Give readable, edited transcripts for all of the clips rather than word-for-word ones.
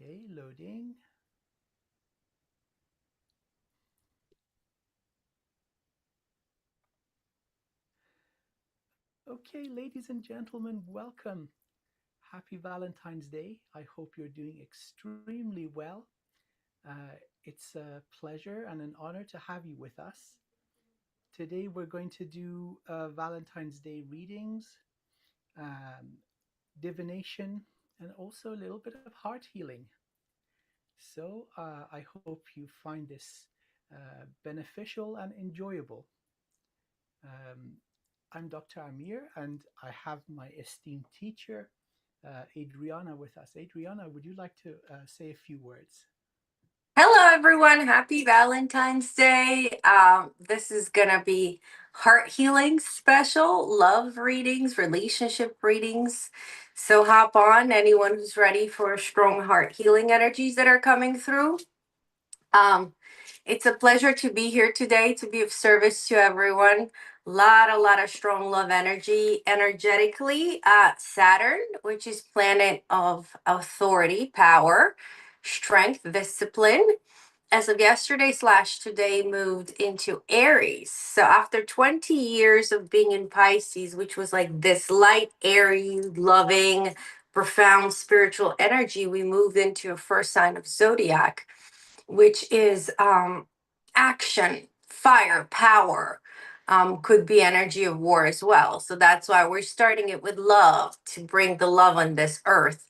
Okay, loading. Okay, ladies and gentlemen, welcome. Happy Valentine's Day. I hope you're doing extremely well. It's a pleasure and an honor to have you with us. Today, we're going to do Valentine's Day readings, um, divination, and also a little bit of heart healing. So, I hope you find this beneficial and enjoyable. Um, I'm Dr. Amir, and I have my esteemed teacher, Adriana, with us. Adriana, would you like to say a few words? Hello, everyone. Happy Valentine's Day. This is going to be heart healing special, love readings, relationship readings. So hop on, anyone who's ready for strong heart healing energies that are coming through. Um, it's a pleasure to be here today to be of service to everyone. A lot of strong love energy energetically. Saturn, which is planet of authority, power, strength, discipline, as of yesterday slash today moved into Aries. So after 20 years of being in Pisces, which was like this light, airy, loving, profound spiritual energy, we moved into a first sign of zodiac, which is action, fire, power. Could be energy of war as well. So that's why we're starting it with love to bring the love on this earth.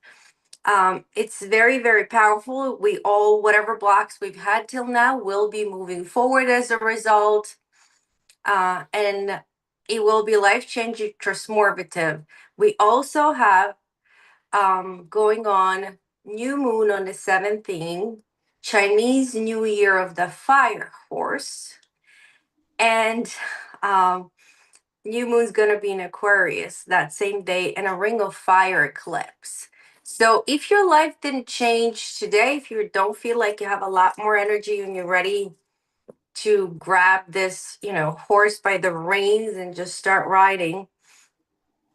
It's very, very powerful. We all, whatever blocks we've had till now, will be moving forward as a result. And it will be life changing, transformative. We also have going on new moon on the 17th, Chinese New Year of the Fire Horse, and um, new moon's gonna be in Aquarius that same day, and a ring of fire eclipse. So if your life didn't change today, if you don't feel like you have a lot more energy and you're ready to grab this, horse by the reins and just start riding,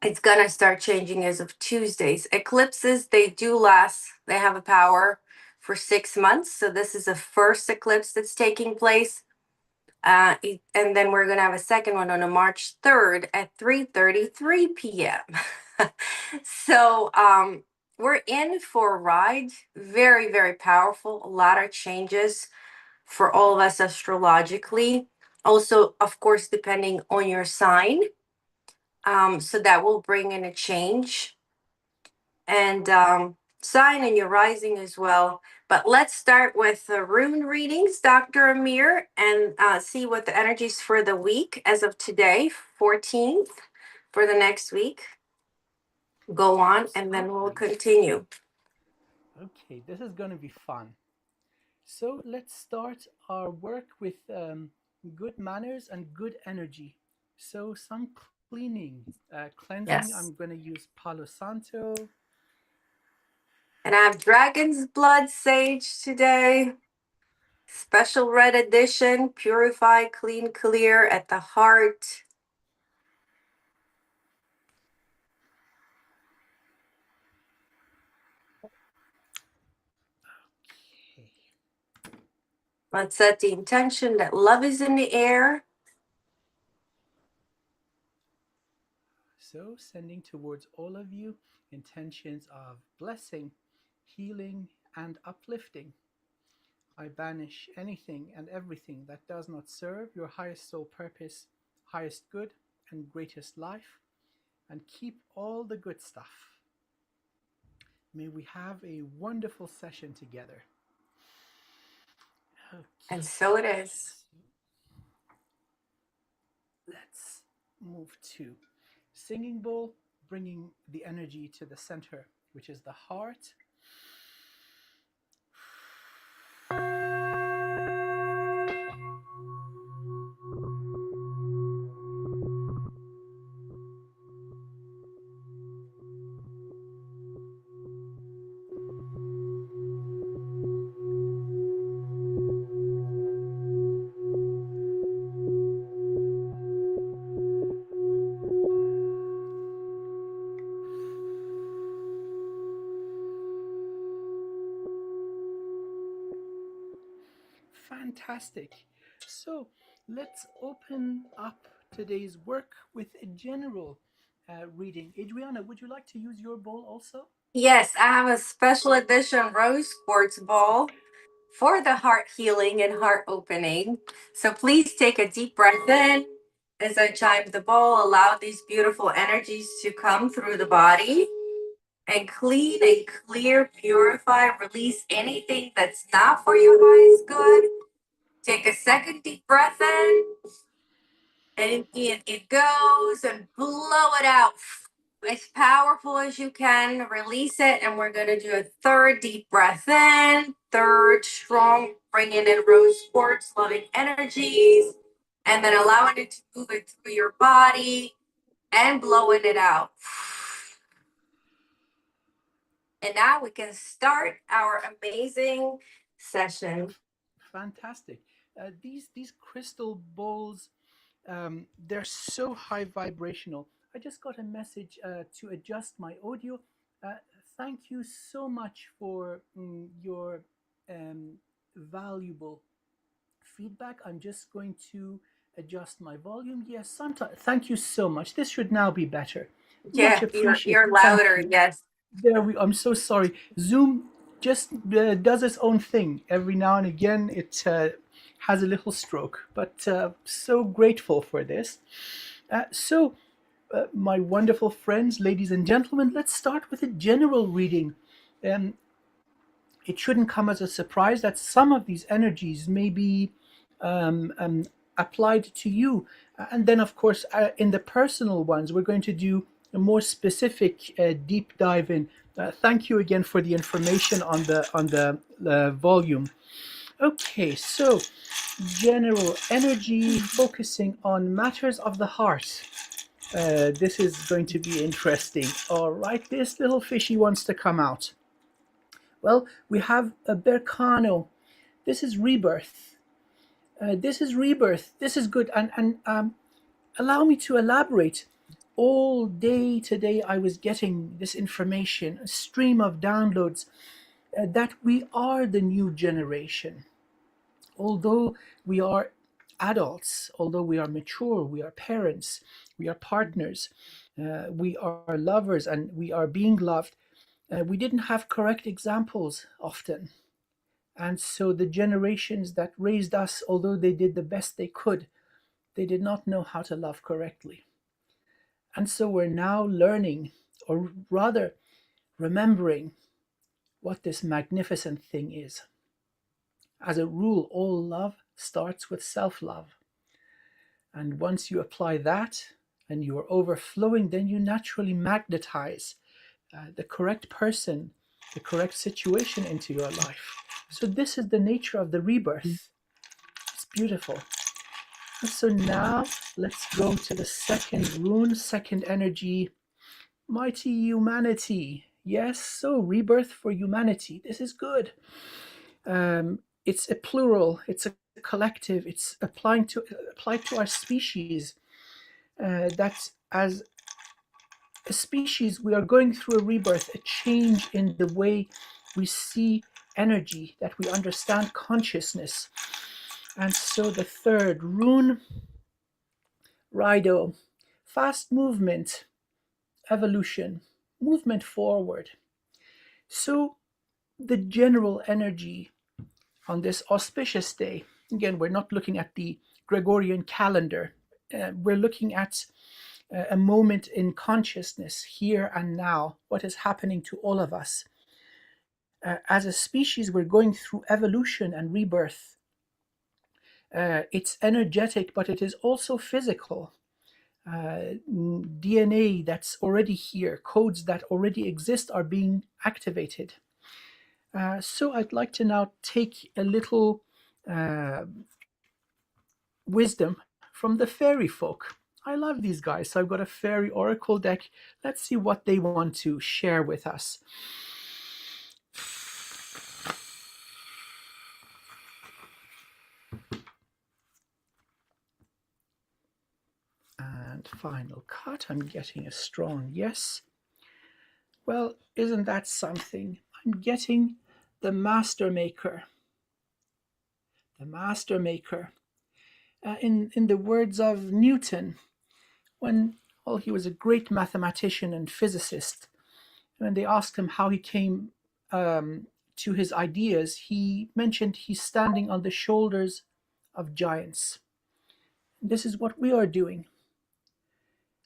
it's gonna start changing as of Tuesdays. Eclipses, they do last, they have a power for 6 months. So this is the first eclipse that's taking place. And then we're gonna have a second one on a March 3rd at 3:33 p.m. So we're in for a ride. Very, very powerful. A lot of changes for all of us astrologically. Also, of course, depending on your sign. So that will bring in a change and sign and your rising as well. But let's start with the rune readings, Dr. Amir, and see what the energies for the week as of today, 14th, for the next week. Go on, and then we'll Absolutely. continue. Okay, this is going to be fun. So, let's start our work with good manners and good energy. So, some cleaning, cleansing, I'm Yes. going to use Palo Santo. And I have Dragon's Blood Sage today. Special red edition, purify, clean, clear at the heart. Okay. Let's set the intention that love is in the air. So, sending towards all of you intentions of blessing, healing, and uplifting. I banish anything and everything that does not serve your highest soul purpose, highest good, and greatest life, and keep all the good stuff. May we have a wonderful session together. Okay, And so it is. so let's move to singing bowl, bringing the energy to the center, which is the heart. Fantastic. So let's open up today's work with a general reading. Adriana, would you like to use your bowl also? Yes, I have a special edition rose quartz bowl for the heart healing and heart opening. So please take a deep breath in as I chime the bowl. Allow these beautiful energies to come through the body and clean and clear, purify, release anything that's not for your highest good. Take a second deep breath in and it goes and blow it out as powerful as you can. Release it, and we're going to do a third deep breath in, third strong, bringing in rose quartz, loving energies, and then allowing it to move it through your body and blowing it out. And now we can start our amazing session. Fantastic. These crystal bowls, they're so high vibrational. I just got a message to adjust my audio. Uh, Thank you so much for your um, valuable feedback. I'm just going to adjust my volume. Yes, sometimes. Thank you so much. This should now be better. Much Yeah, appreciated. you're Thank louder. you. Yes. There we. I'm so sorry. Zoom just does its own thing every now and again. It has a little stroke, but so grateful for this. My wonderful friends, ladies and gentlemen, let's start with a general reading. Um, it shouldn't come as a surprise that some of these energies may be um, um, applied to you. And then, of course, in the personal ones, we're going to do a more specific deep dive in. Thank you again for the information on the volume. Okay, so general energy focusing on matters of the heart. This is going to be interesting. All right, this little fishy wants to come out. Well, we have a Berkano. This is rebirth. This is rebirth. This is good. And allow me to elaborate. All day today, I was getting this information, a stream of downloads, that we are the new generation. Although we are adults, although we are mature, we are parents, we are partners, we are lovers, and we are being loved, we didn't have correct examples often. And so the generations that raised us, although they did the best they could, they did not know how to love correctly. And so we're now learning, or rather remembering, what this magnificent thing is. As a rule, all love starts with self love. And once you apply that and you are overflowing, then you naturally magnetize the correct person, the correct situation into your life. So, this is the nature of the rebirth. It's beautiful. So now let's go to the second rune, second energy, mighty humanity. Yes, so rebirth for humanity. This is good. It's a plural. It's a collective. It's applied to our species. That as a species, we are going through a rebirth, a change in the way we see energy, that we understand consciousness. And so the third rune, Rido, fast movement, evolution, movement forward. So the general energy on this auspicious day, again, we're not looking at the Gregorian calendar, we're looking at a moment in consciousness, here and now, what is happening to all of us. As a species, we're going through evolution and rebirth. It's energetic, but it is also physical. DNA that's already here, codes that already exist are being activated. So I'd like to now take a little uh, wisdom from the fairy folk. I love these guys, so I've got a fairy oracle deck. Let's see what they want to share with us. And final cut, I'm getting a strong yes. Well, isn't that something? I'm getting the master maker. the master maker. In the words of Newton, when he was a great mathematician and physicist, when they asked him how he came um, to his ideas, he mentioned he's standing on the shoulders of giants. This is what we are doing.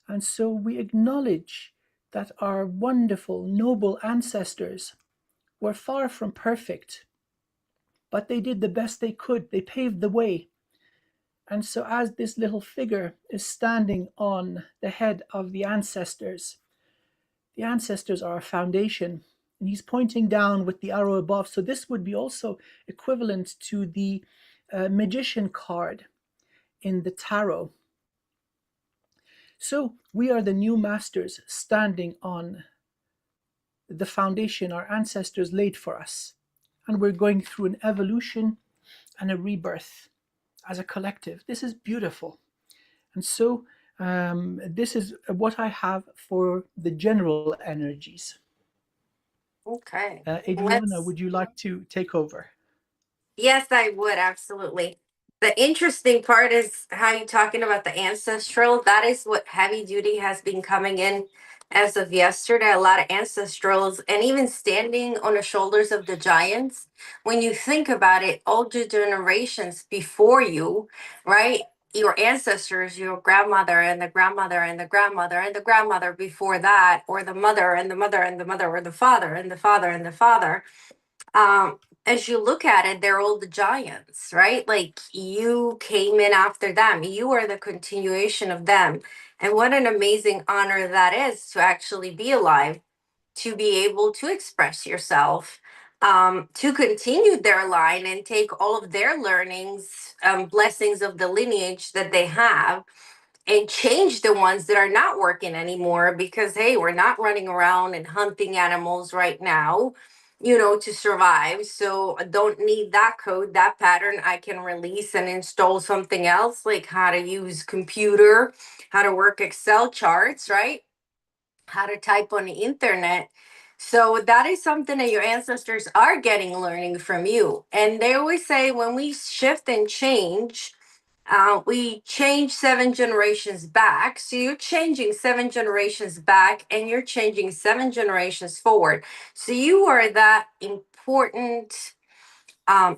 And so we acknowledge that our wonderful, noble ancestors were far from perfect, but they did the best they could. They paved the way. And so, as this little figure is standing on the head of the ancestors are a foundation. And he's pointing down with the arrow above. So, this would be also equivalent to the magician card in the tarot. So, we are the new masters standing on the foundation our ancestors laid for us. And we're going through an evolution and a rebirth as a collective. This is beautiful. And so, this is what I have for the general energies. Okay. Adriana, Let's would you like to take over? Yes, I would absolutely. The interesting part is how you're talking about the ancestral. That is what heavy duty has been coming in as of yesterday. A lot of ancestrals, and even standing on the shoulders of the giants. When you think about it, older generations before you, right? Your ancestors, your grandmother and the grandmother and the grandmother and the grandmother before that, or the mother and the mother and the mother, or the father and the father and the father, as you look at it, they're all the giants, right? Like you came in after them, you are the continuation of them. And what an amazing honor that is to actually be alive, to be able to express yourself, to continue their line and take all of their learnings, blessings of the lineage that they have, and change the ones that are not working anymore, because hey, we're not running around and hunting animals right now, to survive. So I don't need that code, that pattern. I can release and install something else, like how to use computer, how to work Excel charts, right? How to type on the internet. So that is something that your ancestors are getting, learning from you. And they always say when we shift and change, we change 7 generations back. So you're changing 7 generations back and you're changing 7 generations forward. So you are that important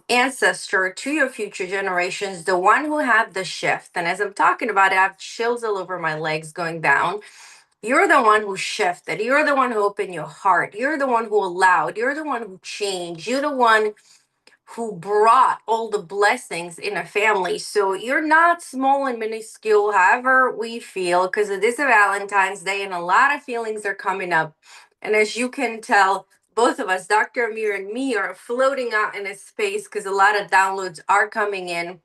ancestor to your future generations, the one who had the shift. And as I'm talking about it, I have chills all over my legs going down. You're the one who shifted. You're the one who opened your heart. You're the one who allowed. You're the one who changed. You're the one who brought all the blessings in a family. So you're not small and minuscule, however we feel, because it is a Valentine's Day and a lot of feelings are coming up. And as you can tell, both of us, Dr. Amir and me, are floating out in a space because a lot of downloads are coming in.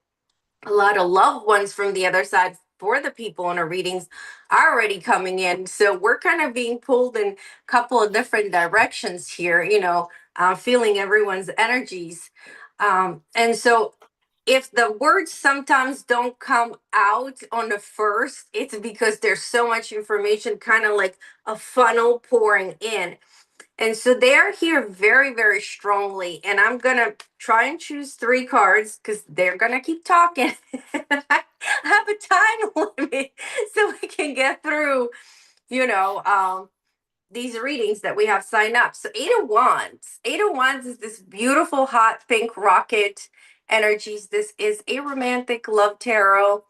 A lot of loved ones from the other side for the people in our readings are already coming in. So we're kind of being pulled in a couple of different directions here, feeling everyone's energies. And so if the words sometimes don't come out on the first, it's because there's so much information, kind of like a funnel pouring in. And so they are here very, very strongly. And I'm going to try and choose 3 cards because they're going to keep talking. I have a time limit so we can get through, you know, um, these readings that we have signed up. So Eight of Wands. Eight of Wands is this beautiful hot pink rocket energies. This is a romantic love tarot.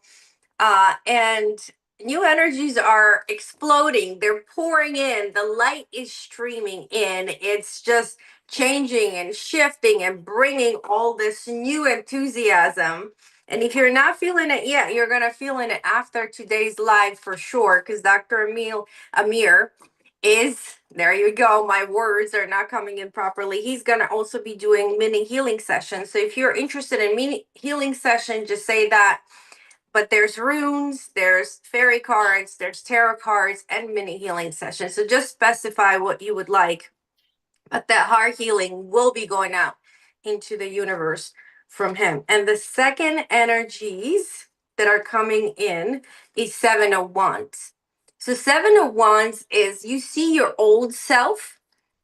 And new energies are exploding. They're pouring in. The light is streaming in. It's just changing and shifting and bringing all this new enthusiasm. And if you're not feeling it yet, you're going to feel it after today's live for sure, because Dr. Amir is, there you go, my words are not coming in properly. He's going to also be doing mini healing sessions. So if you're interested in mini healing session, just say that. But there's runes, there's fairy cards, there's tarot cards, and mini healing sessions. So just specify what you would like. But that heart healing will be going out into the universe from him. And the second energies that are coming in is Seven of Wands. So Seven of Wands is, you see your old self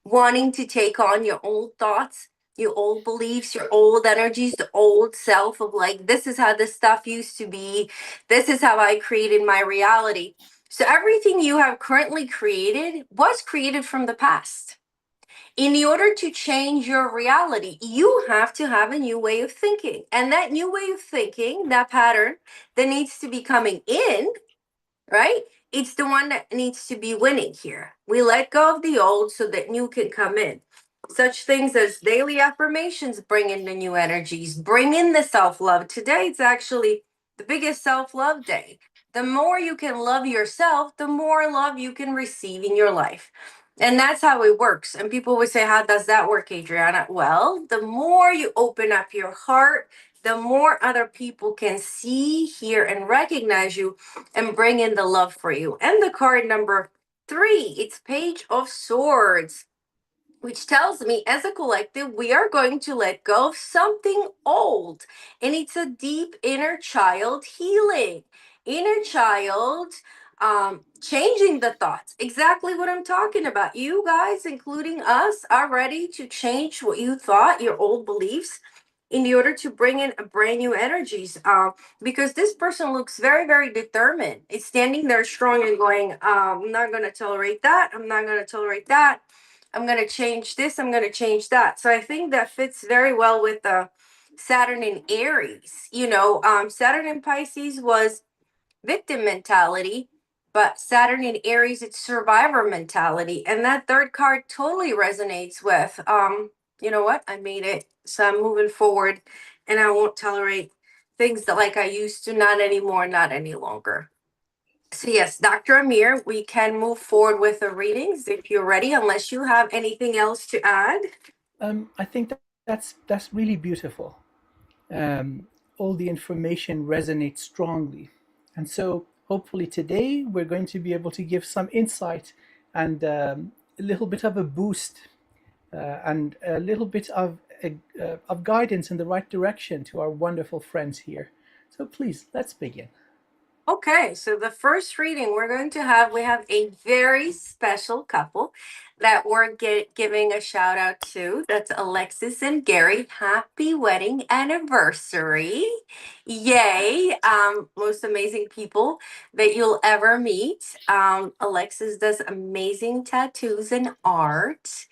wanting to take on your old thoughts your old beliefs, your old energies, the old self of like, this is how this stuff used to be. This is how I created my reality. So everything you have currently created was created from the past. In order to change your reality, you have to have a new way of thinking. And that new way of thinking, that pattern that needs to be coming in, right? It's the one that needs to be winning here. We let go of the old so that new can come in. Such things as daily affirmations bring in the new energies, bring in the self love. Today, it's actually the biggest self love day. The more you can love yourself, the more love you can receive in your life. And that's how it works. And people would say, how does that work, Adriana? Well, the more you open up your heart, the more other people can see, hear, and recognize you and bring in the love for you. And the card number 3, it's Page of Swords, which tells me as a collective, we are going to let go of something old. And it's a deep inner child healing. Inner child, changing the thoughts. Exactly what I'm talking about. You guys, including us, are ready to change what you thought, your old beliefs, in order to bring in a brand new energies. Because this person looks very, very determined. It's standing there strong and going, I'm not going to tolerate that. I'm not going to tolerate that. I'm going to change this. I'm going to change that. So I think that fits very well with Saturn in Aries. Saturn in Pisces was victim mentality, but Saturn in Aries, it's survivor mentality. And that third card totally resonates with, you know what? I made it. So I'm moving forward and I won't tolerate things that like I used to, not anymore, not any longer. So yes, Dr. Amir, we can move forward with the readings if you're ready, unless you have anything else to add. I think that's really beautiful. Um, all the information resonates strongly, and so hopefully today we're going to be able to give some insight and a little bit of a boost and a little bit of guidance in the right direction to our wonderful friends here. So please, let's begin. Okay, so the first reading we have a very special couple that we're giving a shout out to. That's Alexis and Gary. Happy wedding anniversary. Yay. Most amazing people that you'll ever meet. Alexis does amazing tattoos and art.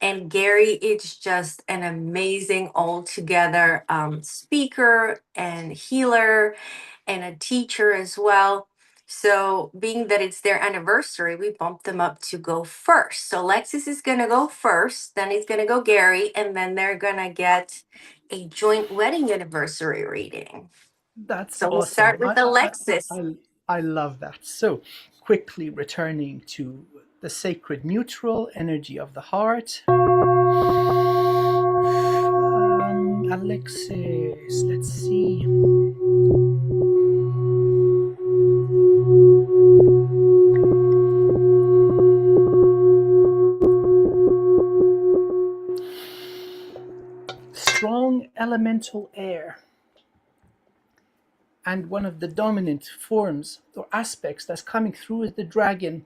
And Gary is just an amazing altogether speaker and healer and a teacher as well. So, being that it's their anniversary, we bumped them up to go first. So, Lexus is going to go first, then it's going to go Gary, and then they're going to get a joint wedding anniversary reading. That's So, we'll awesome. start with Alexis. I love that. So, quickly returning to the sacred neutral energy of the heart. Alexis, let's see. Strong elemental air. And one of the dominant forms or aspects that's coming through is the dragon.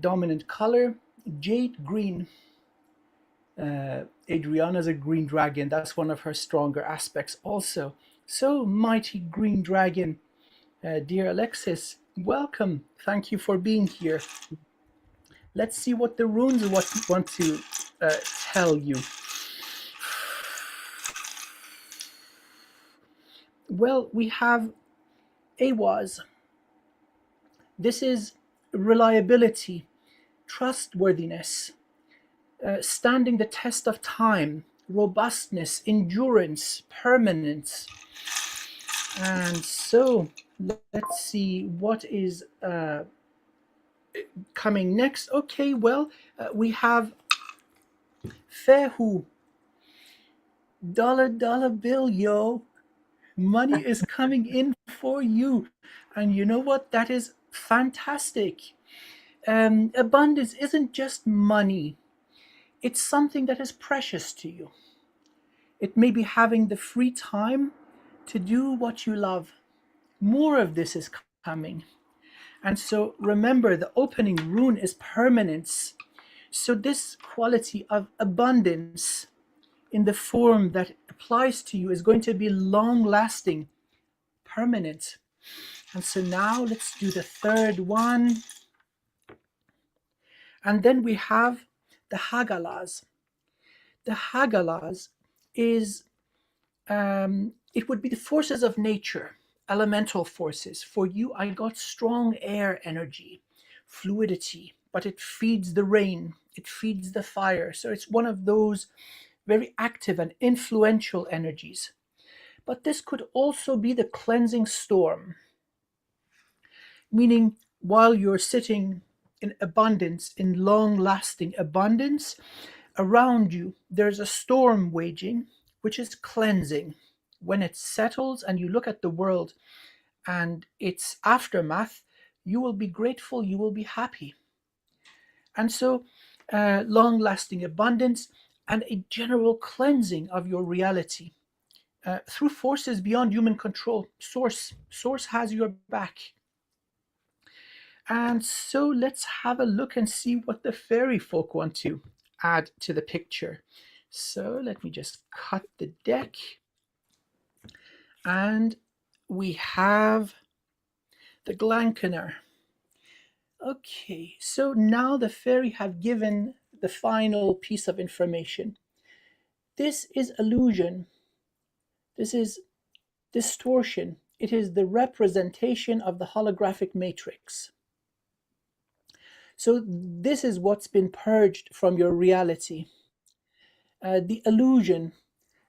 Dominant color, jade green. Adriana's a green dragon. That's one of her stronger aspects, also. So, mighty green dragon, dear Alexis, welcome. Thank you for being here. Let's see what the runes want to uh, tell you. Well, we have Awaz. This is reliability, trustworthiness, standing the test of time, robustness, endurance, permanence. And so let's see what is coming next. Okay, well, we have Fehu, dollar bill, yo. Money is coming in for you. And you know what? That is fantastic. Abundance isn't just money, it's something that is precious to you. It may be having the free time to do what you love. More of this is coming. And so remember, the opening rune is permanence. So, this quality of abundance in the form that applies to you is going to be long lasting, permanent. And so now let's do the third one. And then we have the Hagalas. The Hagalas is, it would be the forces of nature, elemental forces. For you, I got strong air energy, fluidity, but it feeds the rain, it feeds the fire. So it's one of those very active and influential energies. But this could also be the cleansing storm, meaning while you're sitting in abundance, in long lasting abundance, around you there's a storm waging, which is cleansing. When it settles and you look at the world and its aftermath, you will be grateful, you will be happy. And so, long lasting abundance and a general cleansing of your reality through forces beyond human control. Source has your back. And so let's have a look and see what the fairy folk want to add to the picture. So let me just cut the deck. And we have the Glancaner. Okay, so now the fairy have given the final piece of information. This is illusion. This is distortion. It is the representation of the holographic matrix. So this is what's been purged from your reality. The illusion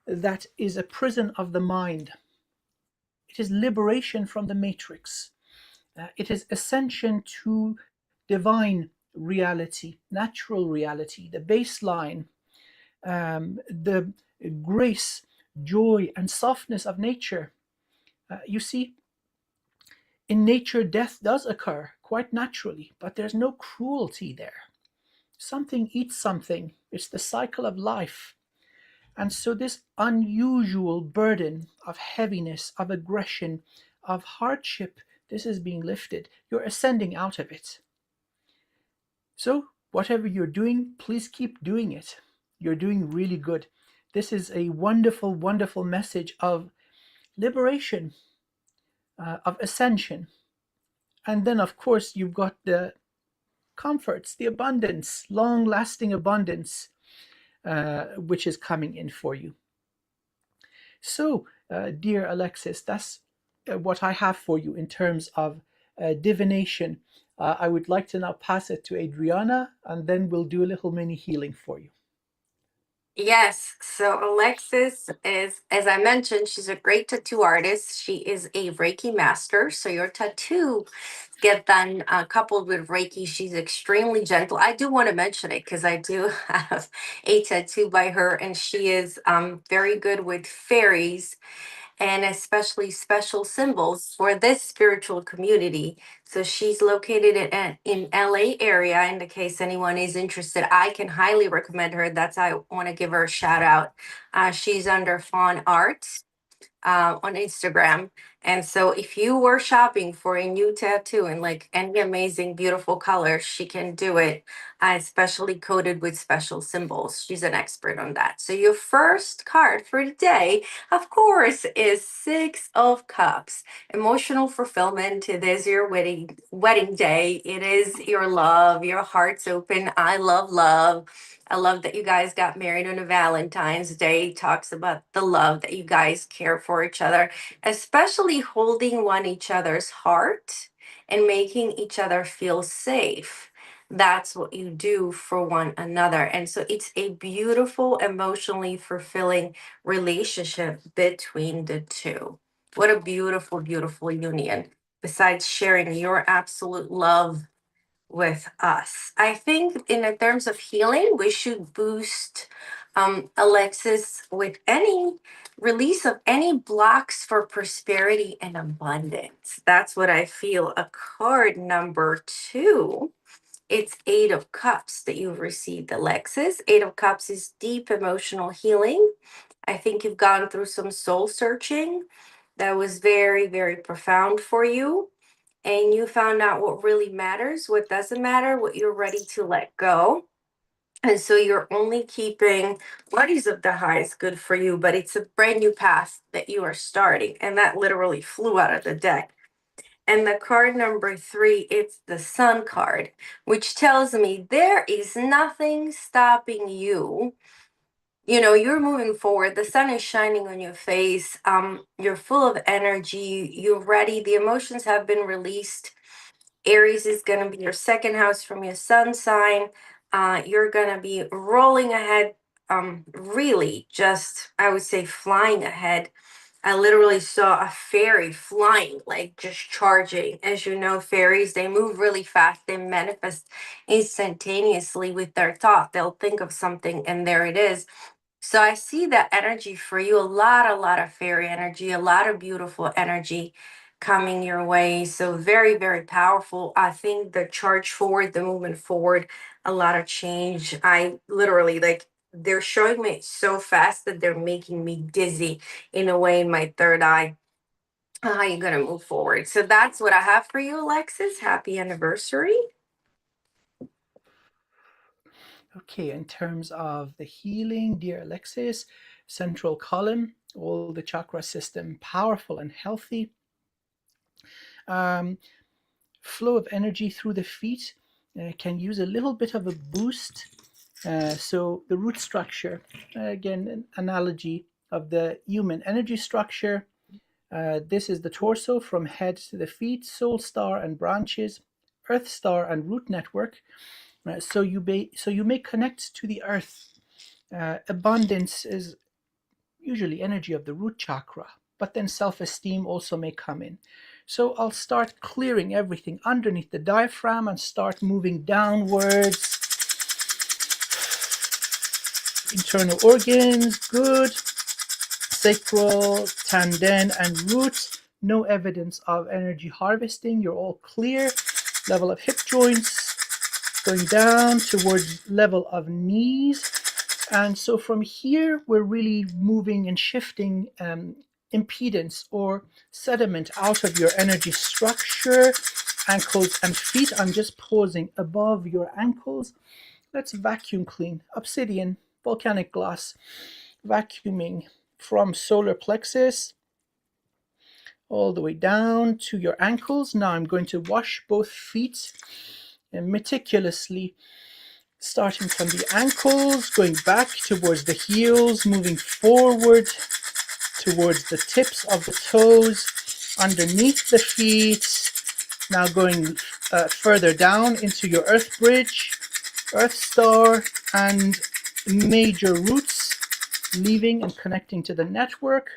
that is a prison of the mind. It is liberation from the matrix. It is ascension to divine reality, natural reality, the baseline, the grace, joy, and softness of nature. You see, in nature, death does occur quite naturally, but there's no cruelty there. Something eats something. It's the cycle of life. And so, this unusual burden of heaviness, of aggression, of hardship, this is being lifted. You're ascending out of it. So, whatever you're doing, please keep doing it. You're doing really good. This is a wonderful, wonderful message of liberation, of ascension. And then, of course, you've got the comforts, the abundance, long lasting abundance, which is coming in for you. So, dear Alexis, that's what I have for you in terms of divination. I would like to now pass it to Adriana, and then we'll do a little mini healing for you. Yes. So Alexis is, as I mentioned, she's a great tattoo artist. She is a Reiki master. So your tattoo get done coupled with Reiki. She's extremely gentle. I do want to mention it because I do have a tattoo by her, and she is very good with fairies and especially special symbols for this spiritual community. So she's located in LA area. In the case anyone is interested, I can highly recommend her. That's I want to give her a shout out. She's under Fawn Arts on Instagram. And so if you were shopping for a new tattoo in like any amazing, beautiful color, she can do it, especially coated with special symbols. She's an expert on that. So your first card for today, of course, is Six of Cups. Emotional fulfillment. It is your wedding day. It is your love. Your heart's open. I love love. I love that you guys got married on a Valentine's Day. Talks about the love that you guys care for each other, especially holding one each other's heart and making each other feel safe. That's what you do for one another. And so it's a beautiful, emotionally fulfilling relationship between the two. What a beautiful, beautiful union. Besides sharing your absolute love with us. I think in the terms of healing, we should boost Alexis with any release of any blocks for prosperity and abundance. That's what I feel. A card number two. It's Eight of Cups that you've received, Alexis. Eight of Cups is deep emotional healing. I think you've gone through some soul searching that was very, very profound for you, and you found out what really matters, what doesn't matter, what you're ready to let go. And so you're only keeping bodies of the highs good for you, but it's a brand new path that you are starting. And that literally flew out of the deck. And the card number 3, it's the Sun card, which tells me there is nothing stopping you. You know, you're moving forward. The sun is shining on your face. You're full of energy. You're ready. The emotions have been released. Aries is going to be your second house from your sun sign. You're going to be rolling ahead, really just, I would say, flying ahead. I literally saw a fairy flying, like just charging. As you know, fairies, they move really fast. They manifest instantaneously with their thought. They'll think of something and there it is. So I see that energy for you, a lot of fairy energy, a lot of beautiful energy coming your way. So very, very powerful. I think the charge forward, the movement forward, a lot of change. I literally like they're showing me it so fast that they're making me dizzy in a way in my third eye. How you gonna move forward? So that's what I have for you, Alexis. Happy anniversary. Okay, in terms of the healing, dear Alexis, central column, all the chakra system powerful and healthy. Um, Flow of energy through the feet can use a little bit of a boost. So the root structure, again, an analogy of the human energy structure. This is the torso from head to the feet, soul star and branches, earth star and root network. So you may connect to the earth. Abundance is usually energy of the root chakra, but then self esteem also may come in. So I'll start clearing everything underneath the diaphragm and start moving downwards. Internal organs, good. Sacral, tanden, and root. No evidence of energy harvesting. You're all clear. Level of hip joints, going down towards level of knees. And so from here, we're really moving and shifting impedance or sediment out of your energy structure. Ankles and feet, I'm just pausing above your ankles. Let's vacuum clean. Obsidian, volcanic glass, vacuuming from solar plexus all the way down to your ankles. Now I'm going to wash both feet meticulously, starting from the ankles, going back towards the heels, moving forward towards the tips of the toes, underneath the feet, now going further down into your earth bridge, earth star, and major roots, leaving and connecting to the network.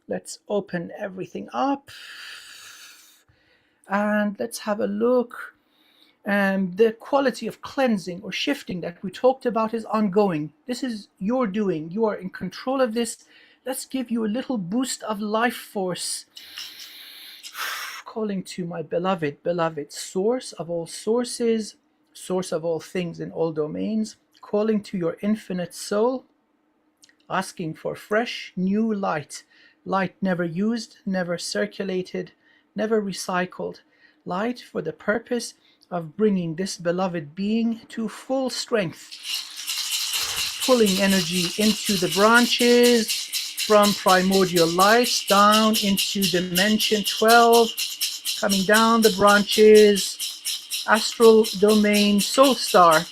Let's open everything up and let's have a look. The quality of cleansing or shifting that we talked about is ongoing. This is your doing. You are in control of this. Let's give you a little boost of life force. Calling to my beloved, beloved source of all sources, source of all things in all domains. Calling to your infinite soul, asking for fresh, new light. Light never used, never circulated, never recycled. Light for the purpose of bringing this beloved being to full strength, pulling energy into the branches from primordial light down into dimension 12, coming down the branches, astral domain, soul star,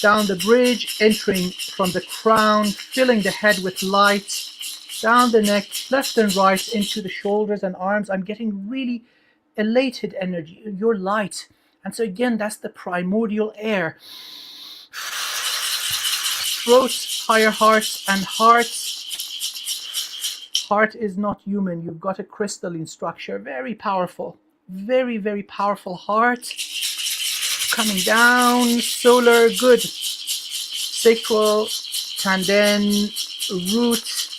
down the bridge, entering from the crown, filling the head with light, down the neck, left and right, into the shoulders and arms. I'm getting really elated energy, your light. And so again, that's the primordial air. Throat, higher heart, and heart. Heart is not human. You've got a crystalline structure. Very powerful. Very, very powerful heart. Coming down, solar, good. Sacral, tanden, root,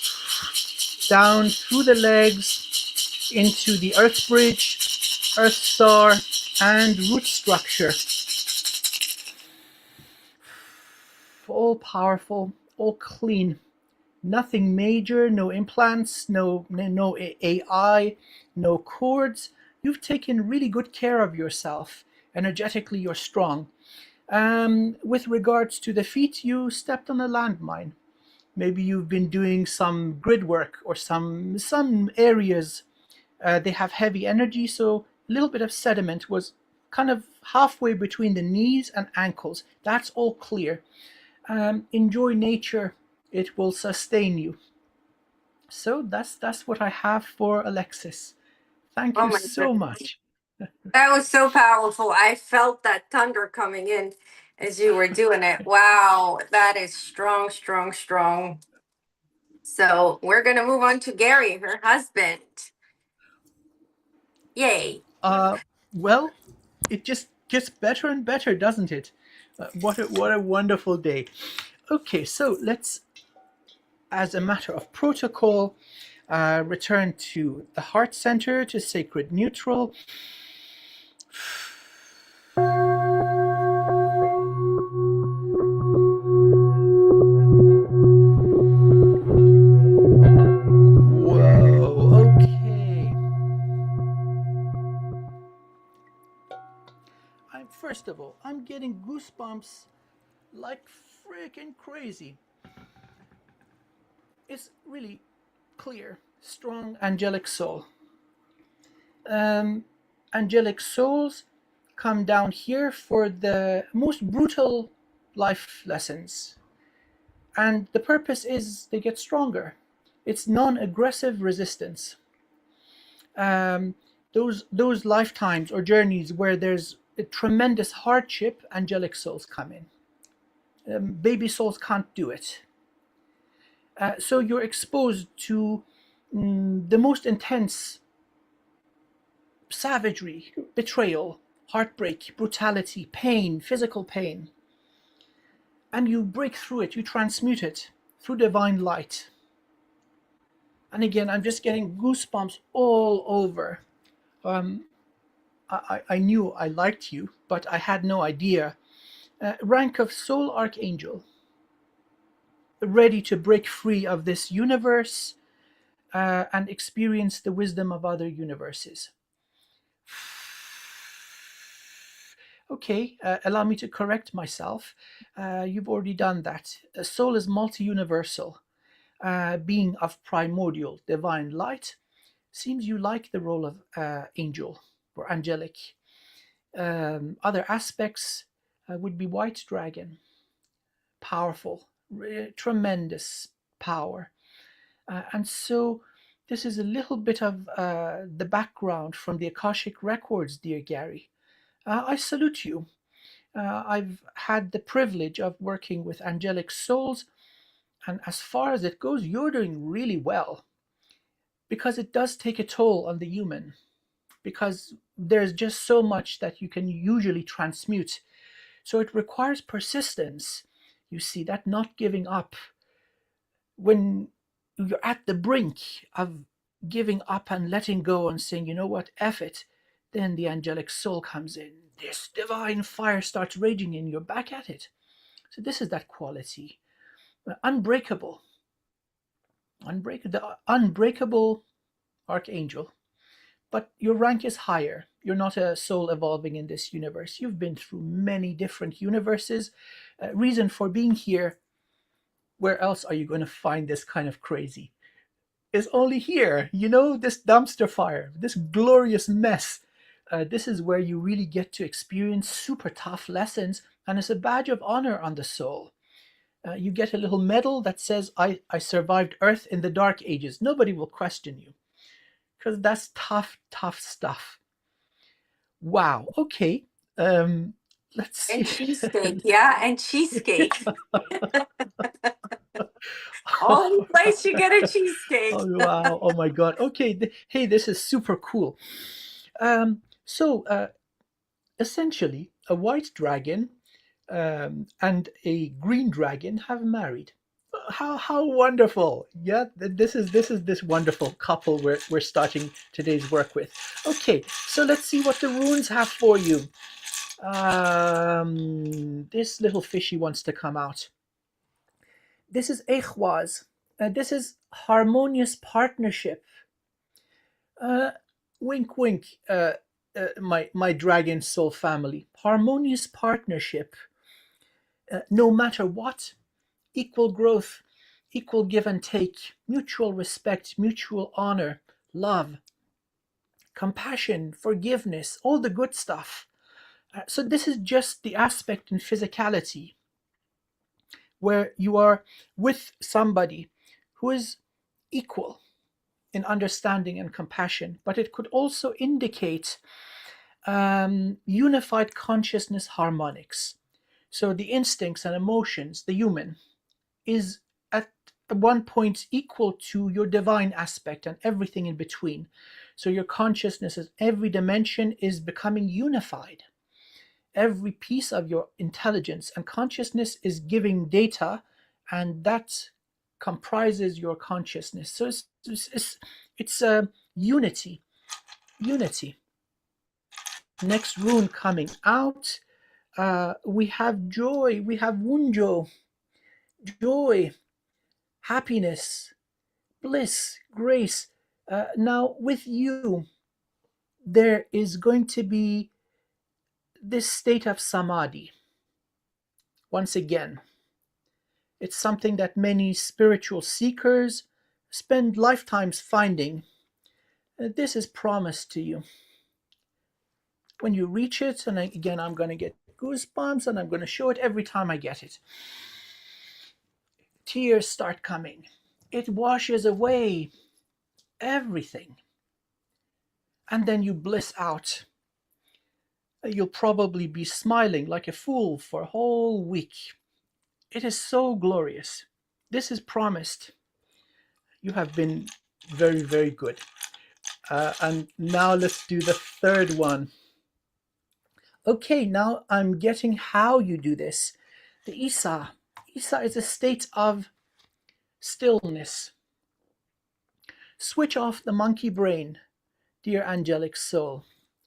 down through the legs, into the earth bridge, earth star, and root structure. All powerful, all clean. Nothing major, no implants, no AI, no cords. You've taken really good care of yourself. Energetically, you're strong. With regards to the feet, you stepped on a landmine. Maybe you've been doing some grid work or some areas they have heavy energy, so a little bit of sediment was kind of halfway between the knees and ankles. That's all clear. Enjoy nature; it will sustain you. So that's what I have for Alexis. Thank Oh you my so goodness. much. That was so powerful. I felt that thunder coming in as you were doing it. Wow, that is strong, strong, strong. So we're going to move on to Gary, her husband. Yay. Uh, well, it just gets better and better, doesn't it? What a wonderful day. Okay, so let's, as a matter of protocol, return to the heart center, to sacred neutral. Whoa, okay. First of all, I'm getting goosebumps like freaking crazy. It's really clear, strong angelic soul. Um, Angelic souls come down here for the most brutal life lessons. And the purpose is they get stronger. It's non aggressive resistance. Um, those lifetimes or journeys where there's a tremendous hardship, angelic souls come in. Baby souls can't do it. So you're exposed to the most intense savagery, betrayal, heartbreak, brutality, pain, physical pain. And you break through it, you transmute it through divine light. And again, I'm just getting goosebumps all over. Um, I knew I liked you, but I had no idea. Rank of Soul Archangel, ready to break free of this universe and experience the wisdom of other universes. Okay, allow me to correct myself. You've already done that. Soul is multi universal, being of primordial divine light. Seems you like the role of angel or angelic. Other aspects would be white dragon, powerful, tremendous power. And so this is a little bit of the background from the Akashic records, dear Gary. I salute you. I've had the privilege of working with angelic souls, and as far as it goes, you're doing really well because it does take a toll on the human. Because there's just so much that you can usually transmute. So it requires persistence. You see, that not giving up. When you're at the brink of giving up and letting go and saying, you know what, F it, then the angelic soul comes in. This divine fire starts raging in, you're back at it. So this is that quality. Unbreakable. The unbreakable archangel. But your rank is higher. You're not a soul evolving in this universe. You've been through many different universes. Reason for being here. Where else are you going to find this kind of crazy? Is only here. You know, this dumpster fire, this glorious mess. This is where you really get to experience super tough lessons, and it's a badge of honor on the soul. You get a little medal that says, I survived Earth in the Dark Ages. Nobody will question you because that's tough, tough stuff. Wow. Okay. Um, let's And see. cheesecake. Yeah, and cheesecake. Only place you get a cheesecake. Oh wow! Oh my God! Okay, hey, this is super cool. So essentially, a white dragon and a green dragon have married. How wonderful! Yeah, this is this wonderful couple we're starting today's work with. Okay, so let's see what the runes have for you. This little fishy wants to come out. This is Echwaz. This is harmonious partnership. Uh, Wink, wink, my dragon soul family. Harmonious partnership. No matter what, equal growth, equal give and take, mutual respect, mutual honor, love, compassion, forgiveness, all the good stuff. So, this is just the aspect in physicality where you are with somebody who is equal in understanding and compassion, but it could also indicate unified consciousness harmonics. So the instincts and emotions, the human, is at one point equal to your divine aspect and everything in between. So your consciousness, every dimension is becoming unified. Every piece of your intelligence and consciousness is giving data, and that comprises your consciousness. So it's unity, unity. Next rune coming out, we have joy, we have wunjo, joy, happiness, bliss, grace. Now, with you, there is going to be this state of samadhi. Once again, it's something that many spiritual seekers spend lifetimes finding. This is promised to you. When you reach it, and again, I'm going to get goosebumps and I'm going to show it every time I get it. Tears start coming. It washes away everything. And then you bliss out. You'll probably be smiling like a fool for a whole week. It is so glorious. This is promised. You have been very, very good. And now let's do the third one. Okay, now I'm getting how you do this. The Isa. Isa is a state of stillness. Switch off the monkey brain, dear angelic soul.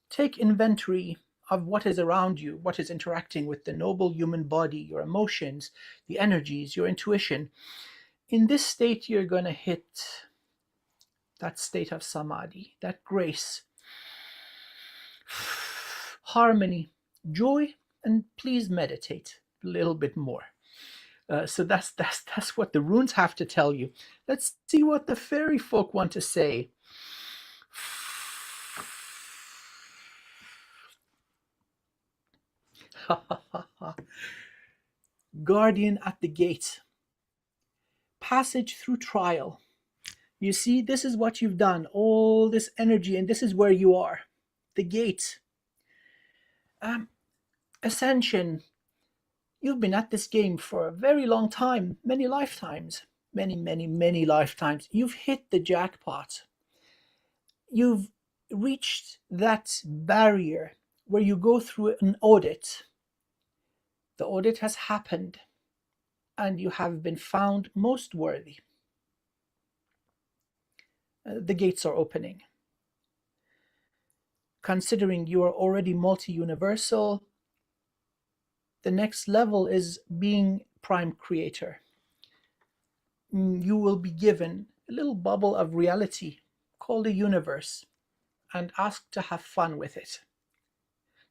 Take inventory of what is around you, what is interacting with the noble human body, your emotions, the energies, your intuition. In this state, you're going to hit that state of samadhi, that grace, harmony, joy, and please meditate a little bit more. So that's what the runes have to tell you. Let's see what the fairy folk want to say. Guardian at the gate. Passage through trial. You see, this is what you've done, all this energy, and this is where you are. The gate. Ascension. You've been at this game for a very long time, many lifetimes. Many, many, many lifetimes. You've hit the jackpot. You've reached that barrier where you go through an audit. The audit has happened, and you have been found most worthy. The gates are opening. Considering you are already multi-universal, the next level is being prime creator. You will be given a little bubble of reality called a universe and asked to have fun with it.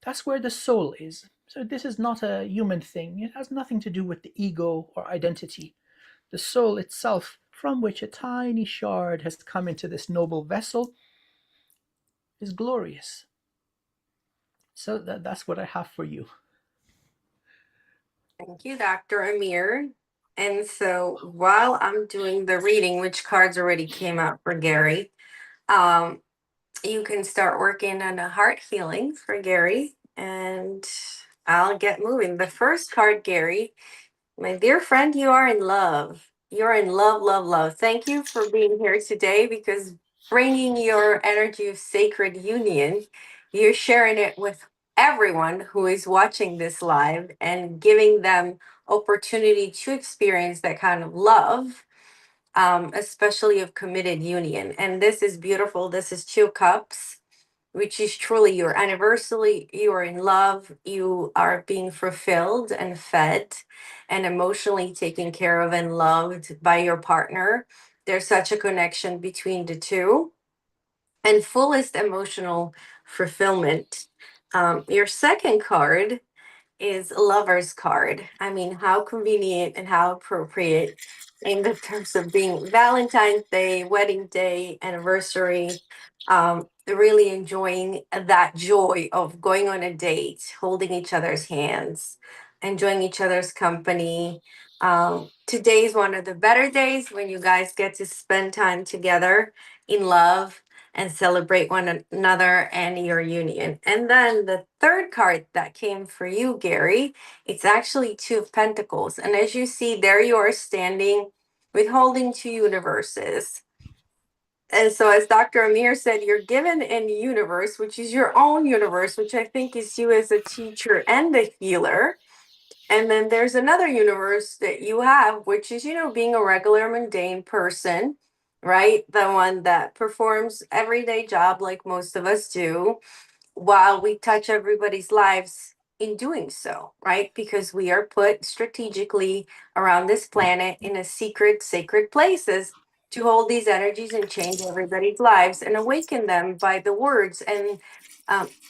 That's where the soul is. So this is not a human thing. It has nothing to do with the ego or identity. The soul itself, from which a tiny shard has come into this noble vessel, is glorious. So that's what I have for you. Thank you, Dr. Amir. And so while I'm doing the reading, which cards already came out for Gary, um, you can start working on a heart healing for Gary, and I'll get moving. The first card, Gary, my dear friend, you are in love. You're in love, love, love. Thank you for being here today, because bringing your energy of sacred union, you're sharing it with everyone who is watching this live and giving them opportunity to experience that kind of love, especially of committed union. And this is beautiful. This is 2 cups, which is truly your anniversary. You are in love, you are being fulfilled and fed and emotionally taken care of and loved by your partner. There's such a connection between the two, and fullest emotional fulfillment. Your second card is a lover's card. I mean, how convenient and how appropriate in the terms of being Valentine's Day, wedding day, anniversary. Really enjoying that joy of going on a date, holding each other's hands, enjoying each other's company. Today's one of the better days when you guys get to spend time together in love and celebrate one another and your union. And then the third card that came for you, Gary, it's actually Two of Pentacles. And as you see, there you are standing with holding two universes. And so, as Dr. Amir said, you're given a universe, which is your own universe, which I think is you as a teacher and a healer. And then there's another universe that you have, which is, being a regular mundane person, right? The one that performs everyday job like most of us do, while we touch everybody's lives in doing so, right? Because we are put strategically around this planet in a secret, sacred places to hold these energies and change everybody's lives and awaken them by the words and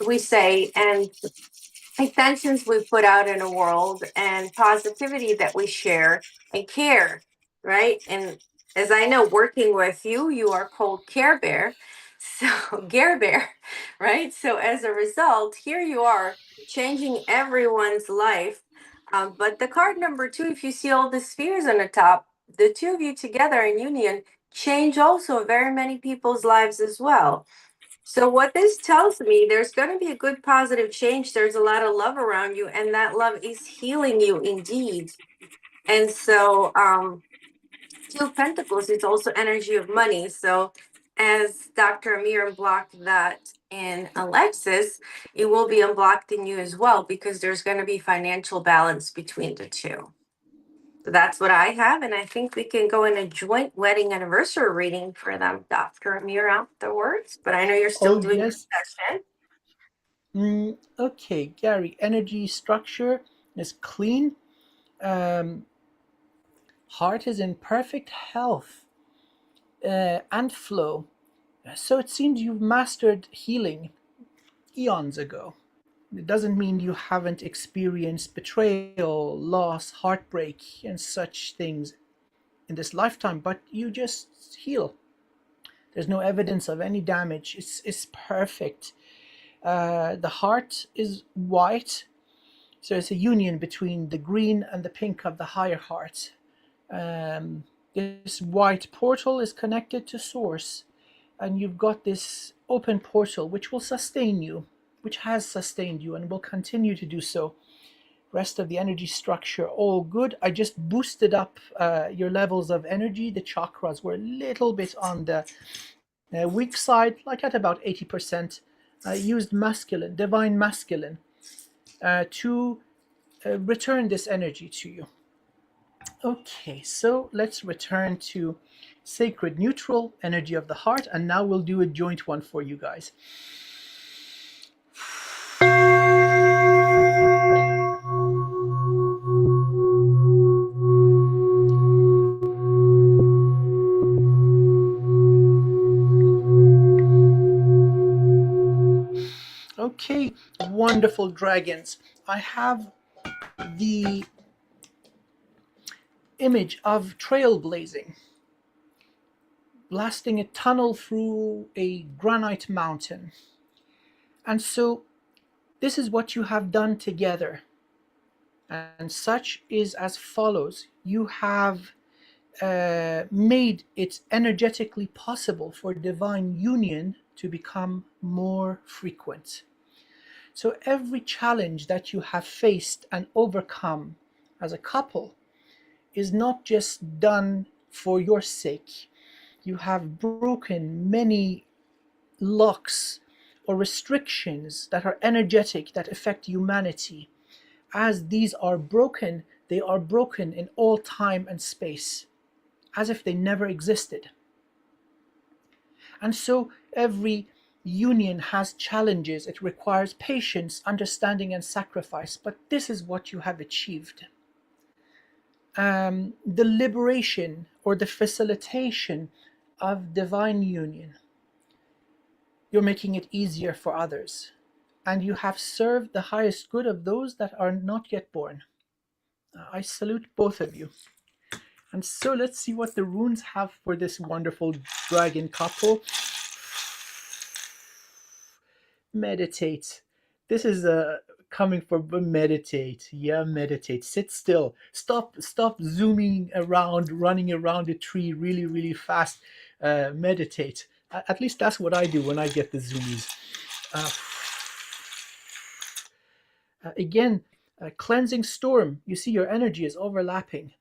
we say and intentions we put out in the world and positivity that we share and care, right? And as I know, working with you, you are called Care Bear. So, Care Bear, right? So, as a result, here you are changing everyone's life. But the card number two, if you see all the spheres on the top, the two of you together in union change also very many people's lives as well. So what this tells me, there's going to be a good positive change. There's a lot of love around you, and that love is healing you indeed. And so, Two of Pentacles is also energy of money. So, as Dr. Amir unblocked that in Alexis, it will be unblocked in you as well because there's going to be financial balance between the two. So that's what I have, and I think we can go in a joint wedding anniversary reading for them, Dr. Amir, afterwards. But I know you're still Oh, doing your yes. session. Okay, Gary, energy structure is clean. Um, heart is in perfect health and flow. So it seems you've mastered healing eons ago. It doesn't mean you haven't experienced betrayal, loss, heartbreak, and such things in this lifetime, but you just heal. There's no evidence of any damage. It's perfect. The heart is white, so it's a union between the green and the pink of the higher heart. This white portal is connected to source, and you've got this open portal which will sustain you, which has sustained you and will continue to do so. Rest of the energy structure all good. I just boosted up your levels of energy. The chakras were a little bit on the weak side, like at about 80%. Used masculine, divine masculine, to return this energy to you. Okay, so let's return to sacred neutral energy of the heart, and now we'll do a joint one for you guys. Okay, wonderful dragons. I have the image of trailblazing, blasting a tunnel through a granite mountain. And so, this is what you have done together. And such is as follows: you have made it energetically possible for divine union to become more frequent. So every challenge that you have faced and overcome as a couple is not just done for your sake. You have broken many locks or restrictions that are energetic, that affect humanity. As these are broken, they are broken in all time and space, as if they never existed. And so every union has challenges. It requires patience, understanding, and sacrifice. But this is what you have achieved. The liberation or the facilitation of divine union. You're making it easier for others. and you have served the highest good of those that are not yet born. I salute both of you. And so let's see what the runes have for this wonderful dragon couple. Meditate. This is coming from meditate. Yeah, meditate. Sit still. Stop zooming around, running around a tree really fast. Meditate. At least that's what I do when I get the zoomies. Uh, again, cleansing storm. You see, your energy is overlapping.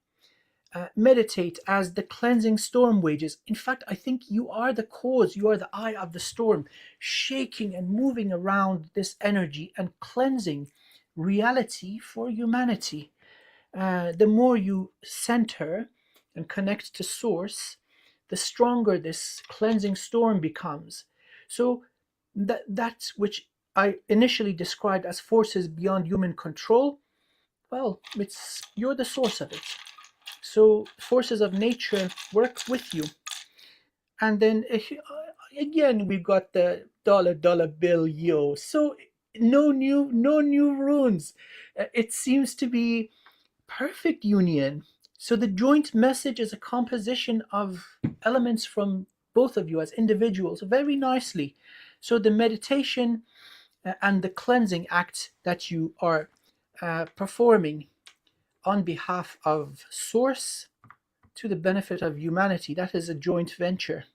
Meditate as the cleansing storm wages. In fact, I think you are the cause, you are the eye of the storm, shaking and moving around this energy and cleansing reality for humanity. The more you center and connect to source, the stronger this cleansing storm becomes. So that which I initially described as forces beyond human control, well, it's you're the source of it. So forces of nature work with you. And then again we've got the dollar bill yo. So no new runes. It seems to be perfect union. So the joint message is a composition of elements from both of you as individuals very nicely. So the meditation and the cleansing act that you are performing on behalf of source to the benefit of humanity. That is a joint venture.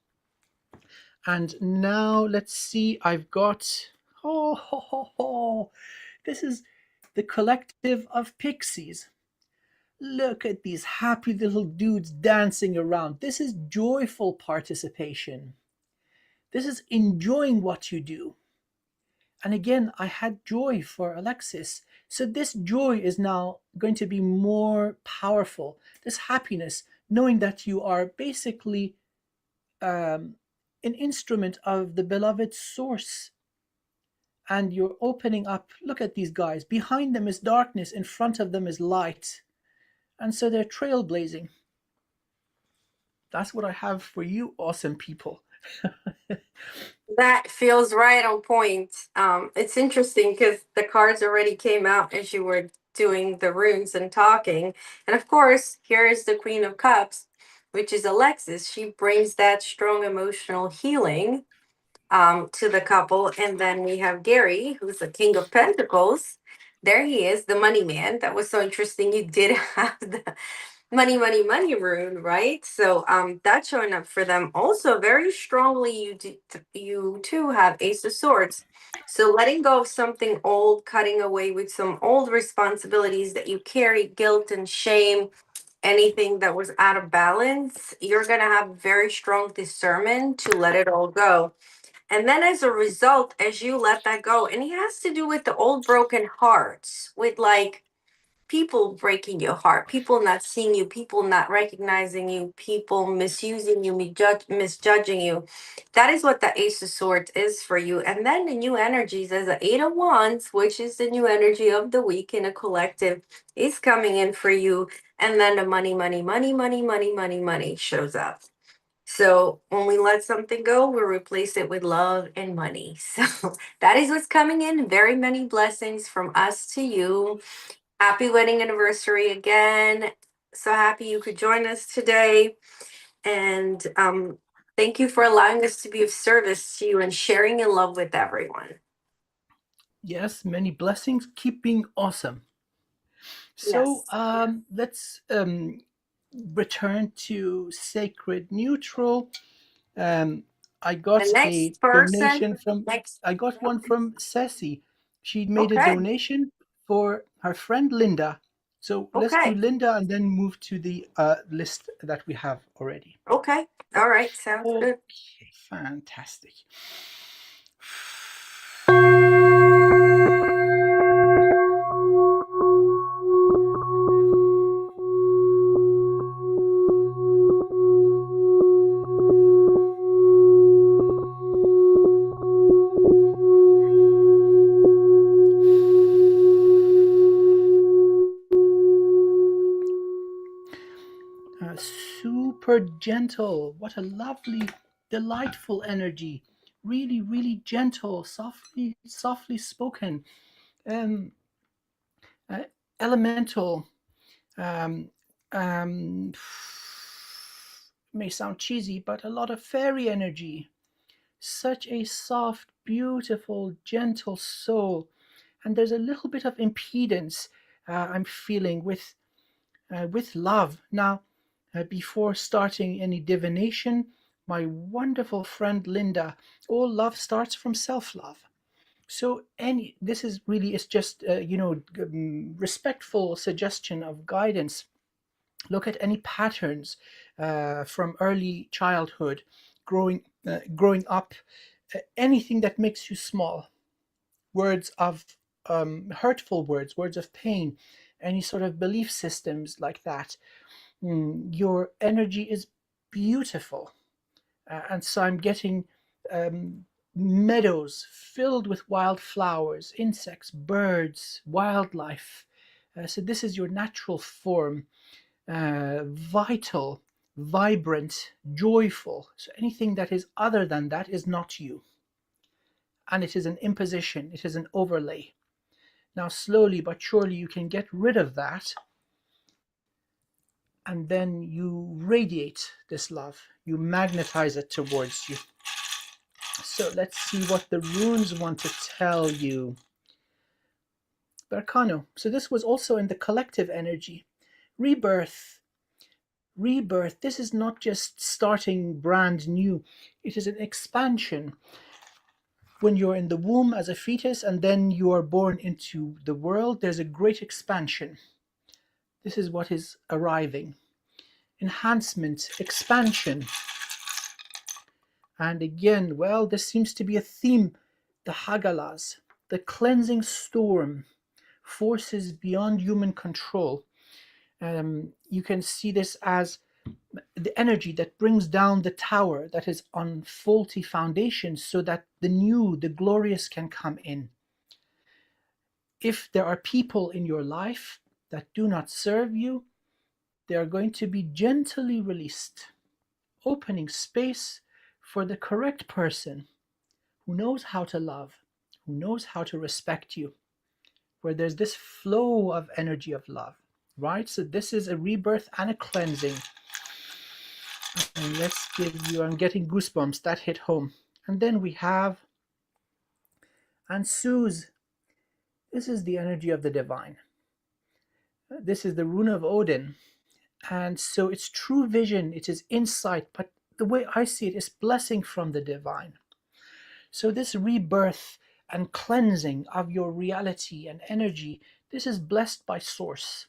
And now let's see, I've got, oh, ho, ho, ho. This is the collective of pixies. Look at these happy little dudes dancing around. This is joyful participation. This is enjoying what you do. And again, I had joy for Alexis. So this joy is now going to be more powerful. This happiness, knowing that you are basically um, an instrument of the beloved source. And you're opening up. Look at these guys. Behind them is darkness, in front of them is light. And so they're trailblazing. That's what I have for you, awesome people. That feels right on point. It's interesting because the cards already came out as you were doing the runes and talking. And of course, here is the Queen of Cups, which is Alexis. She brings that strong emotional healing to the couple. And then we have Gary, who's the King of Pentacles. There he is, the money man. That was so interesting. You did have the money rune, right? So that's showing up for them also very strongly. You too have Ace of Swords. So letting go of something old, cutting away with some old responsibilities that you carry, guilt and shame, anything that was out of balance, you're going to have very strong discernment to let it all go. And then as a result, as you let that go, and it has to do with the old broken hearts, with like people breaking your heart, people not seeing you, people not recognizing you, people misusing you, misjudging you. That is what the Ace of Swords is for you. And then the new energies as the Eight of Wands, which is the new energy of the week in a collective, is coming in for you. And then the money shows up. So when we let something go, we replace it with love and money. So that is what's coming in. Very many blessings from us to you. Happy wedding anniversary again. So happy you could join us today. And thank you for allowing us to be of service to you and sharing in love with everyone. Yes, many blessings. Keep being awesome. So Yes. let's return to sacred neutral. Um, I The got a next person, donation from. next. I got one from Ceci. She made a Okay. donation for her friend Linda. So let's do Okay. Linda and then move to the list that we have already. Okay. All right. Sounds good. Okay, fantastic. Super gentle. What a lovely, delightful energy. really, really gentle, softly spoken, um, uh, elemental. Um, um, may sound cheesy, but a lot of fairy energy. Such a soft, beautiful, gentle soul. And there's a little bit of impedance I'm feeling with love. Now, before starting any divination, my wonderful friend Linda, all love starts from self-love. So any this is really is just respectful suggestion of guidance. Look at any patterns from early childhood, growing up, anything that makes you small, words of hurtful words of pain, any sort of belief systems like that. Your energy is beautiful. And so I'm getting um, meadows filled with wildflowers, insects, birds, wildlife. So this is your natural form, vital, vibrant, joyful. So anything that is other than that is not you. And it is an imposition, it is an overlay. Now, slowly but surely, you can get rid of that, and then you radiate this love. You magnetize it towards you. So let's see what the runes want to tell you. Berkano. So this was also in the collective energy. Rebirth. Rebirth. This is not just starting brand new, it is an expansion. When you're in the womb as a fetus and then you are born into the world, there's a great expansion. This is what is arriving. Enhancement, expansion. And again, well, this seems to be a theme. The Hagalas, the cleansing storm, forces beyond human control. You can see this as the energy that brings down the tower that is on faulty foundations so that the new, the glorious can come in. If there are people in your life that do not serve you, they are going to be gently released, opening space for the correct person who knows how to love, who knows how to respect you, where there's this flow of energy of love, right? So this is a rebirth and a cleansing. And let's give you, I'm getting goosebumps, that hit home. And then we have Ansuz. This is the energy of the divine. This is the rune of Odin. And so it's true vision, it is insight, but the way I see it is blessing from the divine. So this rebirth and cleansing of your reality and energy, this is blessed by source.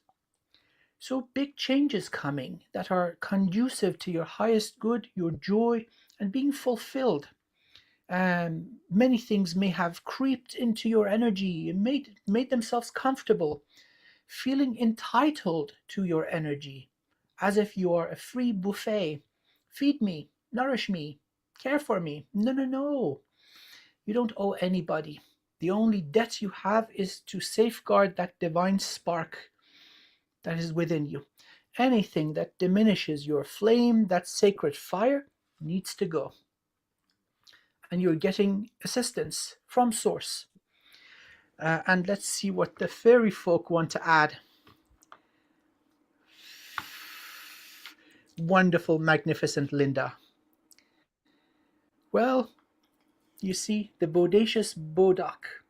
So big changes coming that are conducive to your highest good, your joy, and being fulfilled. Many things may have creeped into your energy and made themselves comfortable, feeling entitled to your energy, as if you are a free buffet. Feed me, nourish me, care for me. No, no, no. You don't owe anybody. The only debt you have is to safeguard that divine spark that is within you. Anything that diminishes your flame, that sacred fire, needs to go. And you're getting assistance from Source. And let's see what the fairy folk want to add. Wonderful, magnificent Linda. Well, you see, the bodacious Bodak.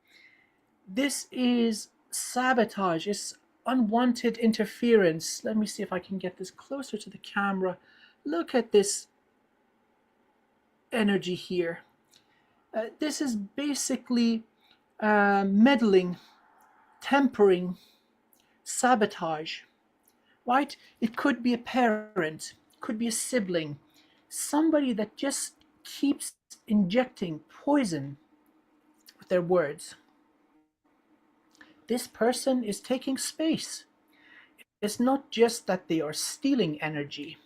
This is sabotage, it's unwanted interference. Let me see if I can get this closer to the camera. Look at this energy here. This is basically meddling, tempering, sabotage, right? It could be a parent, could be a sibling, somebody that just keeps injecting poison with their words. This person is taking space. It's not just that they are stealing energy,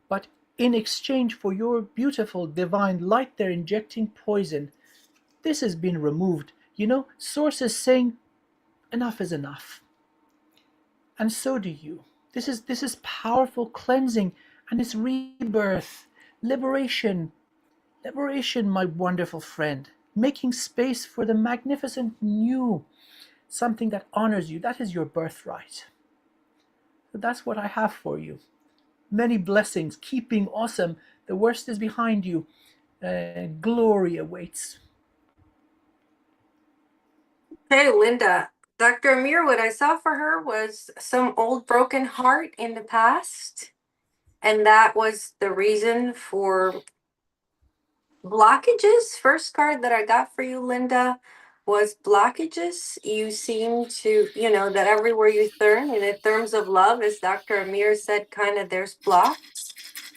but in exchange for your beautiful divine light, they're injecting poison. This has been removed. You know, Source is saying, enough is enough. And so do you. This is powerful cleansing and it's rebirth, liberation. Liberation, my wonderful friend. Making space for the magnificent new, something that honors you. That is your birthright. So that's what I have for you. Many blessings, keeping awesome. The worst is behind you. Glory awaits. Hey, Linda. Dr. Amir, what I saw for her was some old broken heart in the past. And that was the reason for blockages. First card that I got for you, Linda, was blockages. You seem to, that everywhere you turn, and in terms of love, as Dr. Amir said, kind of there's blocks.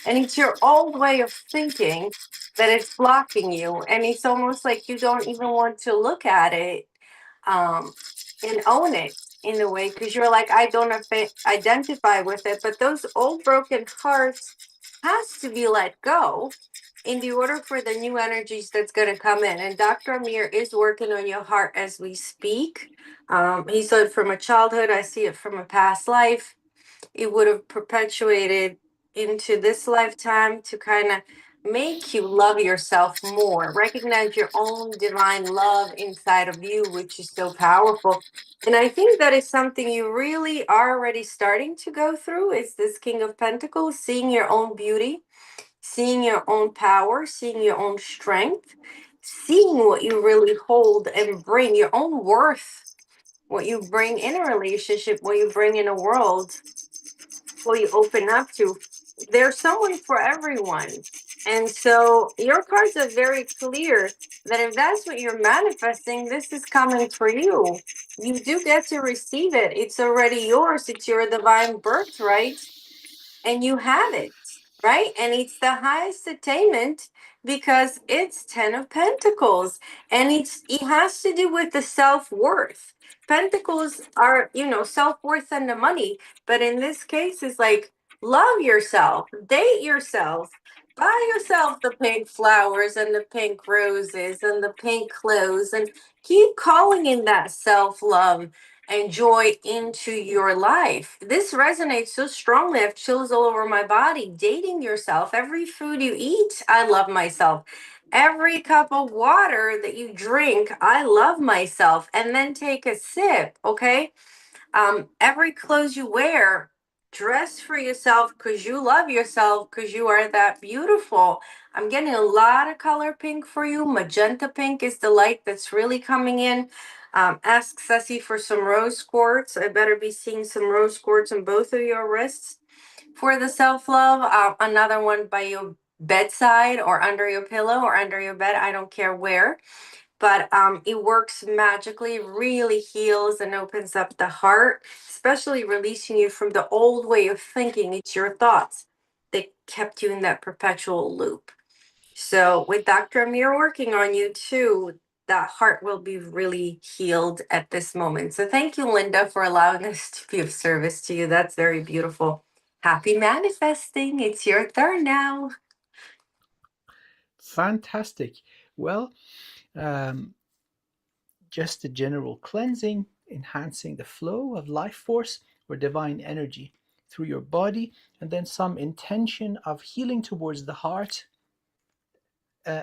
And it's your old way of thinking that it's blocking you. And it's almost like you don't even want to look at it um, and own it in a way because you're like, I don't identify with it. But those old broken hearts has to be let go in the order for the new energies that's going to come in. And Dr. Amir is working on your heart as we speak. He said from a childhood, I see it from a past life. It would have perpetuated into this lifetime to kind of make you love yourself more, recognize your own divine love inside of you, which is so powerful. And I think that is something you really are already starting to go through is this King of Pentacles, seeing your own beauty, seeing your own power, seeing your own strength, seeing what you really hold and bring, your own worth, what you bring in a relationship, what you bring in a world, what you open up to. There's someone for everyone. And so your cards are very clear that if that's what you're manifesting, this is coming for you. You do get to receive it. It's already yours. It's your divine birthright and you have it, right? And it's the highest attainment because it's 10 of Pentacles and it has to do with the self-worth. Pentacles are, self-worth and the money, but in this case it's like love yourself, date yourself, buy yourself the pink flowers and the pink roses and the pink clothes and keep calling in that self-love and joy into your life. This resonates so strongly. I have chills all over my body. Dating yourself. Every food you eat, I love myself. Every cup of water that you drink, I love myself. And then take a sip, okay? Every clothes you wear, dress for yourself because you love yourself because you are that beautiful. I'm getting a lot of color pink for you. Magenta pink is the light that's really coming in. Ask Ceci for some rose quartz. I better be seeing some rose quartz on both of your wrists for the self-love. Another one by your bedside or under your pillow or under your bed. I don't care where, but it works magically, really heals and opens up the heart, especially releasing you from the old way of thinking. It's your thoughts that kept you in that perpetual loop. So with Dr. Amir working on you too, that heart will be really healed at this moment. So thank you, Linda, for allowing us to be of service to you. That's very beautiful. Happy manifesting. It's your turn now. Fantastic. Well, um, just a general cleansing, enhancing the flow of life force or divine energy through your body, and then some intention of healing towards the heart, uh,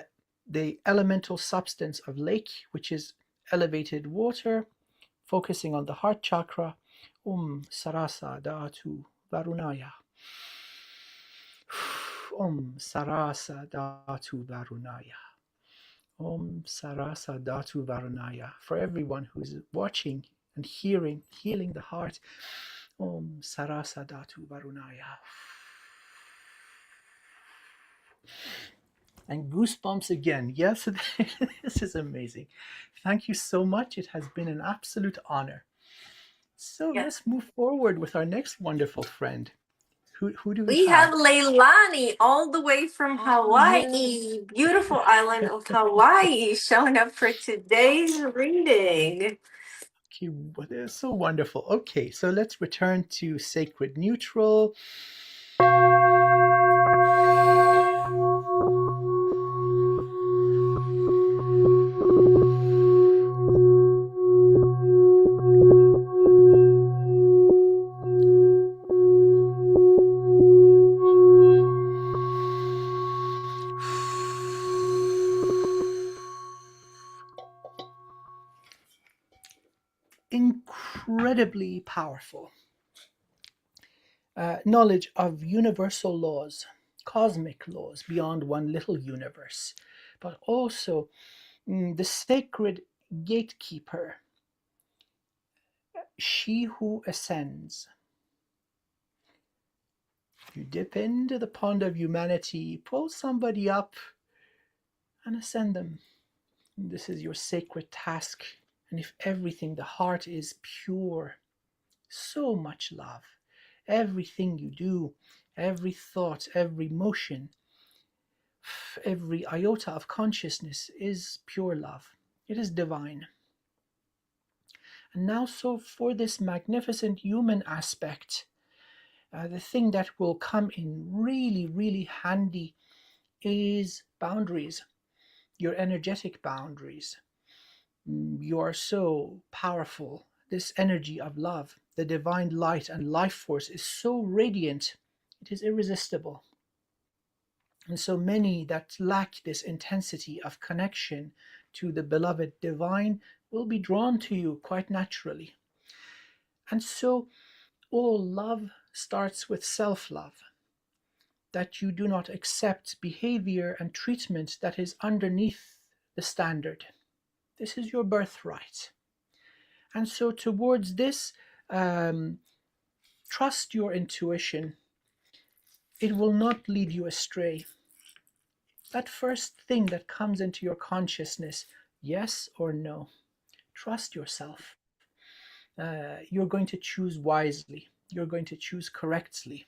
the elemental substance of lake, which is elevated water, focusing on the heart chakra. Sarasa Dhatu Varunaya. Sarasa Dhatu Varunaya. Sarasa Dhatu Varunaya. For everyone who's watching and hearing, healing the heart. Sarasa Dhatu Varunaya. And goosebumps again. Yes, this is amazing. Thank you so much. It has been an absolute honor. So Yeah. let's move forward with our next wonderful friend. Who do we We have have? Leilani all the way from Oh, yeah. Hawaii, beautiful island of Hawaii, showing up for today's reading. Okay, well, they're so wonderful. Okay, so let's return to sacred neutral. incredibly powerful. Knowledge of universal laws, cosmic laws beyond one little universe, but also the sacred gatekeeper, she who ascends. You dip into the pond of humanity, pull somebody up, and ascend them. This is your sacred task. And if everything, the heart is pure, so much love. Everything you do, every thought, every motion, every iota of consciousness is pure love. It is divine. And now, so for this magnificent human aspect, the thing that will come in really, really handy is boundaries, your energetic boundaries. You are so powerful. This energy of love, the divine light and life force is so radiant, it is irresistible. And so many that lack this intensity of connection to the beloved divine will be drawn to you quite naturally. And so all love starts with self love, that you do not accept behavior and treatment that is underneath the standard. This is your birthright. And so, towards this, um, trust your intuition. It will not lead you astray. That first thing that comes into your consciousness, yes or no, trust yourself. You're going to choose wisely, you're going to choose correctly.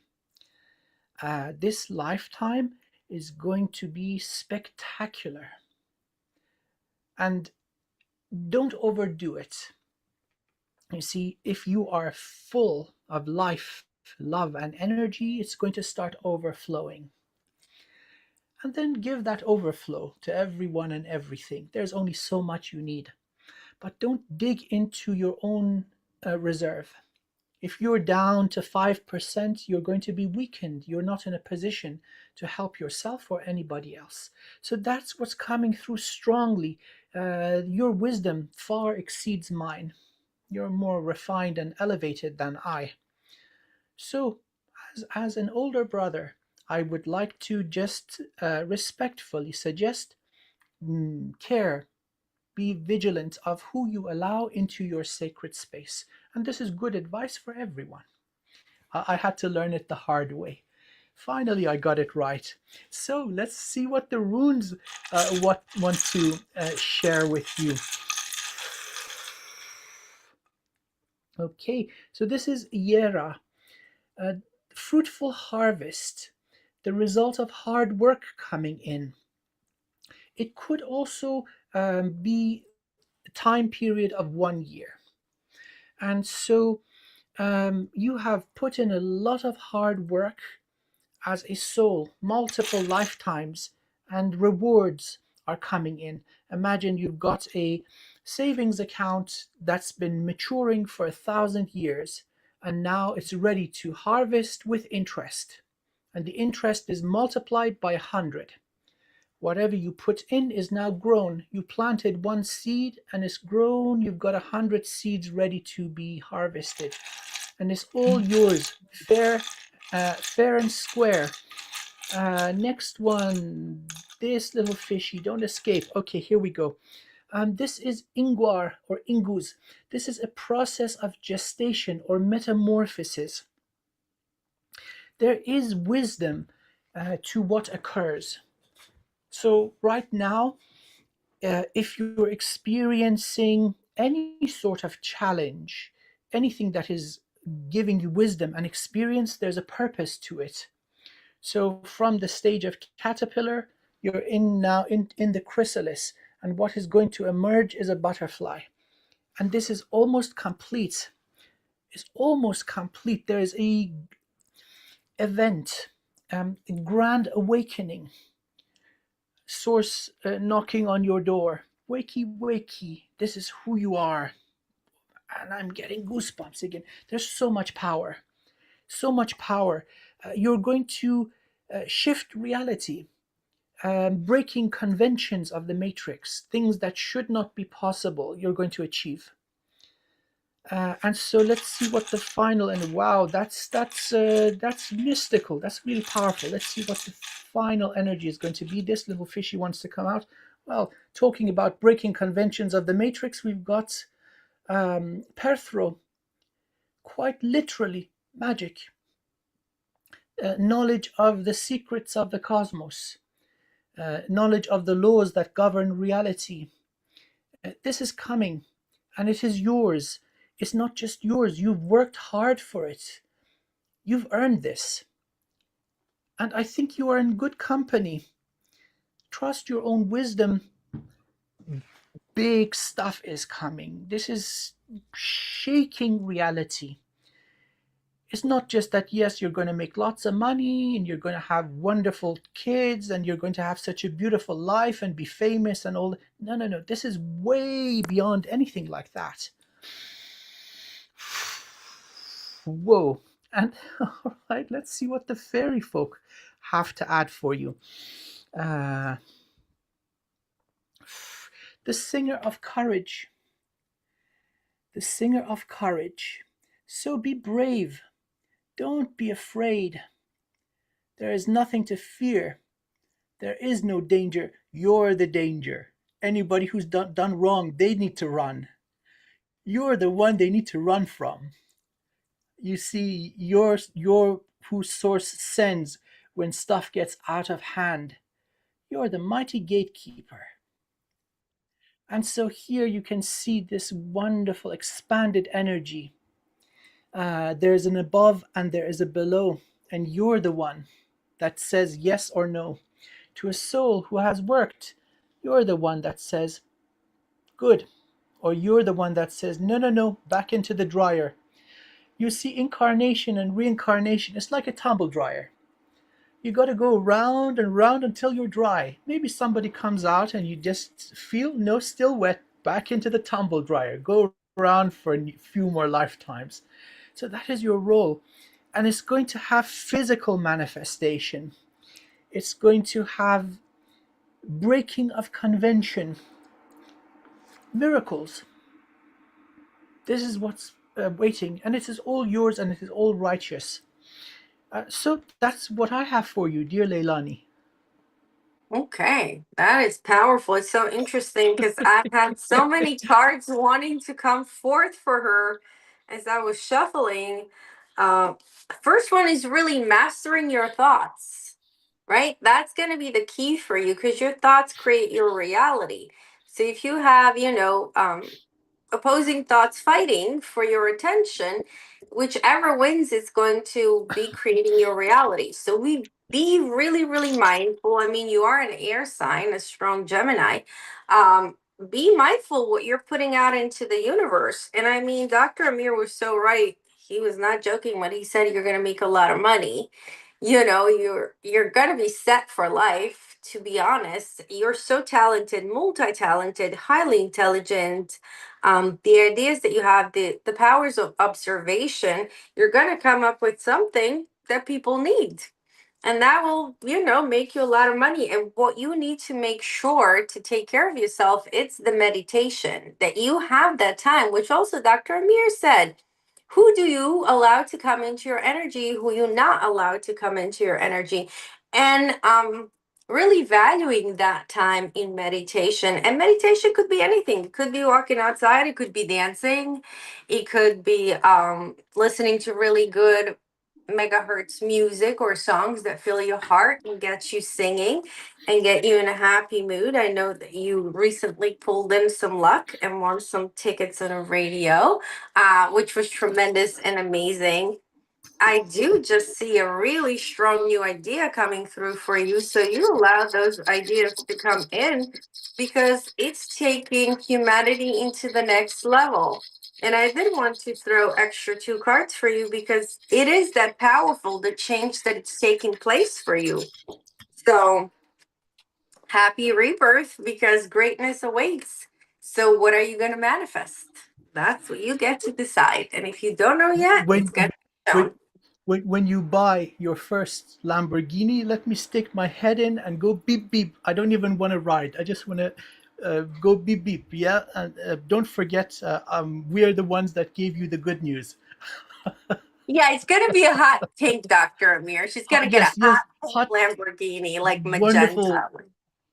This lifetime is going to be spectacular. And don't overdo it. You see, if you are full of life, love, and energy, it's going to start overflowing. And then give that overflow to everyone and everything. There's only so much you need. But don't dig into your own reserve. If you're down to 5%, you're going to be weakened. You're not in a position to help yourself or anybody else. So that's what's coming through strongly. Your wisdom far exceeds mine. You're more refined and elevated than I. So, as an older brother, I would like to just respectfully suggest care, be vigilant of who you allow into your sacred space. And this is good advice for everyone. I had to learn it the hard way. Finally, I got it right. So let's see what the runes want to share with you. Okay, so this is Yera, a fruitful harvest, the result of hard work coming in. It could also be a time period of 1 year. And so you have put in a lot of hard work as a soul, multiple lifetimes, and rewards are coming in. Imagine you've got a savings account that's been maturing for 1,000 years, and now it's ready to harvest with interest. And the interest is multiplied by 100. Whatever you put in is now grown. You planted one seed and it's grown. You've got 100 seeds ready to be harvested. And it's all yours, fair and square. Next one, this little fishy, don't escape. Okay, here we go. This is ingwar or ingus. This is a process of gestation or metamorphosis. There is wisdom to what occurs. So right now, if you're experiencing any sort of challenge, anything that is giving you wisdom and experience, there's a purpose to it. So from the stage of caterpillar, you're in now in the chrysalis, and what is going to emerge is a butterfly. And this is almost complete. It's almost complete. There is a event, a grand awakening, source knocking on your door. Wakey, wakey, this is who you are. And I'm getting goosebumps again. There's so much power. So much power. You're going to shift reality, breaking conventions of the matrix, things that should not be possible, you're going to achieve. And so let's see what the final, and wow, that's mystical. That's really powerful. Let's see what the final energy is going to be. This little fishy wants to come out. Well, talking about breaking conventions of the matrix, we've got Perthro, quite literally magic, knowledge of the secrets of the cosmos, knowledge of the laws that govern reality. This is coming, and it is yours. It's not just yours. You've worked hard for it. You've earned this. And I think you are in good company. Trust your own wisdom. Big stuff is coming. This is shaking reality. It's not just that, yes, you're going to make lots of money and you're going to have wonderful kids and you're going to have such a beautiful life and be famous and all. No, no, no. This is way beyond anything like that. Whoa. And all right, let's see what the fairy folk have to add for you. Uh, the singer of courage. The singer of courage. So be brave. Don't be afraid. There is nothing to fear. There is no danger. You're the danger. Anybody who's done wrong, they need to run. You're the one they need to run from. You see, you're who source sends when stuff gets out of hand. You're the mighty gatekeeper. And so here you can see this wonderful expanded energy. There's an above and there is a below, and you're the one that says yes or no. To a soul who has worked, you're the one that says good, or you're the one that says no, no, no, back into the dryer. You see, incarnation and reincarnation, it's like a tumble dryer. You got to go round and round until you're dry. Maybe somebody comes out and you just feel no, still wet, back into the tumble dryer. Go around for a few more lifetimes. So that is your role. And it's going to have physical manifestation. It's going to have breaking of convention, miracles. This is what's waiting, and it is all yours and it is all righteous. So that's what I have for you, dear Leilani. Okay, that is powerful. It's so interesting because I've had so many cards wanting to come forth for her as I was shuffling. Uh, First one is really mastering your thoughts, right? That's going to be the key for you because your thoughts create your reality. So if you have, opposing thoughts fighting for your attention, whichever wins is going to be creating your reality. So we be really, really mindful. I mean, you are an air sign, a strong Gemini. Be mindful what you're putting out into the universe. And I mean, Dr. Amir was so right. He was not joking when he said you're going to make a lot of money. You're going to be set for life. To be honest, you're so talented, multi-talented, highly intelligent. The ideas that you have, the powers of observation, you're going to come up with something that people need, and that will make you a lot of money. And what you need to make sure to take care of yourself, it's the meditation, that you have that time, which also Dr. Amir said, who do you allow to come into your energy, who you not allowed to come into your energy, and really valuing that time in meditation. And meditation could be anything. It could be walking outside, it could be dancing, it could be listening to really good megahertz music or songs that fill your heart and get you singing and get you in a happy mood. I know that you recently pulled in some luck and won some tickets on a radio, which was tremendous and amazing. I do just see a really strong new idea coming through for you. So you allow those ideas to come in because it's taking humanity into the next level. And I did want to throw extra two cards for you because it is that powerful, the change that it's taking place for you. So happy rebirth because greatness awaits. So what are you going to manifest? That's what you get to decide. And if you don't know yet, it's When going to be when shown. when you buy your first Lamborghini, let me stick my head in and go beep beep. I don't even want to ride. I just want to go beep beep, yeah. And don't forget, we are the ones that gave you the good news. Yeah, it's gonna be a hot pink, Dr. Amir. She's gonna get a Yes, yes, hot pink hot, Lamborghini, like wonderful. magenta.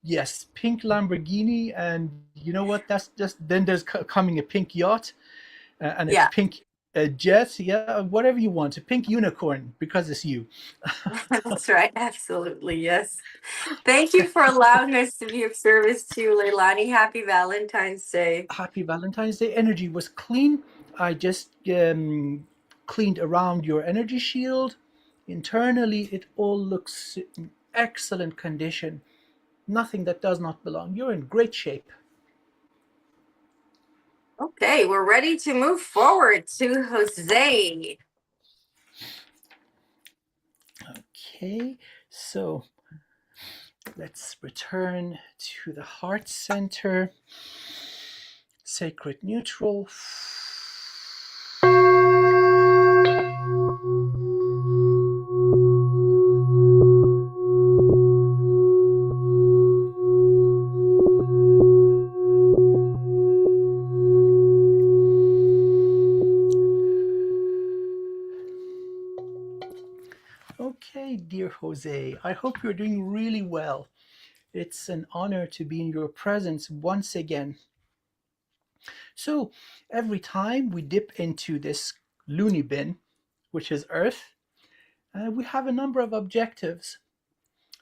Yes, pink Lamborghini, and you know what? That's just then there's coming a pink yacht, and a Yeah, pink jet, yeah, whatever you want, a pink unicorn because it's you. that's right. Absolutely, yes. Thank you for allowing us to be of service to you, Leilani. Happy Valentine's Day. Happy Valentine's Day. Energy was clean. I just cleaned around your energy shield. Internally, it all looks in excellent condition. Nothing that does not belong. You're in great shape. Okay, we're ready to move forward to Jose. Okay, so let's return to the heart center, sacred neutral. Okay, dear Jose, I hope you're doing really well. It's an honor to be in your presence once again. So, every time we dip into this loony bin, which is Earth, we have a number of objectives,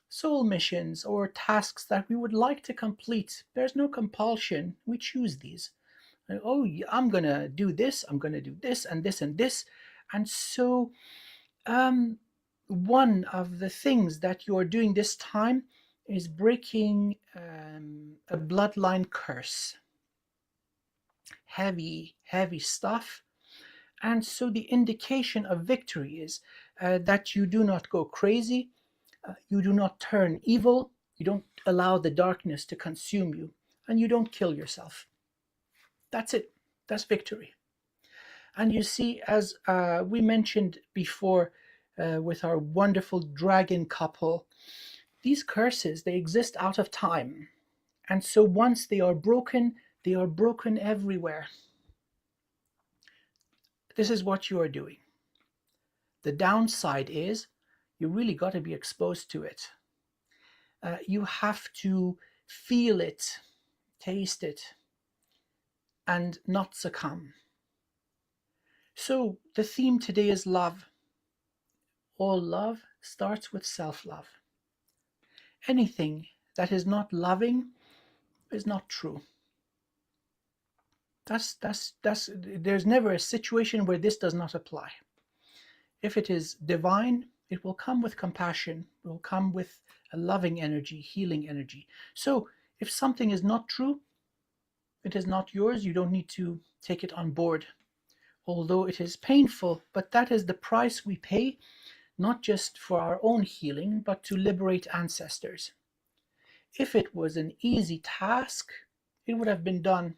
soul missions, or tasks that we would like to complete. There's no compulsion, we choose these. Oh, I'm gonna do this, I'm gonna do this, and this, and this. And so, um, one of the things that you're doing this time is breaking a bloodline curse. Heavy, heavy stuff. And so the indication of victory is that you do not go crazy, you do not turn evil, you don't allow the darkness to consume you, and you don't kill yourself. That's it. That's victory. And you see, as we mentioned before with our wonderful dragon couple, these curses, they exist out of time. And so once they are broken everywhere. This is what you are doing. The downside is you really got to be exposed to it. You have to feel it, taste it, and not succumb. So, the theme today is love. All love starts with self love. Anything that is not loving is not true. There's never a situation where this does not apply. If it is divine, it will come with compassion, it will come with a loving energy, healing energy. So, if something is not true, it is not yours, you don't need to take it on board. Although it is painful, but that is the price we pay, not just for our own healing, but to liberate ancestors. If it was an easy task, it would have been done.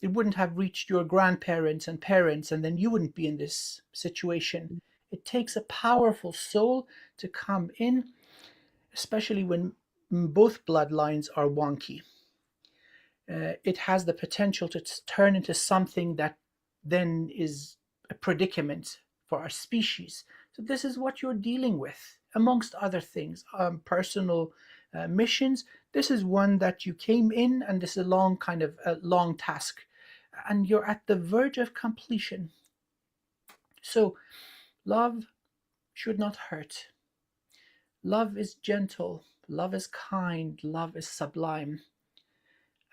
It wouldn't have reached your grandparents and parents, and then you wouldn't be in this situation. It takes a powerful soul to come in, especially when both bloodlines are wonky. It has the potential to turn into something that then is a predicament for our species. So, this is what you're dealing with, amongst other things, personal missions. This is one that you came in, and this is a long kind of a long task, and you're at the verge of completion. So, love should not hurt. Love is gentle, love is kind, love is sublime.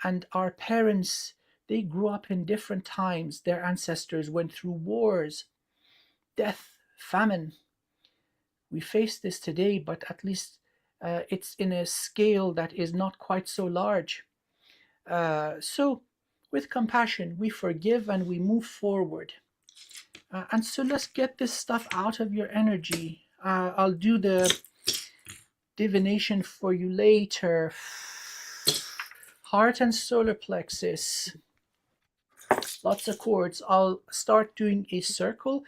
And our parents, they grew up in different times. Their ancestors went through wars, death, famine. We face this today, but at least it's in a scale that is not quite so large. So, with compassion, we forgive and we move forward. And so, let's get this stuff out of your energy. I'll do the divination for you later. Heart and solar plexus. Lots of chords. I'll start doing a circle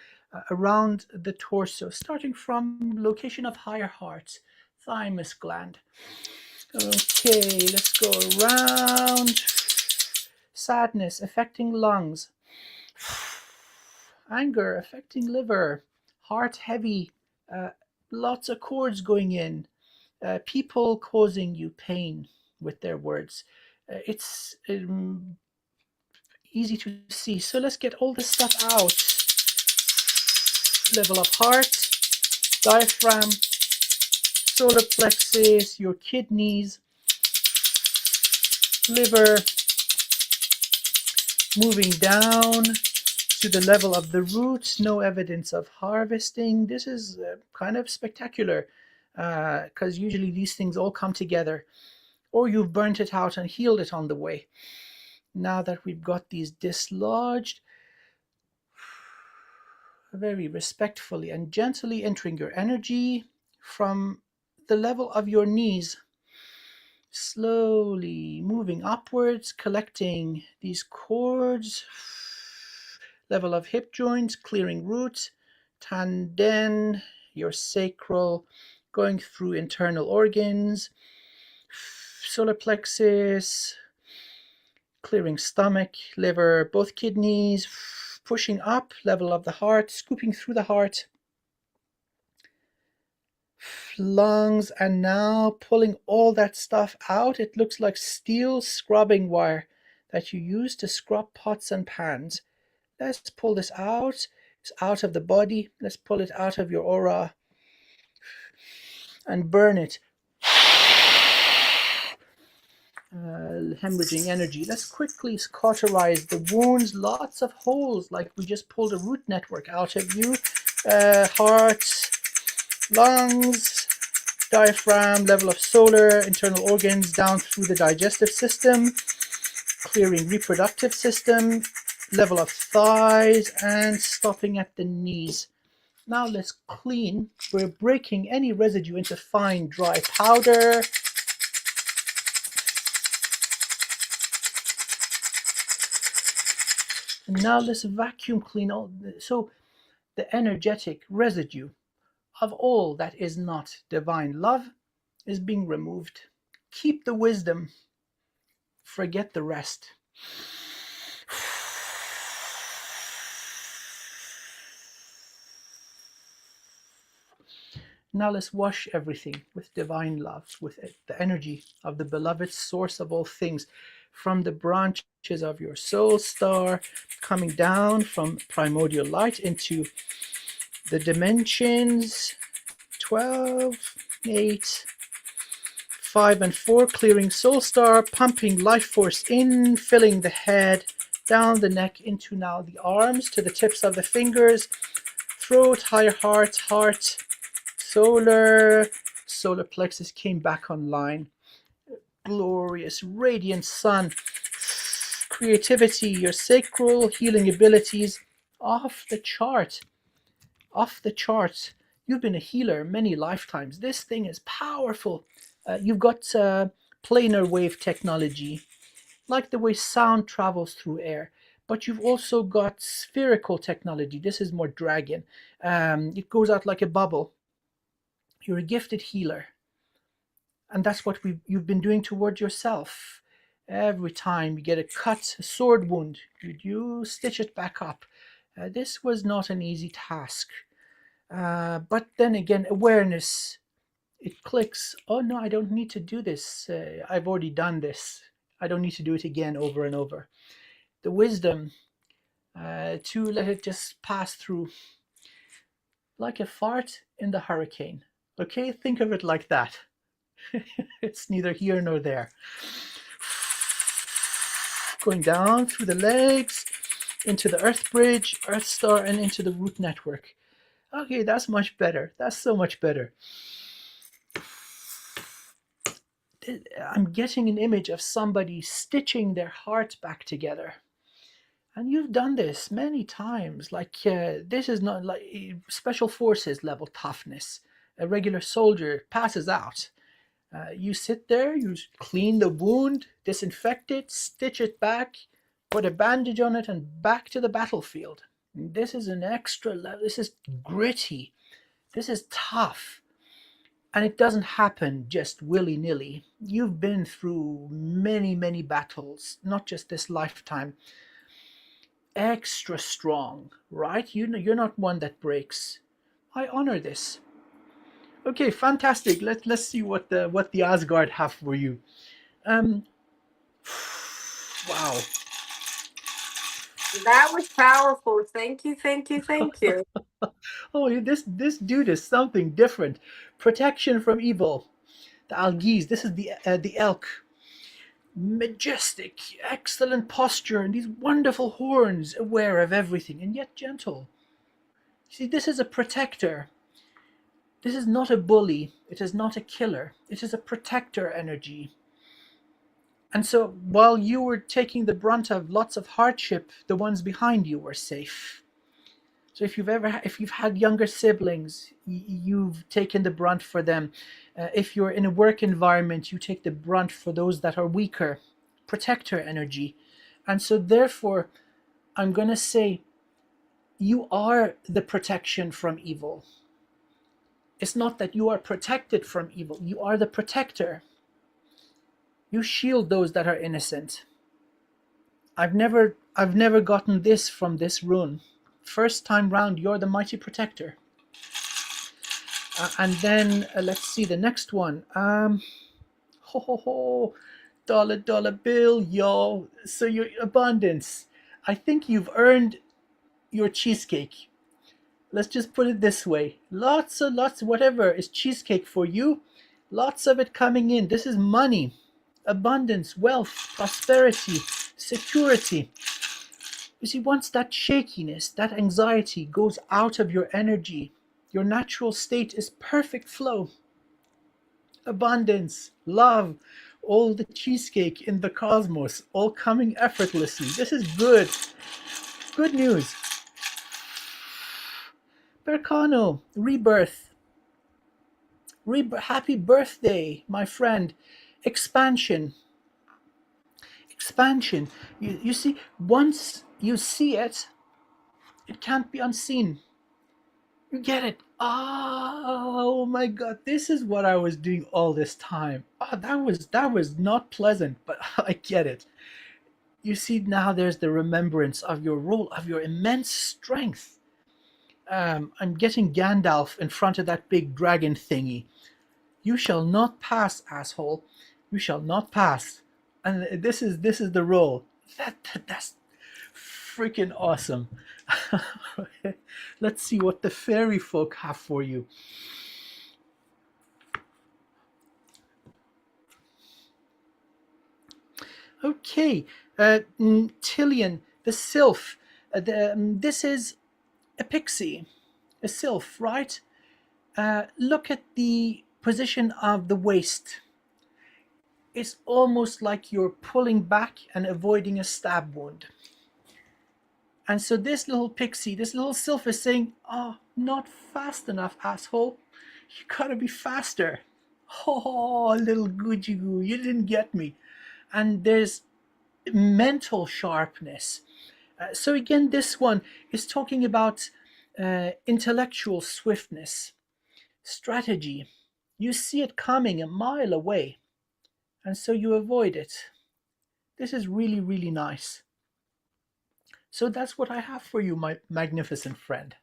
around the torso, starting from location of higher heart, thymus gland. Okay, let's go around. Sadness affecting lungs. Anger affecting liver. Heart heavy. Uh, Lots of cords going in. People causing you pain with their words. It's easy to see. So let's get all this stuff out. Level up heart, diaphragm, solar plexus, your kidneys, liver, moving down to the level of the roots. No evidence of harvesting. This is kind of spectacular because usually these things all come together, or you've burnt it out and healed it on the way. Now that we've got these dislodged, very respectfully and gently entering your energy from the level of your knees, slowly moving upwards, collecting these cords, level of hip joints, clearing roots, tanden, your sacral, going through internal organs, solar plexus, clearing stomach, liver, both kidneys, pushing up, level of the heart, scooping through the heart, lungs, and now pulling all that stuff out. It looks like steel scrubbing wire that you use to scrub pots and pans. Let's pull this out. It's out of the body. Let's pull it out of your aura and burn it. Hemorrhaging energy. Let's quickly cauterize the wounds. Lots of holes, like we just pulled a root network out of you. Heart, lungs, diaphragm, level of solar, internal organs, down through the digestive system, clearing reproductive system, level of thighs, and stopping at the knees. Now let's clean. We're breaking any residue into fine dry powder. And now let's vacuum clean all. So the energetic residue of all that is not divine love is being removed. Keep the wisdom, forget the rest. Now let's wash everything with divine love, with the energy of the beloved source of all things, from the branches of your soul star, coming down from primordial light into the dimensions 12, 8, 5, and 4, clearing soul star, pumping life force in, filling the head, down the neck, into now the arms, to the tips of the fingers, throat, higher heart, heart, solar plexus came back online. Glorious, radiant sun, creativity, your sacral healing abilities, off the chart. Off the charts. You've been a healer many lifetimes. This thing is powerful. You've got planar wave technology, like the way sound travels through air. But you've also got spherical technology. This is more dragon. It goes out like a bubble. You're a gifted healer. And that's what you've been doing toward yourself. Every time you get a cut, a sword wound, you stitch it back up. This was not an easy task. But then again, awareness, it clicks. Oh no, I don't need to do this. I've already done this. I don't need to do it again over and over. The wisdom to let it just pass through like a fart in the hurricane. Okay, think of it like that. It's neither here nor there. Going down through the legs, into the earth bridge, earth star, and into the root network. Okay, that's much better. That's so much better. I'm getting an image of somebody stitching their heart back together. And you've done this many times. Like, this is not like special forces level toughness. A regular soldier passes out. You sit there, you clean the wound, disinfect it, stitch it back, put a bandage on it, and back to the battlefield. This is an extra level. This is gritty. This is tough. And it doesn't happen just willy nilly. You've been through many, many battles, not just this lifetime. Extra strong, right? You know, you're not one that breaks. I honor this. Okay, fantastic. Let's see what the Asgard have for you. Um, wow. That was powerful. Thank you, thank you, thank you. Oh, this dude is something different. Protection from evil. The Algiz. This is the elk. Majestic, excellent posture, and these wonderful horns, aware of everything and yet gentle. See, this is a protector. This is not a bully. It is not a killer. It is a protector energy. And so while you were taking the brunt of lots of hardship, the ones behind you were safe. So if you've had younger siblings, you've taken the brunt for them. If you're in a work environment, you take the brunt for those that are weaker. Protector energy. And so therefore, I'm going to say you are the protection from evil. It's not that you are protected from evil. You are the protector. You shield those that are innocent. I've never gotten this from this rune. First time round, you're the mighty protector. And then let's see the next one. Ho ho ho, dollar bill, yo. So your abundance. I think you've earned your cheesecake. Let's just put it this way. Lots, whatever is cheesecake for you. Lots of it coming in. This is money, abundance, wealth, prosperity, security. You see, once that shakiness, that anxiety goes out of your energy, your natural state is perfect flow, abundance, love, all the cheesecake in the cosmos, all coming effortlessly. This is good. Good news. Berkano, rebirth. Happy birthday, my friend. Expansion. Expansion. You see, once you see it, it can't be unseen. You get it. Oh my god, this is what I was doing all this time. Oh, that was not pleasant, but I get it. You see, now there's the remembrance of your role, of your immense strength. I'm getting Gandalf in front of that big dragon thingy. You shall not pass, asshole. You shall not pass. And this is the role. That's freaking awesome. Let's see what the fairy folk have for you. Okay, Tillian, the sylph. This is a pixie, a sylph, right? Look at the position of the waist. It's almost like you're pulling back and avoiding a stab wound. And so this little pixie, this little sylph is saying, oh, not fast enough, asshole. You gotta be faster. Oh, little Gucci goo, you didn't get me. And there's mental sharpness. So again, this one is talking about intellectual swiftness, strategy. You see it coming a mile away, and so you avoid it. This is really, really nice. So that's what I have for you, my magnificent friend.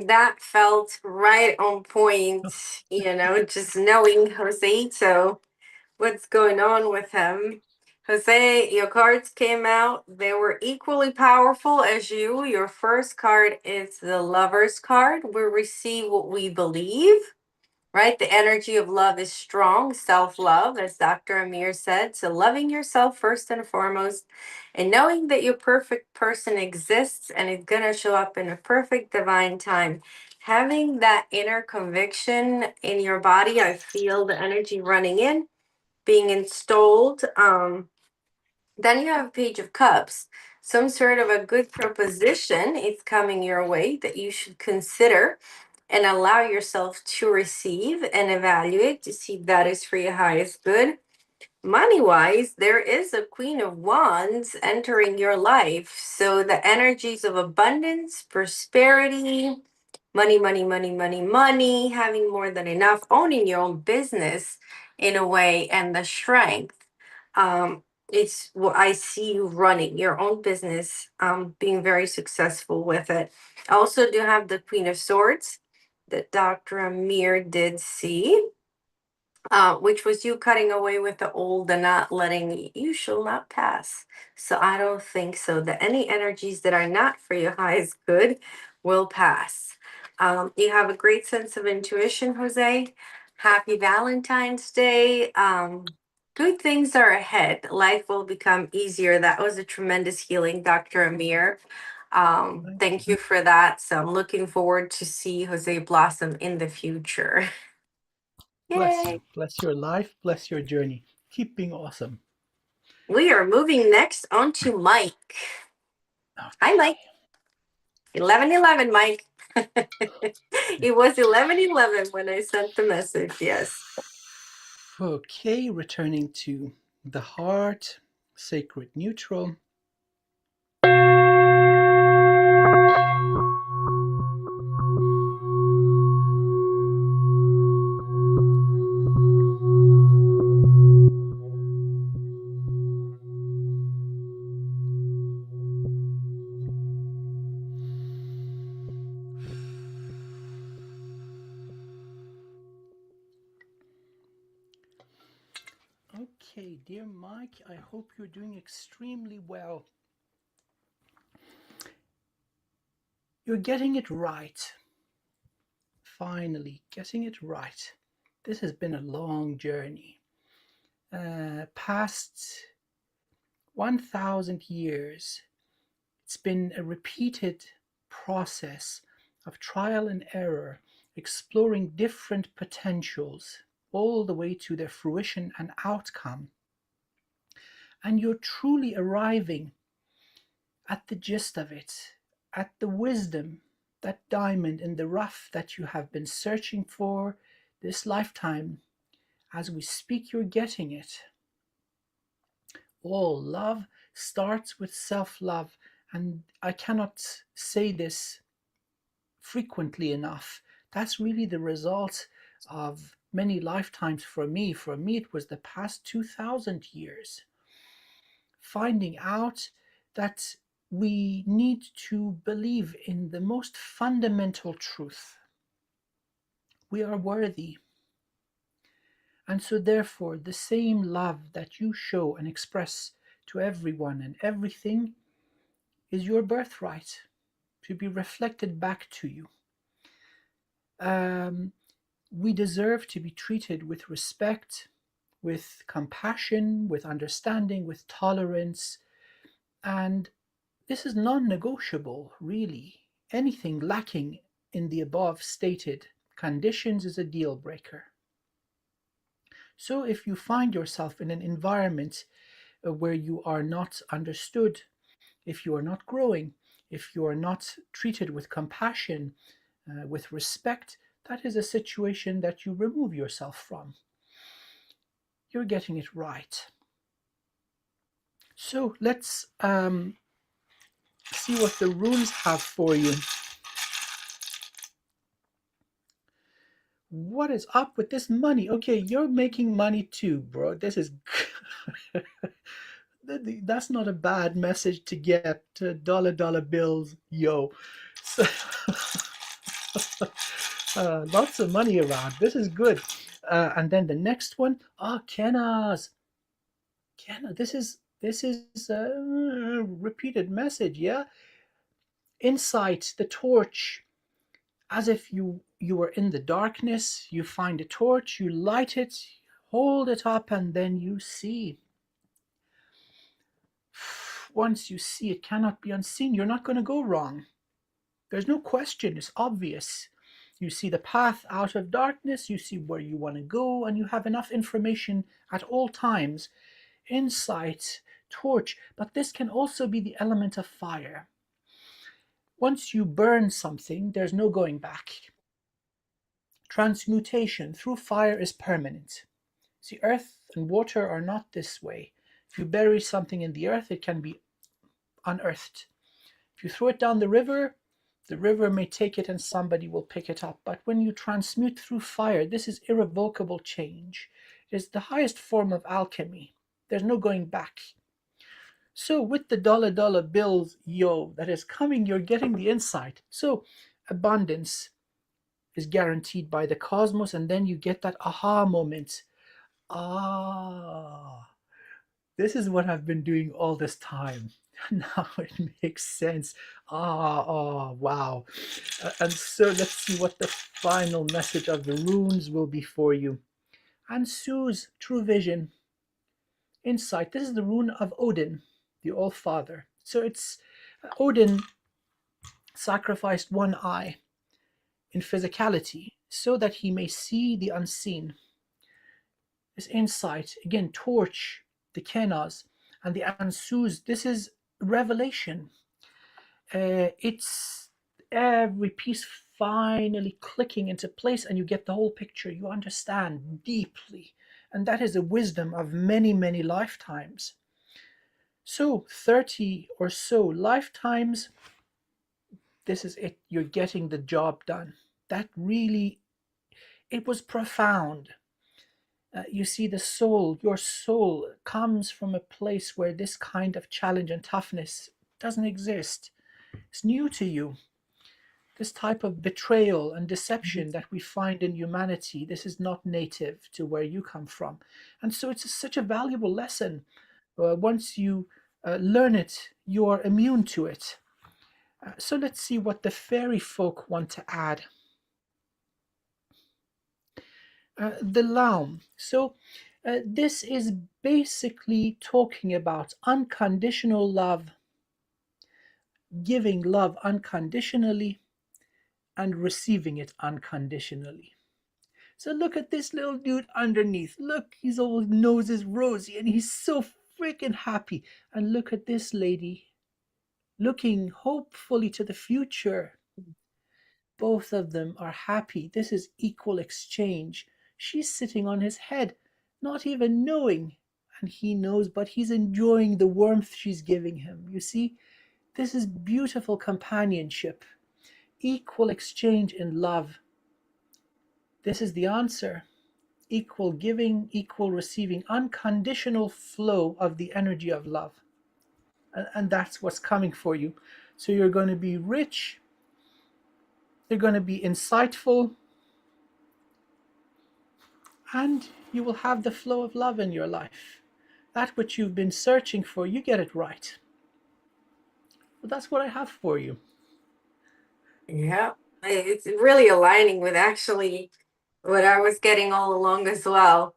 That felt right on point, just knowing Jose. So, what's going on with him? Jose, your cards came out. They were equally powerful as you. Your first card is the Lover's card. We receive what we believe, right? The energy of love is strong, self love, as Dr. Amir said. So, loving yourself first and foremost, and knowing that your perfect person exists and it's going to show up in a perfect divine time. Having that inner conviction in your body, I feel the energy running in, being installed. Then you have Page of Cups. Some sort of a good proposition is coming your way that you should consider and allow yourself to receive and evaluate to see if that is for your highest good. Money wise, there is a Queen of Wands entering your life. So the energies of abundance, prosperity, money, money, money, money, money, having more than enough, owning your own business in a way, and the strength. It's what I see you running your own business, being very successful with it. I also do have the Queen of Swords that Dr. Amir did see, which was you cutting away with the old and not letting you shall not pass. So I don't think so that any energies that are not for your highest good will pass. You have a great sense of intuition, Jose. Happy Valentine's Day. Good things are ahead. Life will become easier. That was a tremendous healing, Dr. Amir. Thank you. Thank you for that. So I'm looking forward to see Jose blossom in the future. Bless you. Yay! Bless your life. Bless your journey. Keep being awesome. We are moving next on to Mike. Hi, Okay. Mike. 11:11, Mike. It was 11:11 when I sent the message. Yes. Okay, returning to the heart, sacred neutral. Okay, dear Mike, I hope you're doing extremely well. You're getting it right. Finally, getting it right. This has been a long journey. Past 1,000 years, it's been a repeated process of trial and error, exploring different potentials all the way to their fruition and outcome. And you're truly arriving at the gist of it, at the wisdom, that diamond in the rough that you have been searching for this lifetime. As we speak, you're getting it. All love starts with self love, and I cannot say this frequently enough. That's really the result of many lifetimes for me. For me, it was the past 2,000 years. Finding out that we need to believe in the most fundamental truth. We are worthy. And so, therefore, the same love that you show and express to everyone and everything is your birthright to be reflected back to you. Um, we deserve to be treated with respect, with compassion, with understanding, with tolerance, and this is non negotiable, really. Anything lacking in the above stated conditions is a deal breaker. So, if you find yourself in an environment where you are not understood, if you are not growing, if you are not treated with compassion, with respect, that is a situation that you remove yourself from. You're getting it right. So let's see what the runes have for you. What is up with this money? Okay, you're making money too, bro. This is that's not a bad message to get. Dollar bills, yo. So, lots of money around. This is good. And then the next one, Kenas. Kenna, this is a repeated message, yeah. Insight, the torch, as if you were in the darkness. You find a torch, you light it, hold it up, and then you see. Once you see, it cannot be unseen. You're not going to go wrong. There's no question. It's obvious. You see the path out of darkness, you see where you want to go, and you have enough information at all times. Insight, torch, but this can also be the element of fire. Once you burn something, there's no going back. Transmutation through fire is permanent. See, earth and water are not this way. If you bury something in the earth, it can be unearthed. If you throw it down the river, The river may take it and somebody will pick it up. But when you transmute through fire, this is irrevocable change. It is the highest form of alchemy. There's no going back. So with the dollar bills, yo, that is coming, you're getting the insight. So abundance is guaranteed by the cosmos, and then you get that aha moment. Ah, this is what I've been doing all this time. Now it makes sense. Wow. And so let's see what the final message of the runes will be for you. And Sue's true vision, insight. This is the rune of Odin, the All Father. So it's Odin sacrificed one eye in physicality so that he may see the unseen. This insight, again, torch, the kenas, and the ansus. This is revelation. It's every piece finally clicking into place, and you get the whole picture. You understand deeply. And that is a wisdom of many, many lifetimes. So, 30 or so lifetimes, this is it. You're getting the job done. That really, it was profound. You see, the soul, your soul comes from a place where this kind of challenge and toughness doesn't exist. It's new to you. This type of betrayal and deception that we find in humanity, this is not native to where you come from. And so it's such a valuable lesson. Once you learn it, you're immune to it. So let's see what the fairy folk want to add. The Laum. So this is basically talking about unconditional love, giving love unconditionally, and receiving it unconditionally. So look at this little dude underneath. Look, his old nose is rosy and he's so freaking happy. And look at this lady looking hopefully to the future. Both of them are happy. This is equal exchange. She's sitting on his head, not even knowing. And he knows, but he's enjoying the warmth she's giving him. You see, this is beautiful companionship, equal exchange in love. This is the answer. Equal giving, equal receiving, unconditional flow of the energy of love. And that's what's coming for you. So you're going to be rich, you're going to be insightful, and you will have the flow of love in your life. That which you've been searching for, you get it right. Well, that's what I have for you. Yeah, it's really aligning with actually what I was getting all along as well.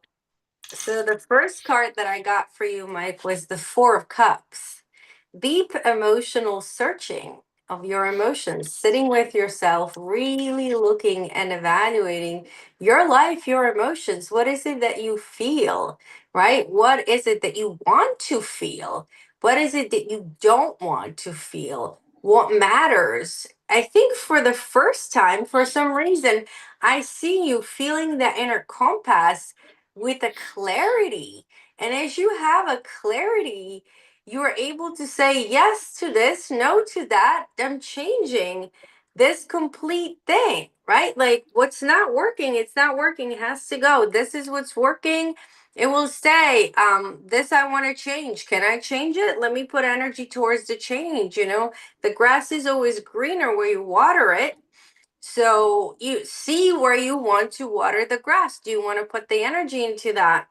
So the first card that I got for you, Mike, was the Four of Cups. Deep emotional searching of your emotions, sitting with yourself, really looking and evaluating your life, your emotions. What is it that you feel, right? What is it that you want to feel? What is it that you don't want to feel? What matters? I think for the first time, for some reason, I see you feeling the inner compass with a clarity. And as you have a clarity, you are able to say yes to this, no to that. I'm changing this complete thing, right? Like what's not working, it's not working, it has to go. This is what's working. It will stay. This I want to change. Can I change it? Let me put energy towards the change. The grass is always greener where you water it. So you see where you want to water the grass. Do you want to put the energy into that?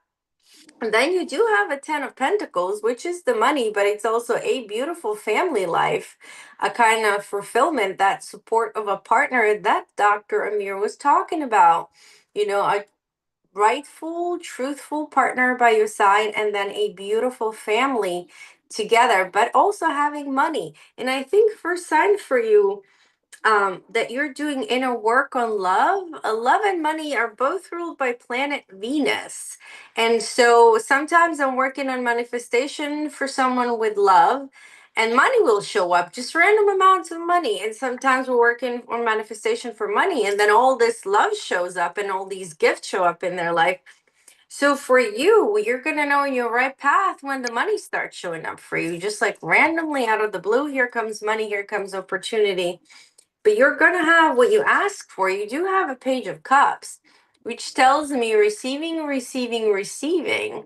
And then you do have a 10 of Pentacles, which is the money, but it's also a beautiful family life, a kind of fulfillment, that support of a partner that Dr. Amir was talking about. A rightful, truthful partner by your side, and then a beautiful family together, but also having money. And I think first sign for you that you're doing inner work on love. Love and money are both ruled by planet Venus. And so sometimes I'm working on manifestation for someone with love, and money will show up, just random amounts of money. And sometimes we're working on manifestation for money, and then all this love shows up and all these gifts show up in their life. So for you, you're going to know your right path when the money starts showing up for you, just like randomly out of the blue. Here comes money, here comes opportunity. but you're going to have what you ask for. You do have a Page of Cups, which tells me receiving, receiving, receiving.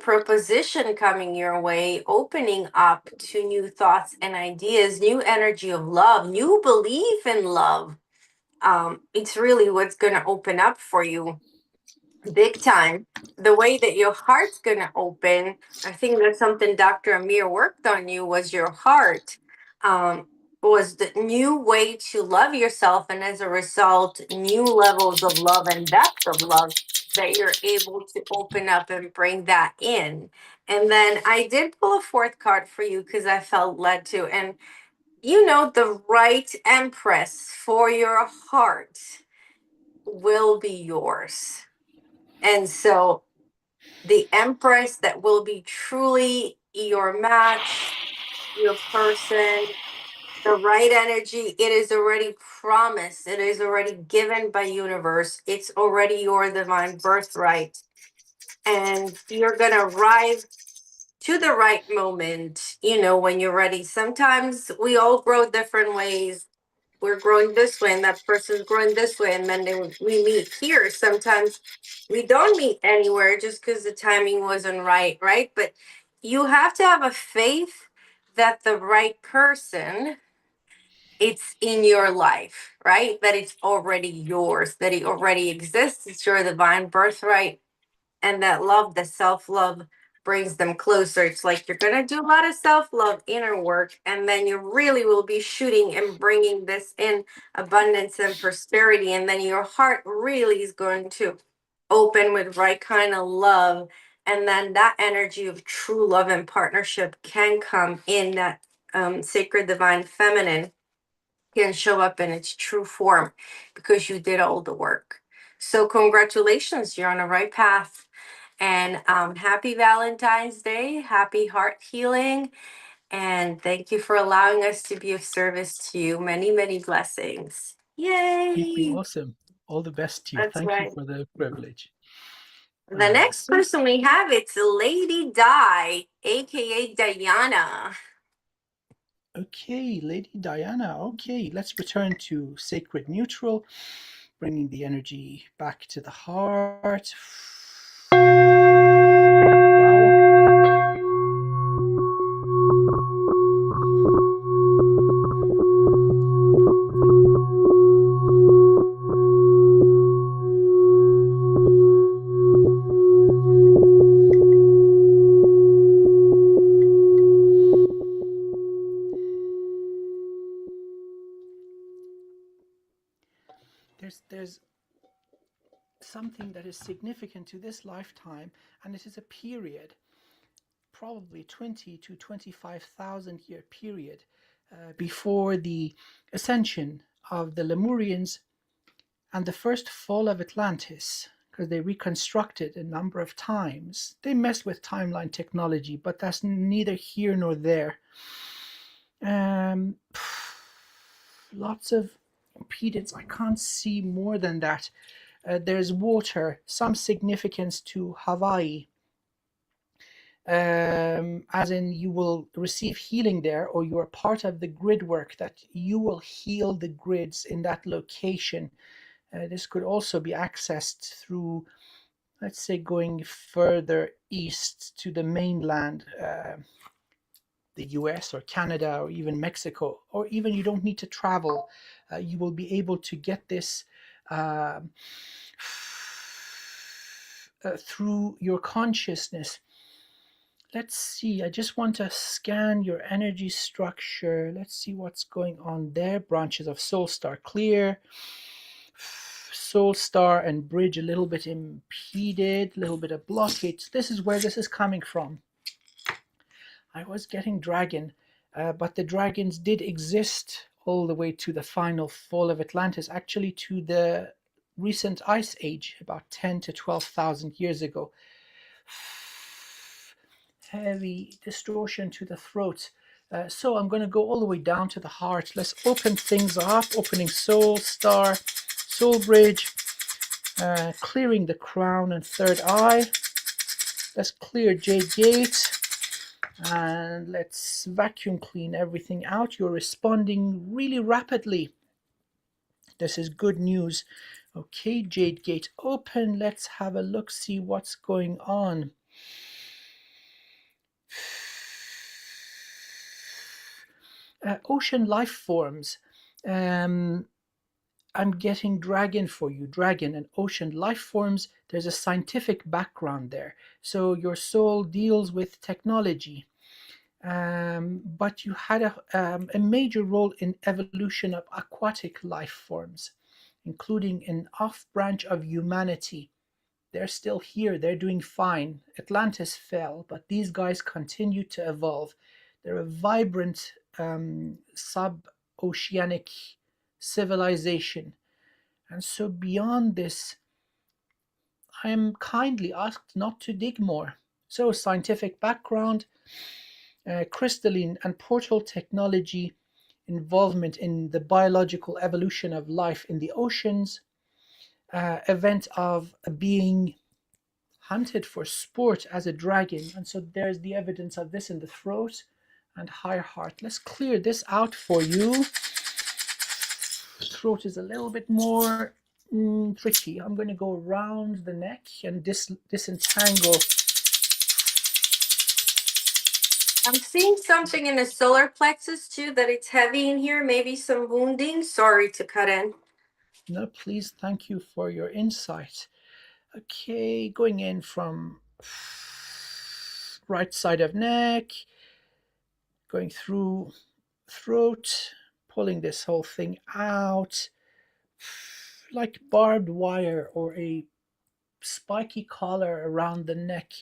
Proposition coming your way, opening up to new thoughts and ideas, new energy of love, new belief in love. It's really what's going to open up for you big time. The way that your heart's going to open, I think that's something Dr. Amir worked on you, was your heart. Was the new way to love yourself, and as a result, new levels of love and depth of love that you're able to open up and bring that in. And then I did pull a fourth card for you because I felt led to. And the right empress for your heart will be yours. And so the empress that will be truly your match, your person, the right energy, it is already promised. It is already given by universe. It's already your divine birthright. And you're going to arrive to the right moment, when you're ready. Sometimes we all grow different ways. We're growing this way and that person's growing this way, and then we meet here. Sometimes we don't meet anywhere just because the timing wasn't right? But you have to have a faith that the right person, it's in your life, right? That it's already yours, that it already exists. It's your divine birthright. And that love, the self-love, brings them closer. It's like you're going to do a lot of self-love, inner work, and then you really will be shooting and bringing this in abundance and prosperity. And then your heart really is going to open with right kind of love. And then that energy of true love and partnership can come in. That sacred divine feminine can show up in its true form because you did all the work. So congratulations, you're on the right path. And happy Valentine's Day, happy heart healing. And thank you for allowing us to be of service to you. Many, many blessings. You've been Yay. awesome. All the best to you. That's Thank you right. for the privilege. The next So, person we have, it's Lady Di, aka Diana. okay, Lady Diana. Okay, let's return to sacred neutral, bringing the energy back to the heart. Wow. There's something that is significant to this lifetime, and it is a period, probably 20 to 25,000 year period before the ascension of the Lemurians and the first fall of Atlantis, because they reconstructed a number of times. They messed with timeline technology, but that's neither here nor there. Um, Lots of impedance. I can't see more than that. There's water, some significance to Hawaii, as in you will receive healing there, or you are part of the grid work that you will heal the grids in that location. This could also be accessed through, let's say, going further east to the mainland, the US or Canada or even Mexico, or even you don't need to travel. You will be able to get this uh, through your consciousness. Let's see, I just want to scan your energy structure. Let's see what's going on there. Branches of Soul Star clear. Soul Star and Bridge a little bit impeded, a little bit of blockage. This is where this is coming from. I was getting Dragon, but the dragons did exist all the way to the final fall of Atlantis, actually to the recent ice age, about 10 to 12,000 years ago. Heavy distortion to the throat. So I'm going to go all the way down to the heart. Let's open things up, opening Soul Star, Soul Bridge, clearing the crown and third eye. Let's clear Jade Gate. And let's vacuum clean everything out. You're responding really rapidly. This is good news. Okay, Jade Gate open. Let's have a look, see what's going on. Ocean life forms. Um, I'm getting dragon for you, dragon and ocean life forms. There's a scientific background there. So your soul deals with technology, but you had a major role in evolution of aquatic life forms, including an off branch of humanity. They're still here, they're doing fine. Atlantis fell, but these guys continue to evolve. They're a vibrant sub-oceanic civilization. And so beyond this, I am kindly asked not to dig more. So scientific background, crystalline and portal technology, involvement in the biological evolution of life in the oceans, event of being hunted for sport as a dragon. And so there's the evidence of this in the throat and higher heart. Let's clear this out for you. Throat is a little bit more tricky. I'm going to go around the neck and disentangle. I'm seeing something in the solar plexus too, that it's heavy in here, maybe some wounding. Sorry to cut in. No, please, thank you for your insight. Okay, going in from right side of neck, going through throat, pulling this whole thing out like barbed wire or a spiky collar around the neck.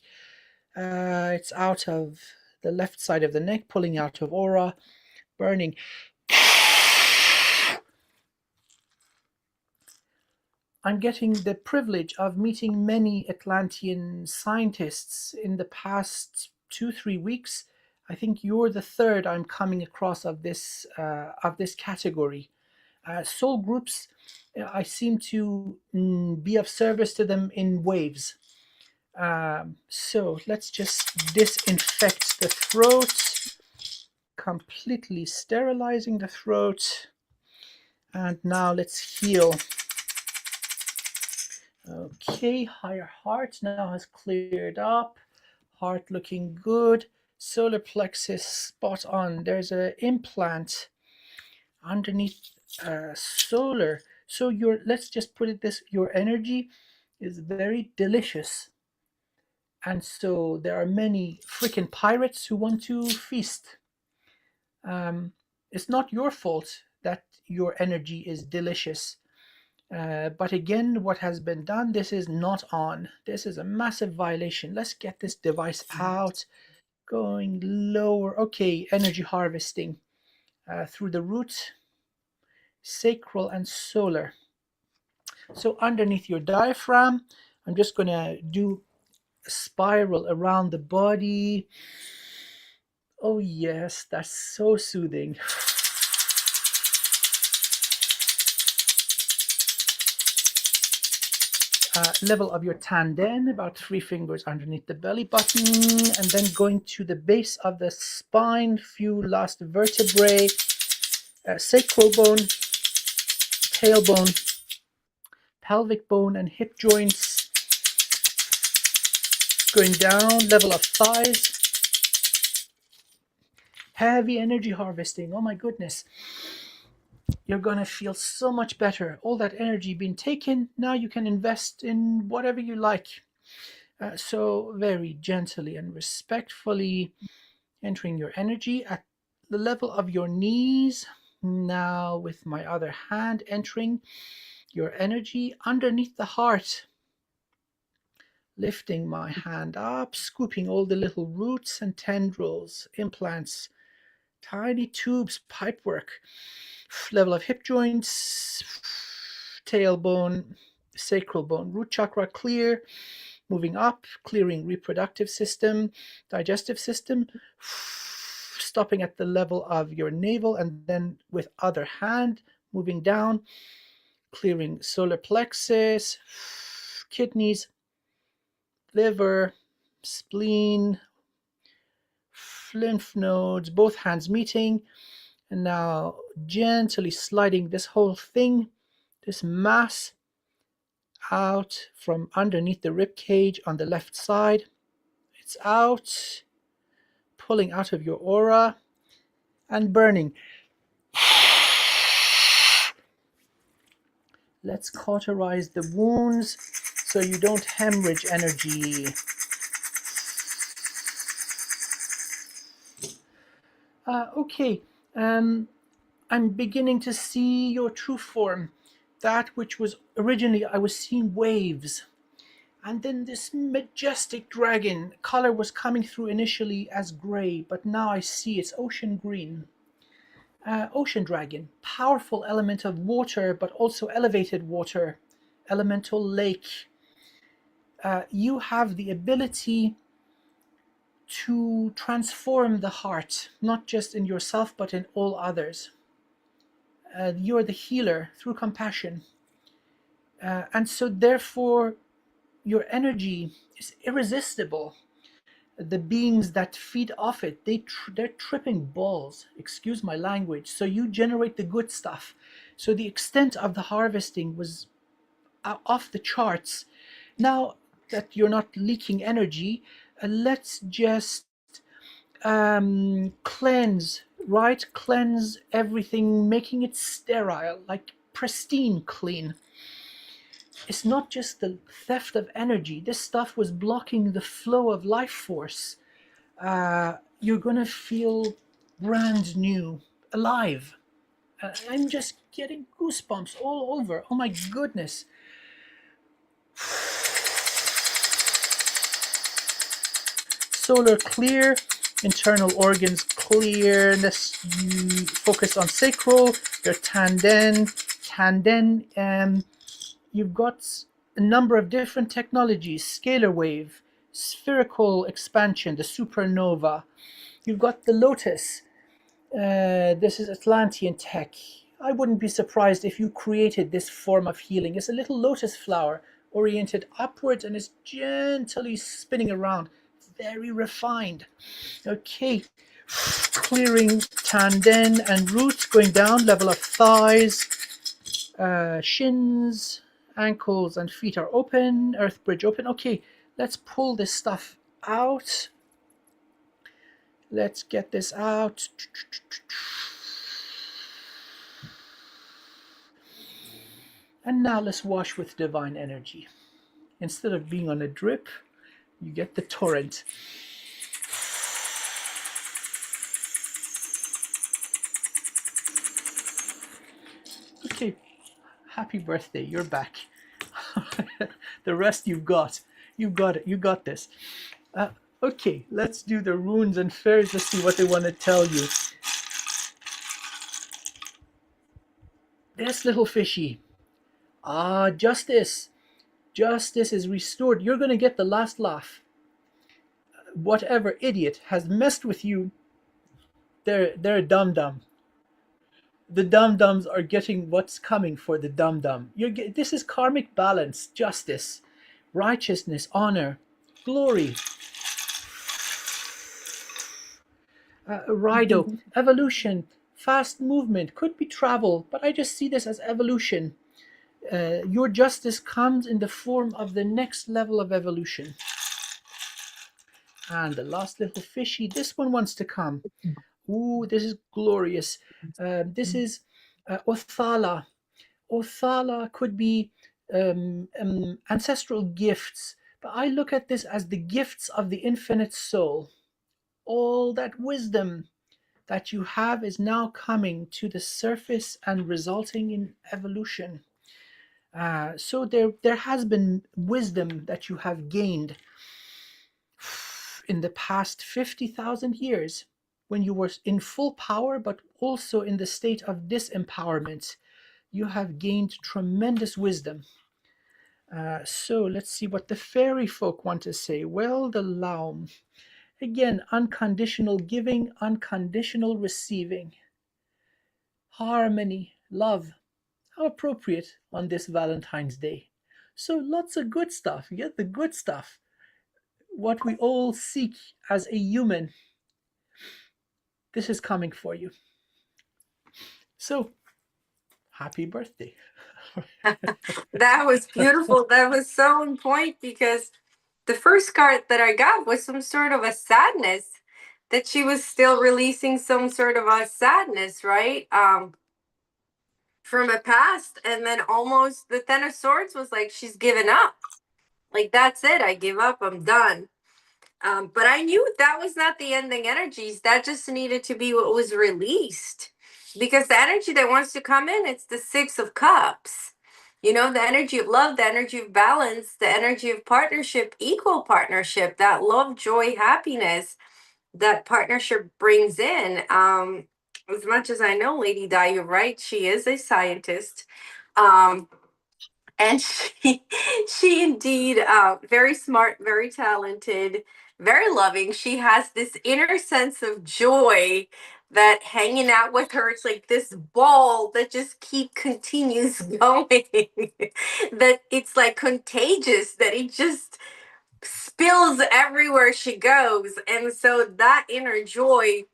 It's out of the left side of the neck, pulling out of aura, burning. I'm getting the privilege of meeting many Atlantean scientists in the past 2-3 weeks. I think you're the third I'm coming across of this category. Soul groups, I seem to be of service to them in waves. So let's just disinfect the throat, completely sterilizing the throat. And now let's heal. Okay, higher heart now has cleared up. Heart looking good. Solar plexus spot on. There's an implant underneath solar. So let's just put it this, your energy is very delicious. And so there are many freaking pirates who want to feast. It's not your fault that your energy is delicious. But again, what has been done, this is not on. This is a massive violation. Let's get this device out. Going lower. Okay, energy harvesting through the root, sacral, and solar. So underneath your diaphragm, I'm just going to do a spiral around the body. Oh, yes, that's so soothing. Level of your tanden, about 3 fingers underneath the belly button, and then going to the base of the spine, few last vertebrae, sacral bone, tailbone, pelvic bone, and hip joints. Going down, level of thighs. Heavy energy harvesting. Oh my goodness. You're going to feel so much better. All that energy being taken, now you can invest in whatever you like. So very gently and respectfully entering your energy at the level of your knees. Now with my other hand entering your energy underneath the heart. Lifting my hand up, scooping all the little roots and tendrils, implants, tiny tubes, pipework. Level of hip joints, tailbone, sacral bone, root chakra clear. Moving up, clearing reproductive system, digestive system, stopping at the level of your navel, and then with other hand, moving down, clearing solar plexus, kidneys, liver, spleen, lymph nodes, both hands meeting, and now gently sliding this whole thing this mass out from underneath the rib cage on the left side. It's out, pulling out of your aura and burning. Let's cauterize the wounds so you don't hemorrhage energy. Okay, I'm beginning to see your true form. That which was originally, I was seeing waves. And then this majestic dragon color was coming through initially as gray, but now I see it's ocean green. Ocean dragon, powerful element of water, but also elevated water, elemental lake. You have the ability to transform the heart, not just in yourself, but in all others. You're the healer through compassion. And so, therefore, your energy is irresistible. The beings that feed off it, they're tripping balls, excuse my language. So you generate the good stuff. So the extent of the harvesting was off the charts. Now that you're not leaking energy, let's just cleanse, right? Cleanse everything, making it sterile, like pristine clean. It's not just the theft of energy. This stuff was blocking the flow of life force. You're gonna feel brand new, alive. I'm just getting goosebumps all over. Oh my goodness. Solar clear, internal organs clear. Let's focus on sacral, your tanden. Tanden, you've got a number of different technologies: scalar wave, spherical expansion, the supernova. You've got the lotus. This is Atlantean tech. I wouldn't be surprised if you created this form of healing. It's a little lotus flower oriented upwards and is gently spinning around. Very refined. Okay, clearing tanden and roots, going down, level of thighs, shins, ankles and feet are open, earth bridge open. Okay, let's pull this stuff out. Let's get this out. And now let's wash with divine energy. Instead of being on a drip, you get the torrent. Okay, happy birthday, you're back. The rest you've got. You got it, you got this. Okay, let's do the runes and fairies. Let's see what they want to tell you. This little fishy. Justice. Justice is restored. You're going to get the last laugh. Whatever idiot has messed with you, they're a dum-dum. The dum-dums are getting what's coming for the dum-dum. This is karmic balance, justice, righteousness, honor, glory. Rido, evolution, fast movement, could be travel, but I just see this as evolution. Your justice comes in the form of the next level of evolution. And the last little fishy, this one wants to come. Ooh, this is glorious. This is Othala. Othala could be ancestral gifts, but I look at this as the gifts of the infinite soul. All that wisdom that you have is now coming to the surface and resulting in evolution. So there has been wisdom that you have gained in the past 50,000 years when you were in full power, but also in the state of disempowerment. You have gained tremendous wisdom. So let's see what the fairy folk want to say. Well, the Laum. Again, unconditional giving, unconditional receiving. Harmony, love. How appropriate on this Valentine's Day. So lots of good stuff. You get the good stuff. What we all seek as a human. This is coming for you. So, happy birthday. That was beautiful. That was so on point because the first card that I got was some sort of a sadness that she was still releasing some sort of a sadness, right? From a past. And then almost the Ten of Swords was like, she's given up. Like, that's it. I give up. I'm done. But I knew that was not the ending energies. That just needed to be what was released. Because the energy that wants to come in, it's the Six of Cups. You know, the energy of love, the energy of balance, the energy of partnership, equal partnership, that love, joy, happiness that partnership brings in. As much as I know Lady Di, you're right, she is a scientist. Um, and she indeed very smart, very talented, very loving. She has this inner sense of joy that hanging out with her, it's like this ball that just keep continues going. That it's like contagious, that it just spills everywhere she goes. And so that inner joy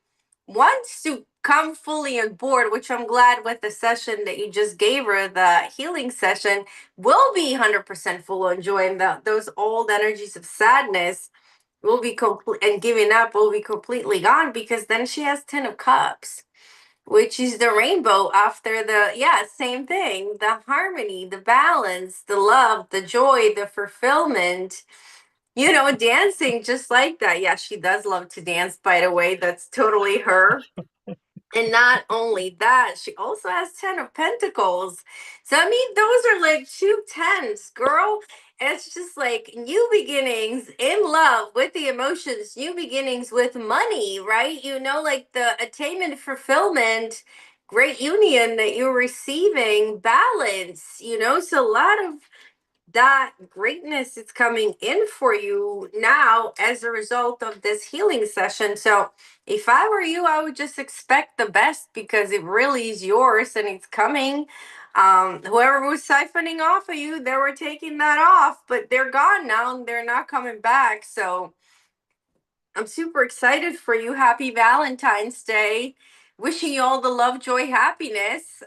wants to come fully on board, which I'm glad with the session that you just gave her, the healing session, will be 100% full on joy. And those old energies of sadness will be complete, and giving up will be completely gone, because then she has 10 of Cups, which is the rainbow after the, yeah, same thing, the harmony, the balance, the love, the joy, the fulfillment. You know, dancing just like that. Yeah, she does love to dance, by the way. That's totally her. And not only that, she also has 10 of Pentacles. So, I mean, those are like two tens, girl. It's just like new beginnings in love with the emotions, new beginnings with money, right? You know, like the attainment, fulfillment, great union that you're receiving, balance, you know? So, a lot of that greatness is coming in for you now as a result of this healing session. So if I were you, I would just expect the best, because it really is yours and it's coming. Whoever was siphoning off of you, they were taking that off, but they're gone now and they're not coming back. So I'm super excited for you. Happy Valentine's Day. Wishing you all the love, joy, happiness.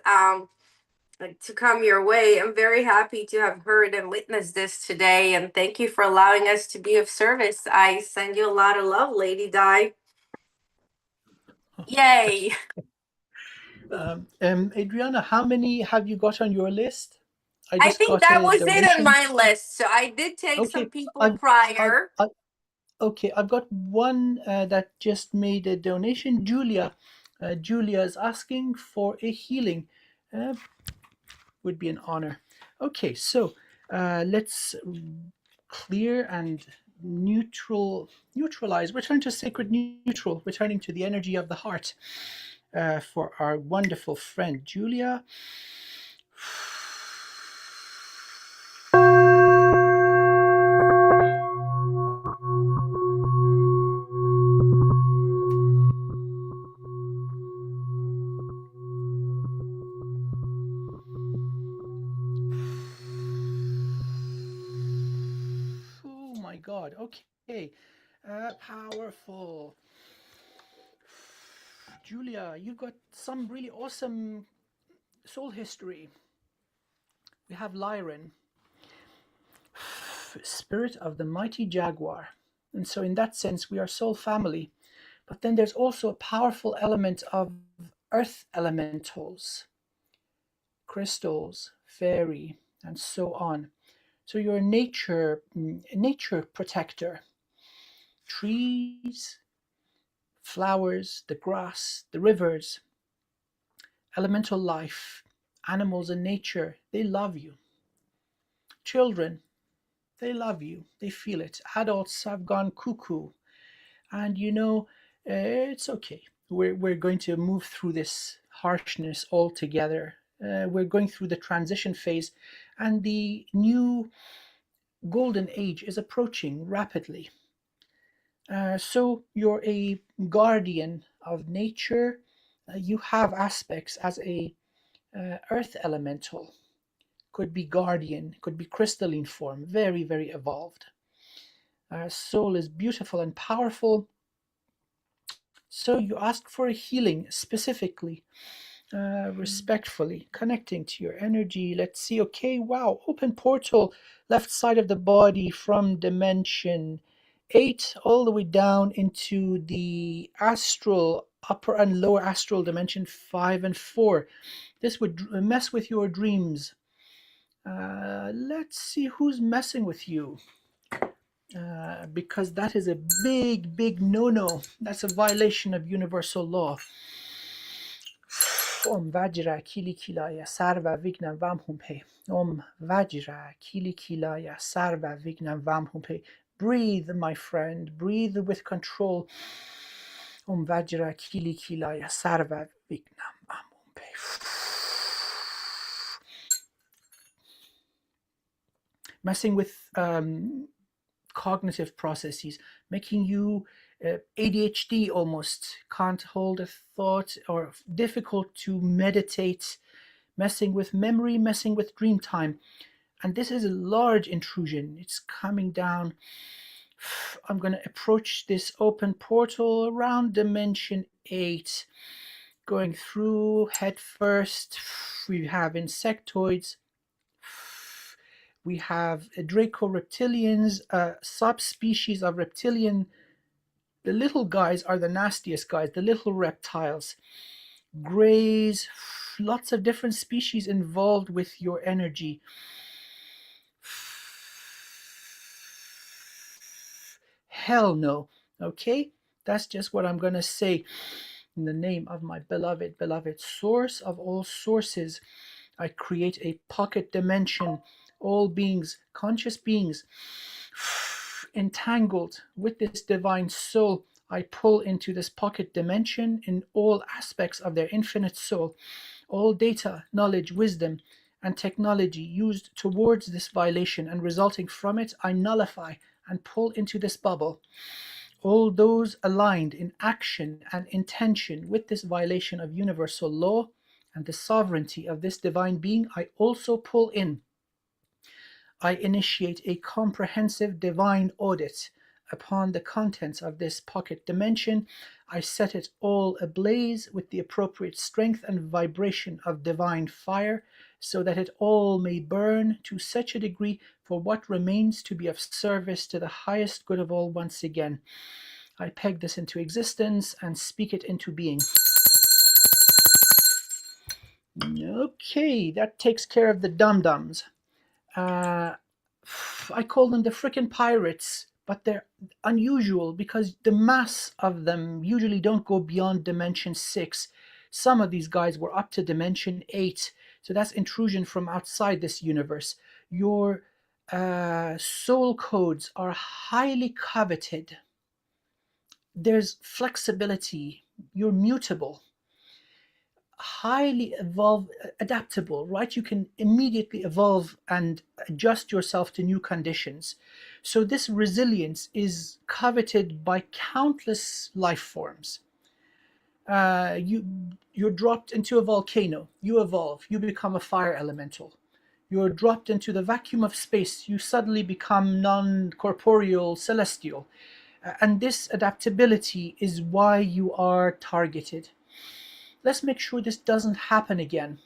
To come your way. I'm very happy to have heard and witnessed this today, and thank you for allowing us to be of service. I send you a lot of love, Lady Di. Yay! Adriana, how many have you got on your list? I I just think got that a was it on donation. my list. So I did take some Okay, people I've, I've, prior. I okay, I've got one that just made a donation. Julia, Julia is asking for a healing. Uh, would be an honor. Okay, so let's clear and neutralize. Return to sacred neutral, returning to the energy of the heart for our wonderful friend Julia. Oh my God. Okay. Powerful. Julia, you've got some really awesome soul history. We have Lyran, spirit of the mighty jaguar. And so, in that sense, we are soul family. But then there's also a powerful element of earth elementals, crystals, fairy, and so on. So you're a nature protector. Trees, flowers, the grass, the rivers, elemental life, animals in nature, they love you. Children, they love you. They feel it. Adults have gone cuckoo. And it's okay. We're going to move through this harshness all together. We're going through the transition phase, and the new golden age is approaching rapidly. So you're a guardian of nature. You have aspects as a earth elemental. Could be guardian, could be crystalline form, very, very evolved. Soul is beautiful and powerful. So you ask for a healing specifically. respectfully connecting to your energy. Let's see. Okay, wow, open portal, left side of the body from dimension 8 all the way down into the astral, upper and lower astral dimension 5 and 4. This would mess with your dreams. Let's see who's messing with you. Because that is a big, big no-no. That's a violation of universal law. Om Vajra Kili Kilaya Sarva Vignam Vamhumpe. Om Vajra Kili Kilaya Sarva Vignam Vamhumpe. Breathe, my friend. Breathe with control. Om Vajra Kili Kilaya Sarva Vignam Vamhumpe. Messing with cognitive processes, making you ADHD almost, can't hold a thought or difficult to meditate, messing with memory, messing with dream time. And this is a large intrusion. It's coming down. I'm going to approach this open portal around dimension 8, going through head first. We have insectoids. We have Draco reptilians, subspecies of reptilian. The little guys are the nastiest guys, the little reptiles. Greys, lots of different species involved with your energy. Hell no. Okay? That's just what I'm going to say. In the name of my beloved, beloved source of all sources, I create a pocket dimension. All beings, conscious beings, entangled with this divine soul, I pull into this pocket dimension in all aspects of their infinite soul. All data, knowledge, wisdom, and technology used towards this violation and resulting from it, I nullify and pull into this bubble. All those aligned in action and intention with this violation of universal law and the sovereignty of this divine being, I also pull in. I initiate a comprehensive divine audit upon the contents of this pocket dimension. I set it all ablaze with the appropriate strength and vibration of divine fire, so that it all may burn to such a degree for what remains to be of service to the highest good of all once again. I peg this into existence and speak it into being. Okay, that takes care of the dum-dums. I call them the frickin' pirates, but they're unusual because the mass of them usually don't go beyond dimension 6. Some of these guys were up to dimension 8, so that's intrusion from outside this universe. Your soul codes are highly coveted. There's flexibility. You're mutable, highly adaptable, right? You can immediately evolve and adjust yourself to new conditions. So this resilience is coveted by countless life forms. You're dropped into a volcano, you evolve, you become a fire elemental. You're dropped into the vacuum of space, you suddenly become non-corporeal celestial. And this adaptability is why you are targeted. Let's make sure this doesn't happen again.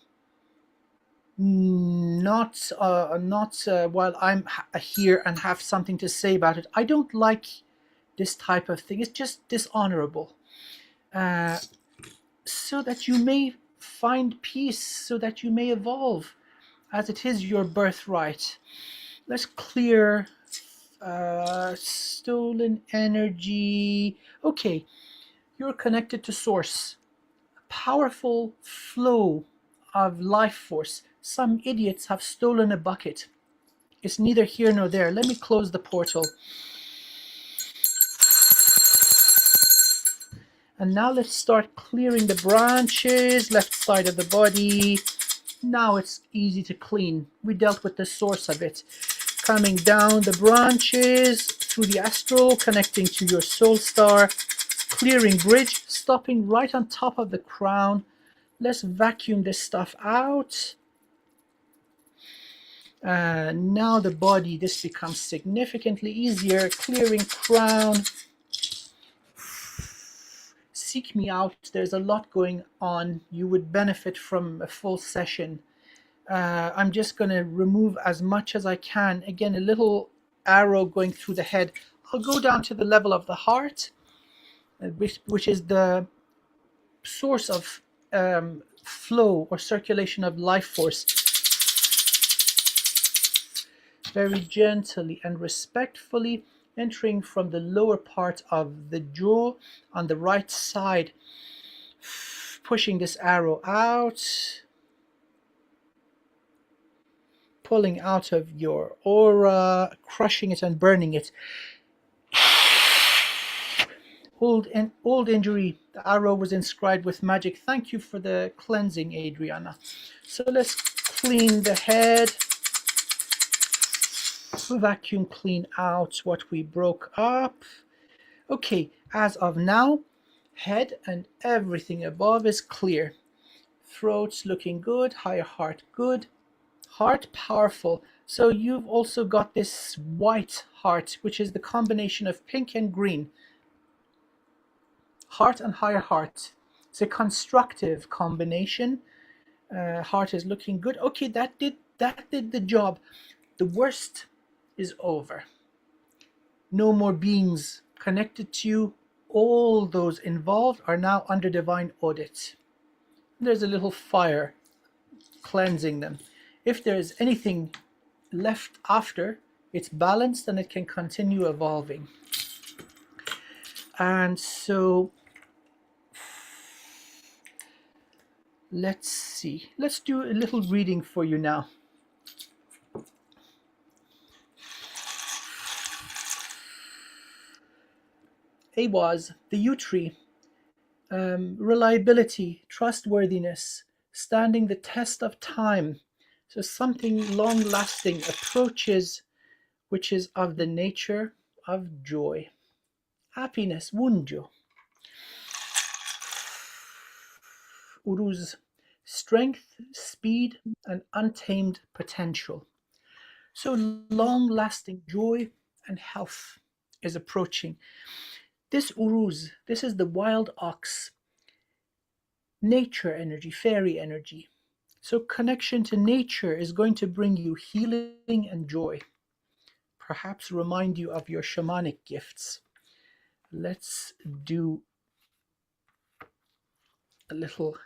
Not while I'm here and have something to say about it. I don't like this type of thing. It's just dishonorable. So that you may find peace, so that you may evolve, as it is your birthright. Let's clear stolen energy. Okay, you're connected to source. Powerful flow of life force. Some idiots have stolen a bucket. It's neither here nor there. Let me close the portal. And now let's start clearing the branches, left side of the body. Now it's easy to clean. We dealt with the source of it. Coming down the branches through the astral, connecting to your soul star. Clearing bridge, stopping right on top of the crown. Let's vacuum this stuff out. Now the body, this becomes significantly easier. Clearing crown. seek me out. There's a lot going on. You would benefit from a full session. I'm just going to remove as much as I can. Again, a little arrow going through the head. I'll go down to the level of the heart, which is the source of flow or circulation of life force. Very gently and respectfully entering from the lower part of the jaw on the right side, pushing this arrow out, pulling out of your aura, crushing it and burning it. Old injury. The arrow was inscribed with magic. Thank you for the cleansing, Adriana. So let's clean the head. Vacuum clean out what we broke up. Okay, as of now, head and everything above is clear. Throat's looking good, higher heart good, heart powerful. So you've also got this white heart, which is the combination of pink and green. Heart and higher heart. It's a constructive combination. Heart is looking good. Okay, that did the job. The worst is over. No more beings connected to you. All those involved are now under divine audit. There's a little fire cleansing them. If there is anything left after, it's balanced and it can continue evolving. And so let's see. Let's do a little reading for you now. Awaz, the yew tree, reliability, trustworthiness, standing the test of time. So something long lasting approaches, which is of the nature of joy. Happiness, wunjo. Uruz, strength, speed, and untamed potential. So long lasting joy and health is approaching. This uruz, this is the wild ox, nature energy, fairy energy. So connection to nature is going to bring you healing and joy. Perhaps remind you of your shamanic gifts. Let's do a little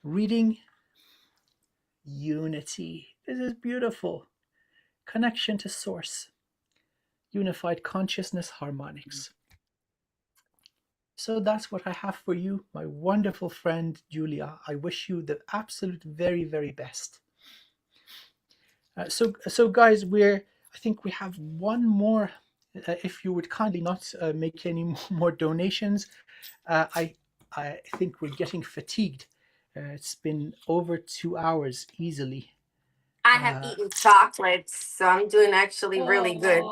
reading. Unity. This is beautiful. Connection to source. Unified consciousness harmonics. So that's what I have for you, my wonderful friend Julia. I wish you the absolute very, very best. So guys, I think we have one more. If you would kindly not make any more donations, I think we're getting fatigued. It's been over 2 hours easily. I have eaten chocolates, so I'm doing actually really good.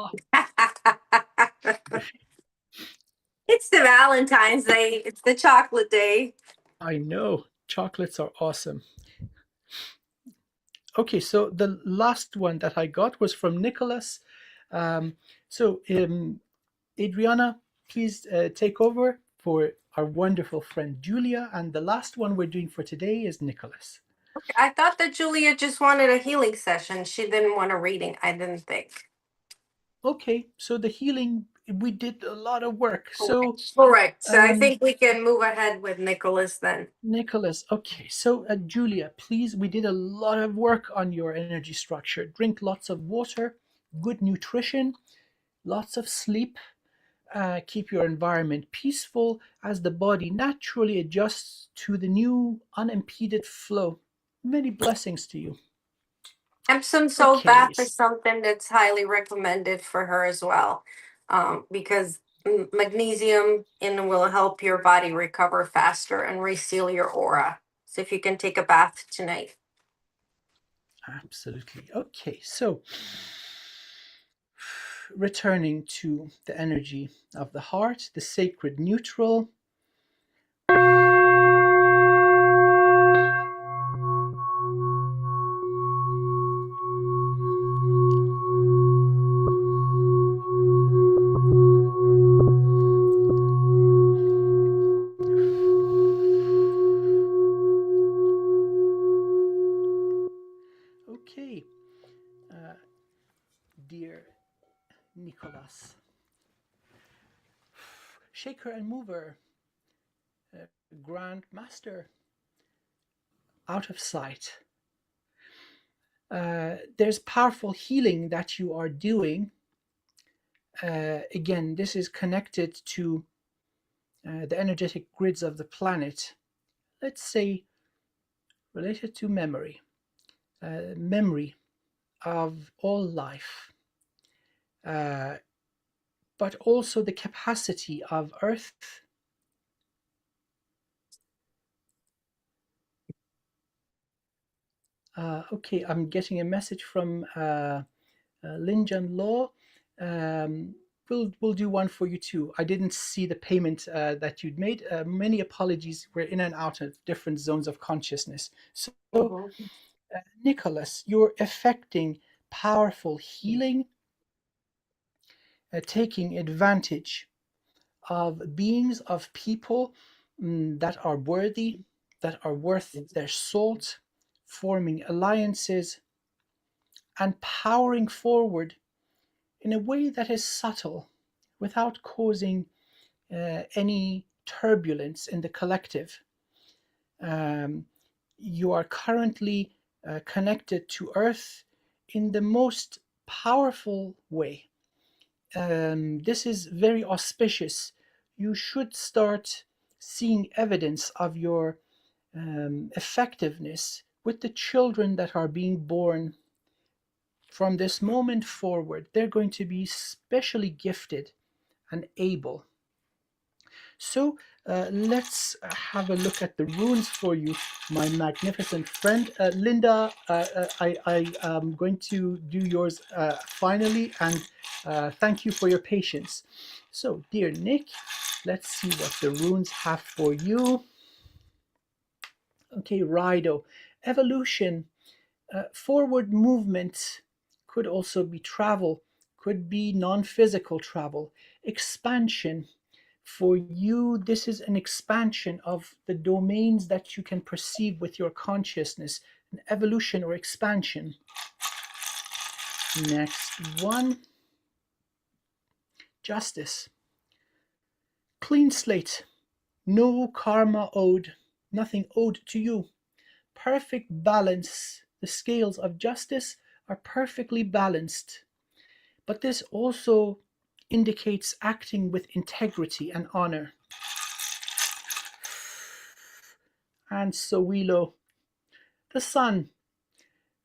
It's the Valentine's Day. It's the chocolate day. I know. Chocolates are awesome. Okay, so the last one that I got was from Nicholas. Adriana, please take over for our wonderful friend Julia. And the last one we're doing for today is Nicholas. Okay, I thought that Julia just wanted a healing session. She didn't want a reading, I didn't think. Okay, so the healing, we did a lot of work. So correct. So I think we can move ahead with Nicholas then. Nicholas, okay. So Julia, please, we did a lot of work on your energy structure. Drink lots of water, good nutrition, lots of sleep. Keep your environment peaceful as the body naturally adjusts to the new unimpeded flow. Many blessings to you. Epsom salt bath is something that's highly recommended for her as well, because magnesium will help your body recover faster and reseal your aura. So if you can take a bath tonight. Absolutely. Okay, so returning to the energy of the heart, the sacred neutral. dear Nicholas. Shaker and mover, Grand Master, out of sight. There's powerful healing that you are doing. Again, this is connected to the energetic grids of the planet. Let's say related to memory, memory of all life, uh, but also the capacity of Earth. Okay, I'm getting a message from Linjan Law. Um, we'll do one for you too. I didn't see the payment that you'd made. Many apologies. We're in and out of different zones of consciousness. So, Mhm. Nicholas, you're affecting powerful healing, taking advantage of beings, of people that are worthy, that are worth their salt, forming alliances, and powering forward in a way that is subtle without causing any turbulence in the collective. Um, you are currently connected to Earth in the most powerful way. This is very auspicious. You should start seeing evidence of your effectiveness with the children that are being born from this moment forward. They're going to be specially gifted and able. So let's have a look at the runes for you, my magnificent friend. Linda, I am going to do yours finally, and thank you for your patience. So, dear Nick, let's see what the runes have for you. Okay, Rido. Evolution, forward movement could also be travel, could be non physical travel. Expansion, for you, this is an expansion of the domains that you can perceive with your consciousness, an evolution or expansion. Next one, justice. Clean slate, no karma owed, nothing owed to you. Perfect balance. The scales of justice are perfectly balanced. But this also indicates acting with integrity and honor. And Sowilo, the sun.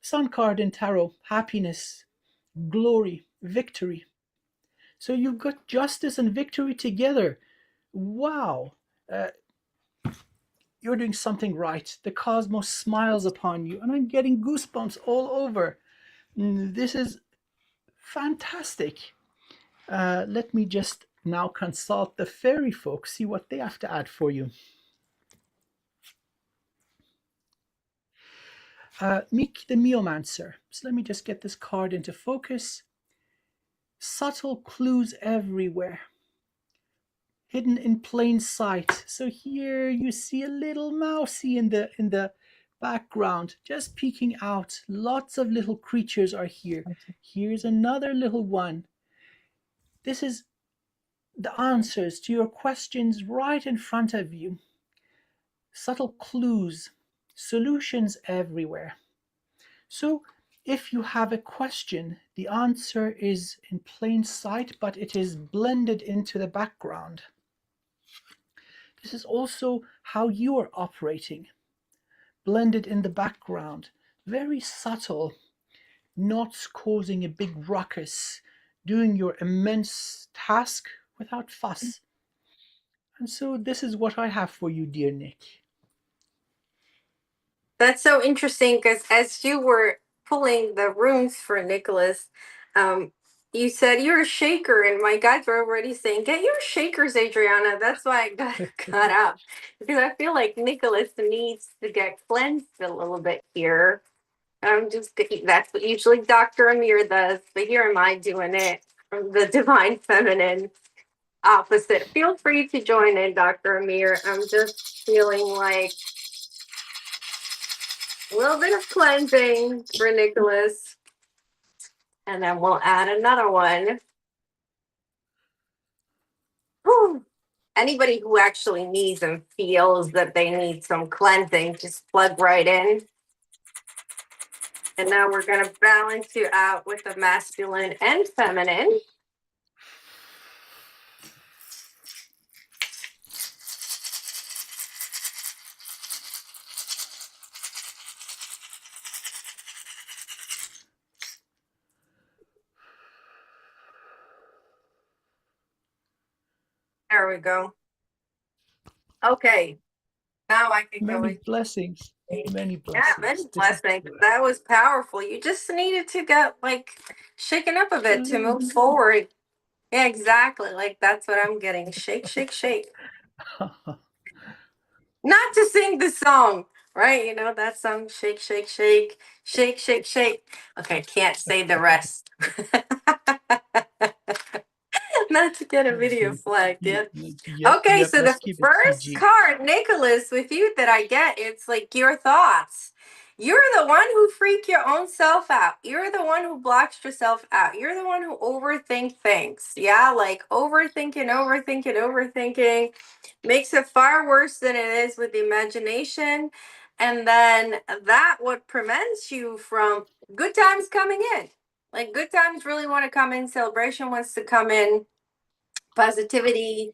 Sun card in tarot, happiness, glory, victory. So you've got justice and victory together. Wow. Uh, you're doing something right. The cosmos smiles upon you, and I'm getting goosebumps all over. This is fantastic. Let me just now consult the fairy folks, see what they have to add for you. Meek the Meomancer. So let me just get this card into focus. Subtle clues everywhere, hidden in plain sight. So here you see a little mousey in the background, just peeking out. Lots of little creatures are here. Here's another little one. This is the answers to your questions right in front of you. Subtle clues, solutions everywhere. So if you have a question, the answer is in plain sight, but it is blended into the background. This is also how you are operating, blended in the background, very subtle, not causing a big ruckus, doing your immense task without fuss. And so this is what I have for you, dear Nick. That's so interesting because as you were pulling the runes for Nicholas, um, you said you're a shaker, and my guides were already saying, "Get your shakers, Adriana." That's why I got up because I feel like Nicholas needs to get cleansed a little bit here. I'm just that's what usually Dr. Amir does, but here am I doing it from the divine feminine opposite. Feel free to join in, Dr. Amir. I'm just feeling like a little bit of cleansing for Nicholas. And then we'll add another one. Whew. Anybody who actually needs and feels that they need some cleansing, just plug right in. And now we're going to balance you out with the masculine and feminine. There we go. Okay, now I can go Many in. blessings. Many Yeah, many blessings. This is blessings. That was powerful. You just needed to get like shaken up a bit to move forward. Yeah, exactly. Like that's what I'm getting. Shake, shake, shake. Not to sing the song, right? You know that song, shake, shake, shake, shake, shake, shake. Okay, can't say the rest. Not to get a video flagged, yeah. Yep, Okay, yep. so Let's the keep it first PG. card, Nicholas, with you that I get, it's like your thoughts. You're the one who freak your own self out. You're the one who blocks yourself out. You're the one who overthink things. Yeah, like overthinking, overthinking, overthinking makes it far worse than it is with the imagination. And then that what prevents you from good times coming in. Like good times really want to come in, celebration wants to come in, positivity,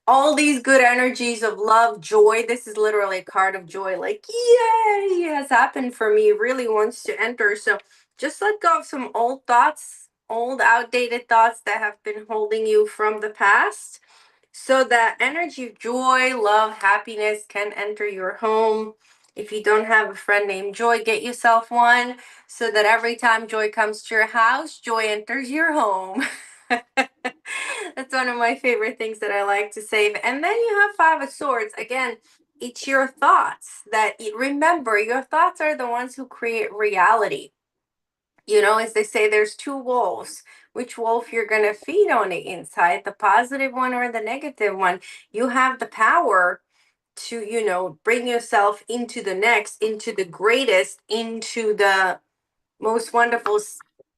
all these good energies of love, joy. This is literally a card of joy. Like, yay, it has happened for me. Really wants to enter. So just let go of some old thoughts, old outdated thoughts that have been holding you from the past. So that energy of joy, love, happiness can enter your home. If you don't have a friend named Joy, get yourself one so that every time joy comes to your house, joy enters your home. That's one of my favorite things that I like to save. And then you have Five of Swords. Again, it's your thoughts that remember, your thoughts are the ones who create reality. You know, as they say, there's two wolves. Which wolf you're going to feed on the inside, the positive one or the negative one? You have the power to, you know, bring yourself into the next, into the greatest, into the most wonderful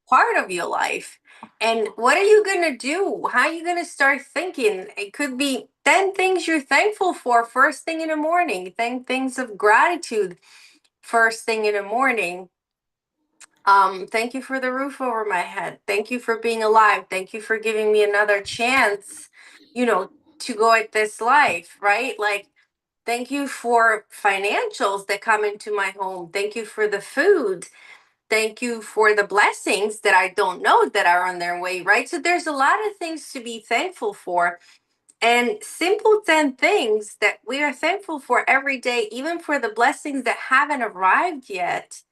part of your life. And what are you going to do? How are you going to start thinking? It could be 10 things you're thankful for first thing in the morning, 10 things of gratitude first thing in the morning. Thank you for the roof over my head. Thank you for being alive. Thank you for giving me another chance, you know, to go at this life, right? Like, thank you for financials that come into my home. Thank you for the food. Thank you for the blessings that I don't know that are on their way, right? So there's a lot of things to be thankful for. And simple 10 things that we are thankful for every day, even for the blessings that haven't arrived yet,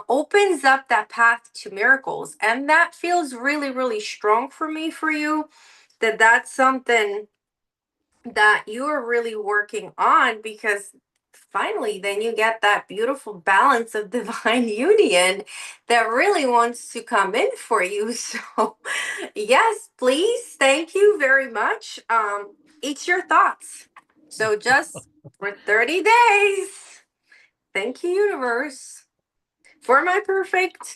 opens up that path to miracles. And that feels really, really strong for me, for you, that that's something that you are really working on, because finally then you get that beautiful balance of divine union that really wants to come in for you. So yes, please, thank you very much. It's your thoughts. So just for 30 days, thank you, universe, for my perfect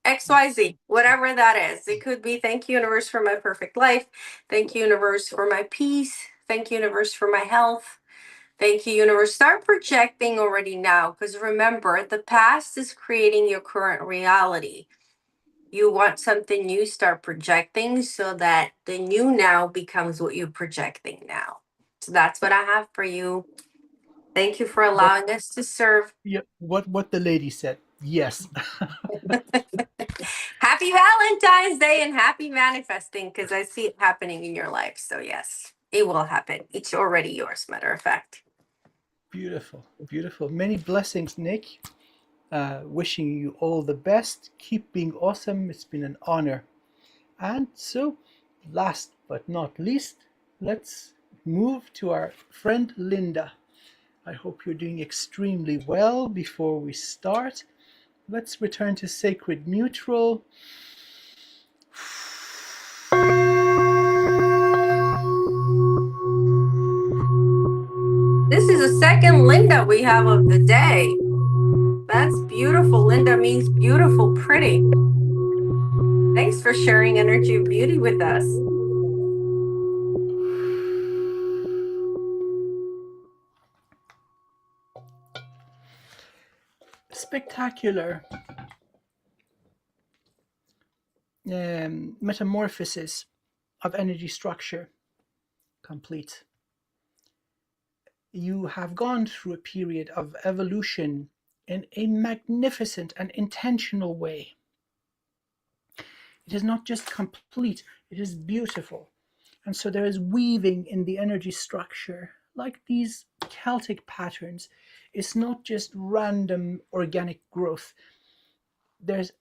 XYZ, whatever that is. It could be thank you, universe, for my perfect life. Thank you, universe, for my peace. Thank you, universe, for my health. Thank you, universe. Start projecting already now, because remember, the past is creating your current reality. You want something new, start projecting so that the new now becomes what you're projecting now. So that's what I have for you. Thank you for What? allowing us to serve. Yeah. What the lady said. Yes. Happy Valentine's Day and happy manifesting, because I see it happening in your life. So, yes, it will happen. It's already yours, matter of fact. Beautiful. Beautiful. Many blessings, Nick. Wishing you all the best. Keep being awesome. It's been an honor. And so, last but not least, let's move to our friend Linda. I hope you're doing extremely well. Before we start, let's return to sacred neutral. This is the second Linda we have of the day. That's beautiful. Linda means beautiful, pretty. Thanks for sharing energy of beauty with us. Spectacular metamorphosis of energy structure complete. You have gone through a period of evolution in a magnificent and intentional way. It is not just complete, it is beautiful. And so there is weaving in the energy structure, like these Celtic patterns. It's not just random organic growth. There's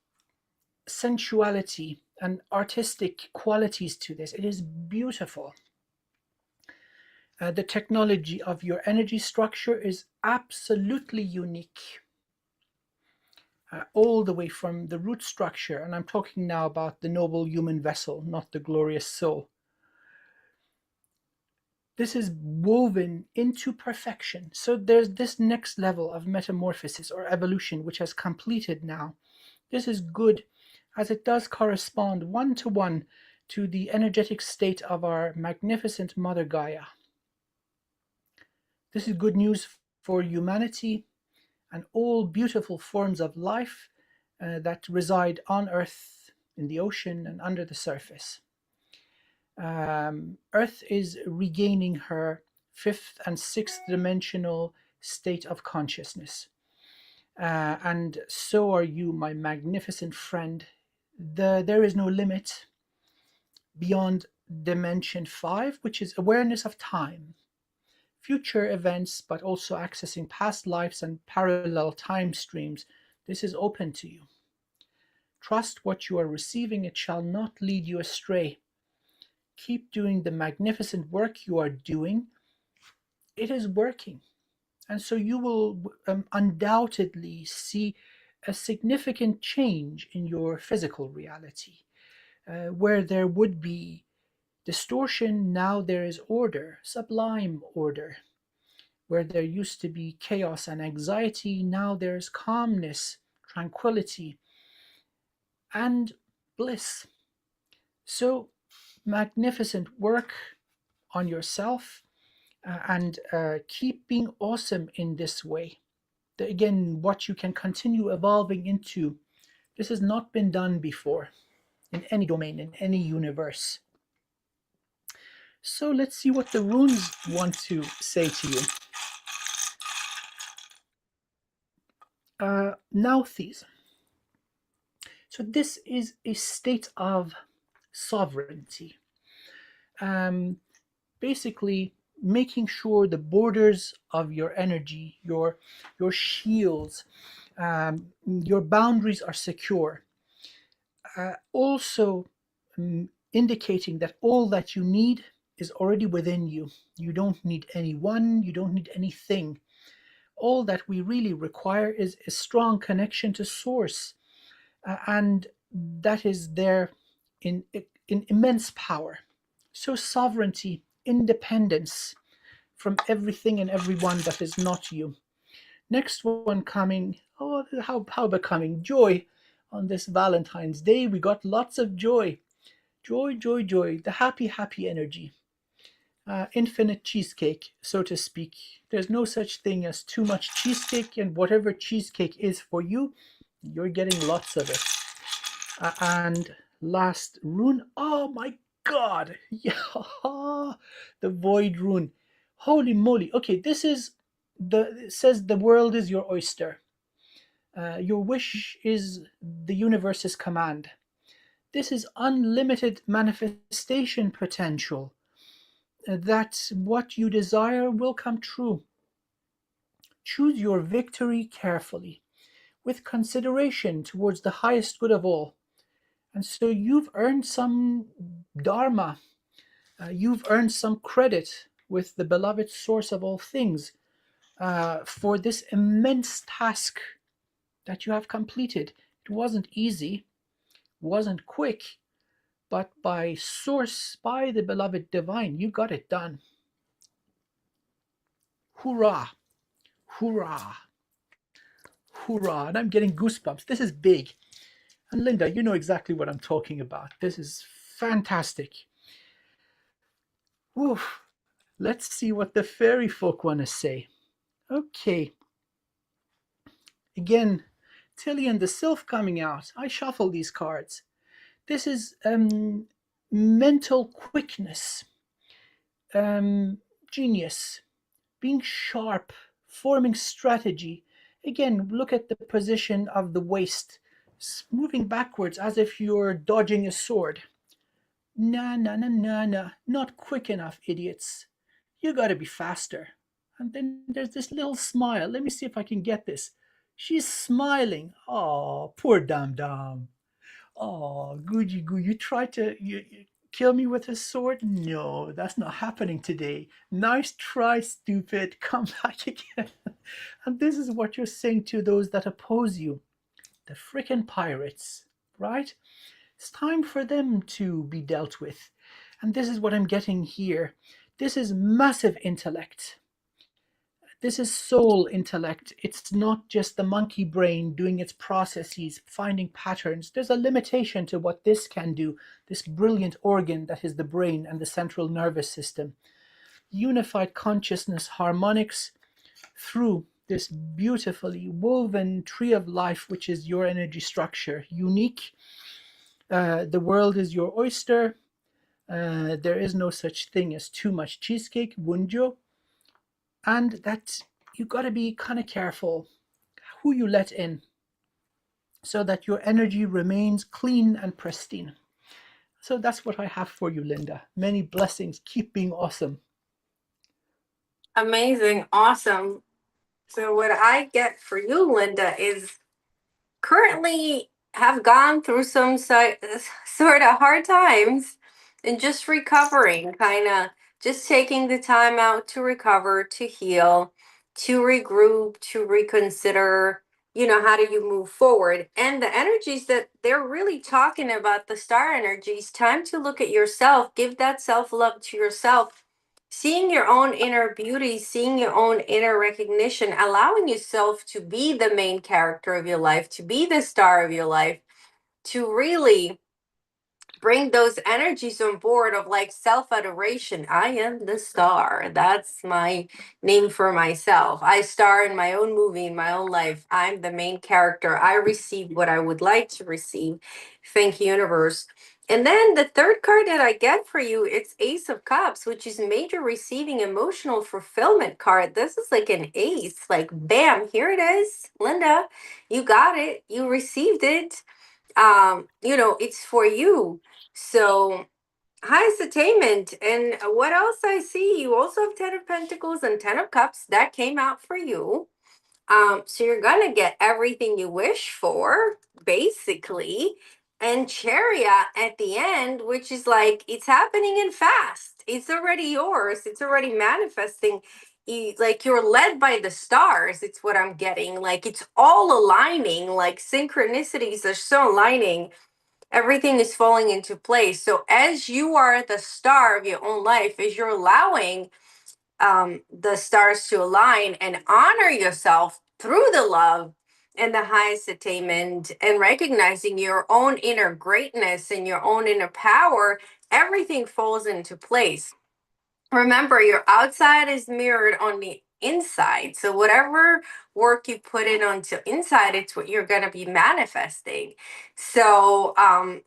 sensuality and artistic qualities to this. It is beautiful. The technology of your energy structure is absolutely unique, all the way from the root structure, and I'm talking now about the noble human vessel, not the glorious soul. This is woven into perfection. So there's this next level of metamorphosis or evolution which has completed now. This is good, as it does correspond one to one to the energetic state of our magnificent Mother Gaia. This is good news for humanity and all beautiful forms of life that reside on Earth, in the ocean, and under the surface. Earth is regaining her fifth and sixth dimensional state of consciousness. And so are you, my magnificent friend. There is no limit beyond dimension 5, which is awareness of time, future events, but also accessing past lives and parallel time streams. This is open to you. Trust what you are receiving, it shall not lead you astray. Keep doing the magnificent work you are doing. It is working. And so you will undoubtedly see a significant change in your physical reality. Where there would be distortion, now there is order, sublime order. Where there used to be chaos and anxiety, now there's calmness, tranquility, and bliss. So, magnificent work on yourself and keep being awesome in this way. Again, what you can continue evolving into. This has not been done before in any domain, in any universe. So let's see what the runes want to say to you. Nauthies. So this is a state of sovereignty. Um, Basically, making sure the borders of your energy, your shields, your boundaries are secure. Also, indicating that all that you need is already within you. You don't need anyone, you don't need anything. All that we really require is a strong connection to Source, and that is there in immense power. So, sovereignty, independence from everything and everyone that is not you. Next one coming, oh, how becoming joy on this Valentine's Day. We got lots of joy. Joy, joy, joy, the happy, happy energy. Infinite cheesecake, so to speak. There's no such thing as too much cheesecake, and whatever cheesecake is for you, you're getting lots of it. And last rune, oh my god, yeah, the void rune. Holy moly. Okay, this is it says the world is your oyster. Your wish is the universe's command. This is unlimited manifestation potential. That what you desire will come true. Choose your victory carefully, with consideration towards the highest good of all. And so you've earned some dharma, you've earned some credit with the beloved source of all things for this immense task that you have completed. It wasn't easy, wasn't quick, but by source, by the beloved divine, you got it done. Hoorah! Hoorah! Hoorah! And I'm getting goosebumps. This is big. And Linda, you know exactly what I'm talking about. This is fantastic. Oof. Let's see what the fairy folk want to say. Okay, again, Tilly and the Sylph coming out. I shuffle these cards. This is mental quickness, um, genius, being sharp, forming strategy. Again, look at the position of the waist, moving backwards as if you're dodging a sword. Nah, nah, nah, nah, nah, not quick enough, idiots. You gotta be faster. And then there's this little smile. Let me see if I can get this. She's smiling. Oh, poor Dum Dum. Oh, Guji Goo, you tried to kill me with a sword? No, that's not happening today. Nice try, stupid. Come back again. And this is what you're saying to those that oppose you. The frickin' pirates, right? It's time for them to be dealt with. And this is what I'm getting here. This is massive intellect. This is soul intellect. It's not just the monkey brain doing its processes, finding patterns. There's a limitation to what this can do, this brilliant organ that is the brain and the central nervous system. Unified consciousness harmonics through this beautifully woven tree of life, which is your energy structure. Unique. The world is your oyster. There is no such thing as too much cheesecake, Bunjo. And that you got to be kind of careful who you let in so that your energy remains clean and pristine. So that's what I have for you, Linda. Many blessings. Keep being awesome. Amazing. Awesome. So, what I get for you, Linda, is currently have gone through some sort of hard times and just recovering, kind of just taking the time out to recover, to heal, to regroup, to reconsider, how do you move forward? And the energies that they're really talking about, the star energies, time to look at yourself, give that self love to yourself, seeing your own inner beauty, seeing your own inner recognition, allowing yourself to be the main character of your life, to be the star of your life, to really bring those energies on board of like self adoration. I am the star. That's my name for myself. I star in my own movie, in my own life. I'm the main character. I receive what I would like to receive. Thank you, universe. And then the third card that I get for you, it's Ace of Cups, which is major receiving emotional fulfillment card. This is like an ace, like bam, here it is. Linda, you got it. You received it. It's for you. So highest attainment. And what else I see? You also have 10 of Pentacles and 10 of Cups. That came out for you. So you're gonna get everything you wish for, basically. And Chariot at the end, which is like it's happening in fast. It's already yours. It's already manifesting. Like you're led by the stars. It's what I'm getting. Like it's all aligning. Like synchronicities are so aligning, everything is falling into place. So as you are the star of your own life, as you're allowing the stars to align and honor yourself through the love and the highest attainment and recognizing your own inner greatness and your own inner power, everything falls into place. Remember, your outside is mirrored on the inside. So whatever work you put in onto inside, it's what you're going to be manifesting. So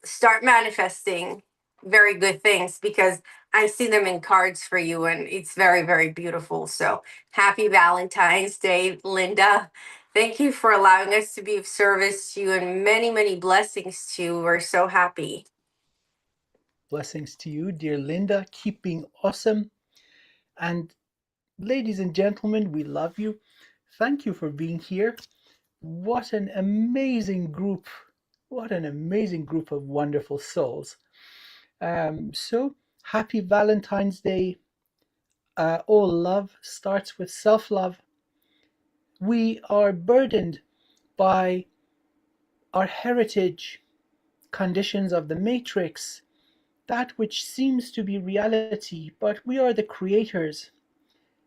start manifesting very good things, because I see them in cards for you and it's very, very beautiful. So happy Valentine's Day, Linda. Thank you for allowing us to be of service to you, and many, many blessings to you. We're so happy. Blessings to you, dear Linda. Keep being awesome. And ladies and gentlemen, we love you. Thank you for being here. What an amazing group. What an amazing group of wonderful souls. So, happy Valentine's Day. All love starts with self love. We are burdened by our heritage, conditions of the matrix, that which seems to be reality, but we are the creators.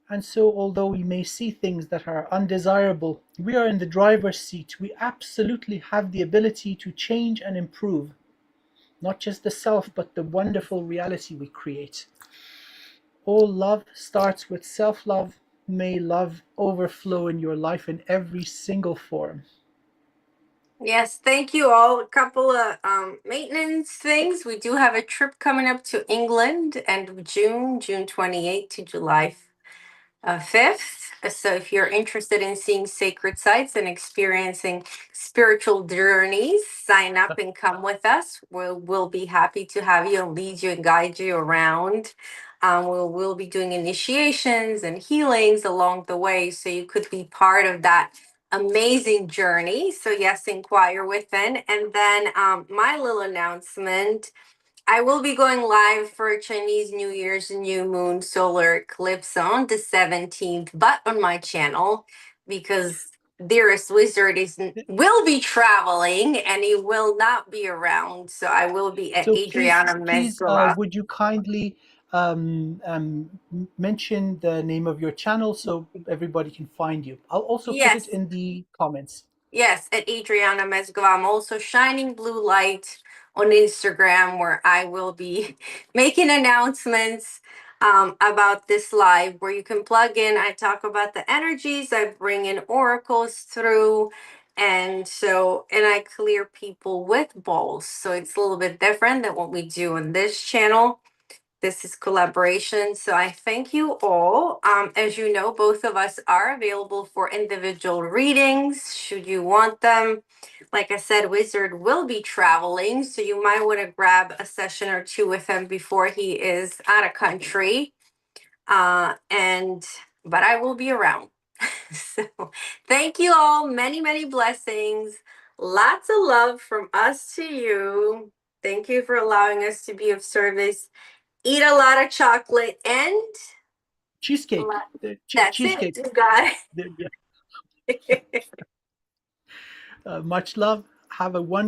And so, although we may see things that are undesirable, we are in the driver's seat. We absolutely have the ability to change and improve, not just the self, but the wonderful reality we create. All love starts with self love. May love overflow in your life in every single form. Yes, thank you all. A couple of maintenance things. We do have a trip coming up to England end of June, June 28th to July 5th. So if you're interested in seeing sacred sites and experiencing spiritual journeys, sign up and come with us. We'll be happy to have you and lead you and guide you around. We'll be doing initiations and healings along the way, so you could be part of that amazing journey. So yes, inquire within. And then my little announcement, I will be going live for Chinese New Year's new moon solar eclipse on the 17th, but on my channel, because dearest wizard will be traveling and he will not be around. So I will be at So Adriana please, Mezgova. would you kindly mention the name of your channel so everybody can find you? I'll also put it Yes. in the comments. Yes, at Adriana Mezgova. I'm also shining blue light on Instagram, where I will be making announcements about this live, where you can plug in. I talk about the energies, I bring in oracles through, and I clear people with bowls. So it's a little bit different than what we do on this channel. This is collaboration. So I thank you all. As you know, both of us are available for individual readings should you want them. Like I said, Wizard will be traveling, so you might want to grab a session or two with him before he is out of country. And but I will be around. So thank you all. Many, many blessings. Lots of love from us to you. Thank you for allowing us to be of service. Eat a lot of chocolate and Cheesecake. that's it. Cheesecake. You got Yeah. it. Much love. Have a wonderful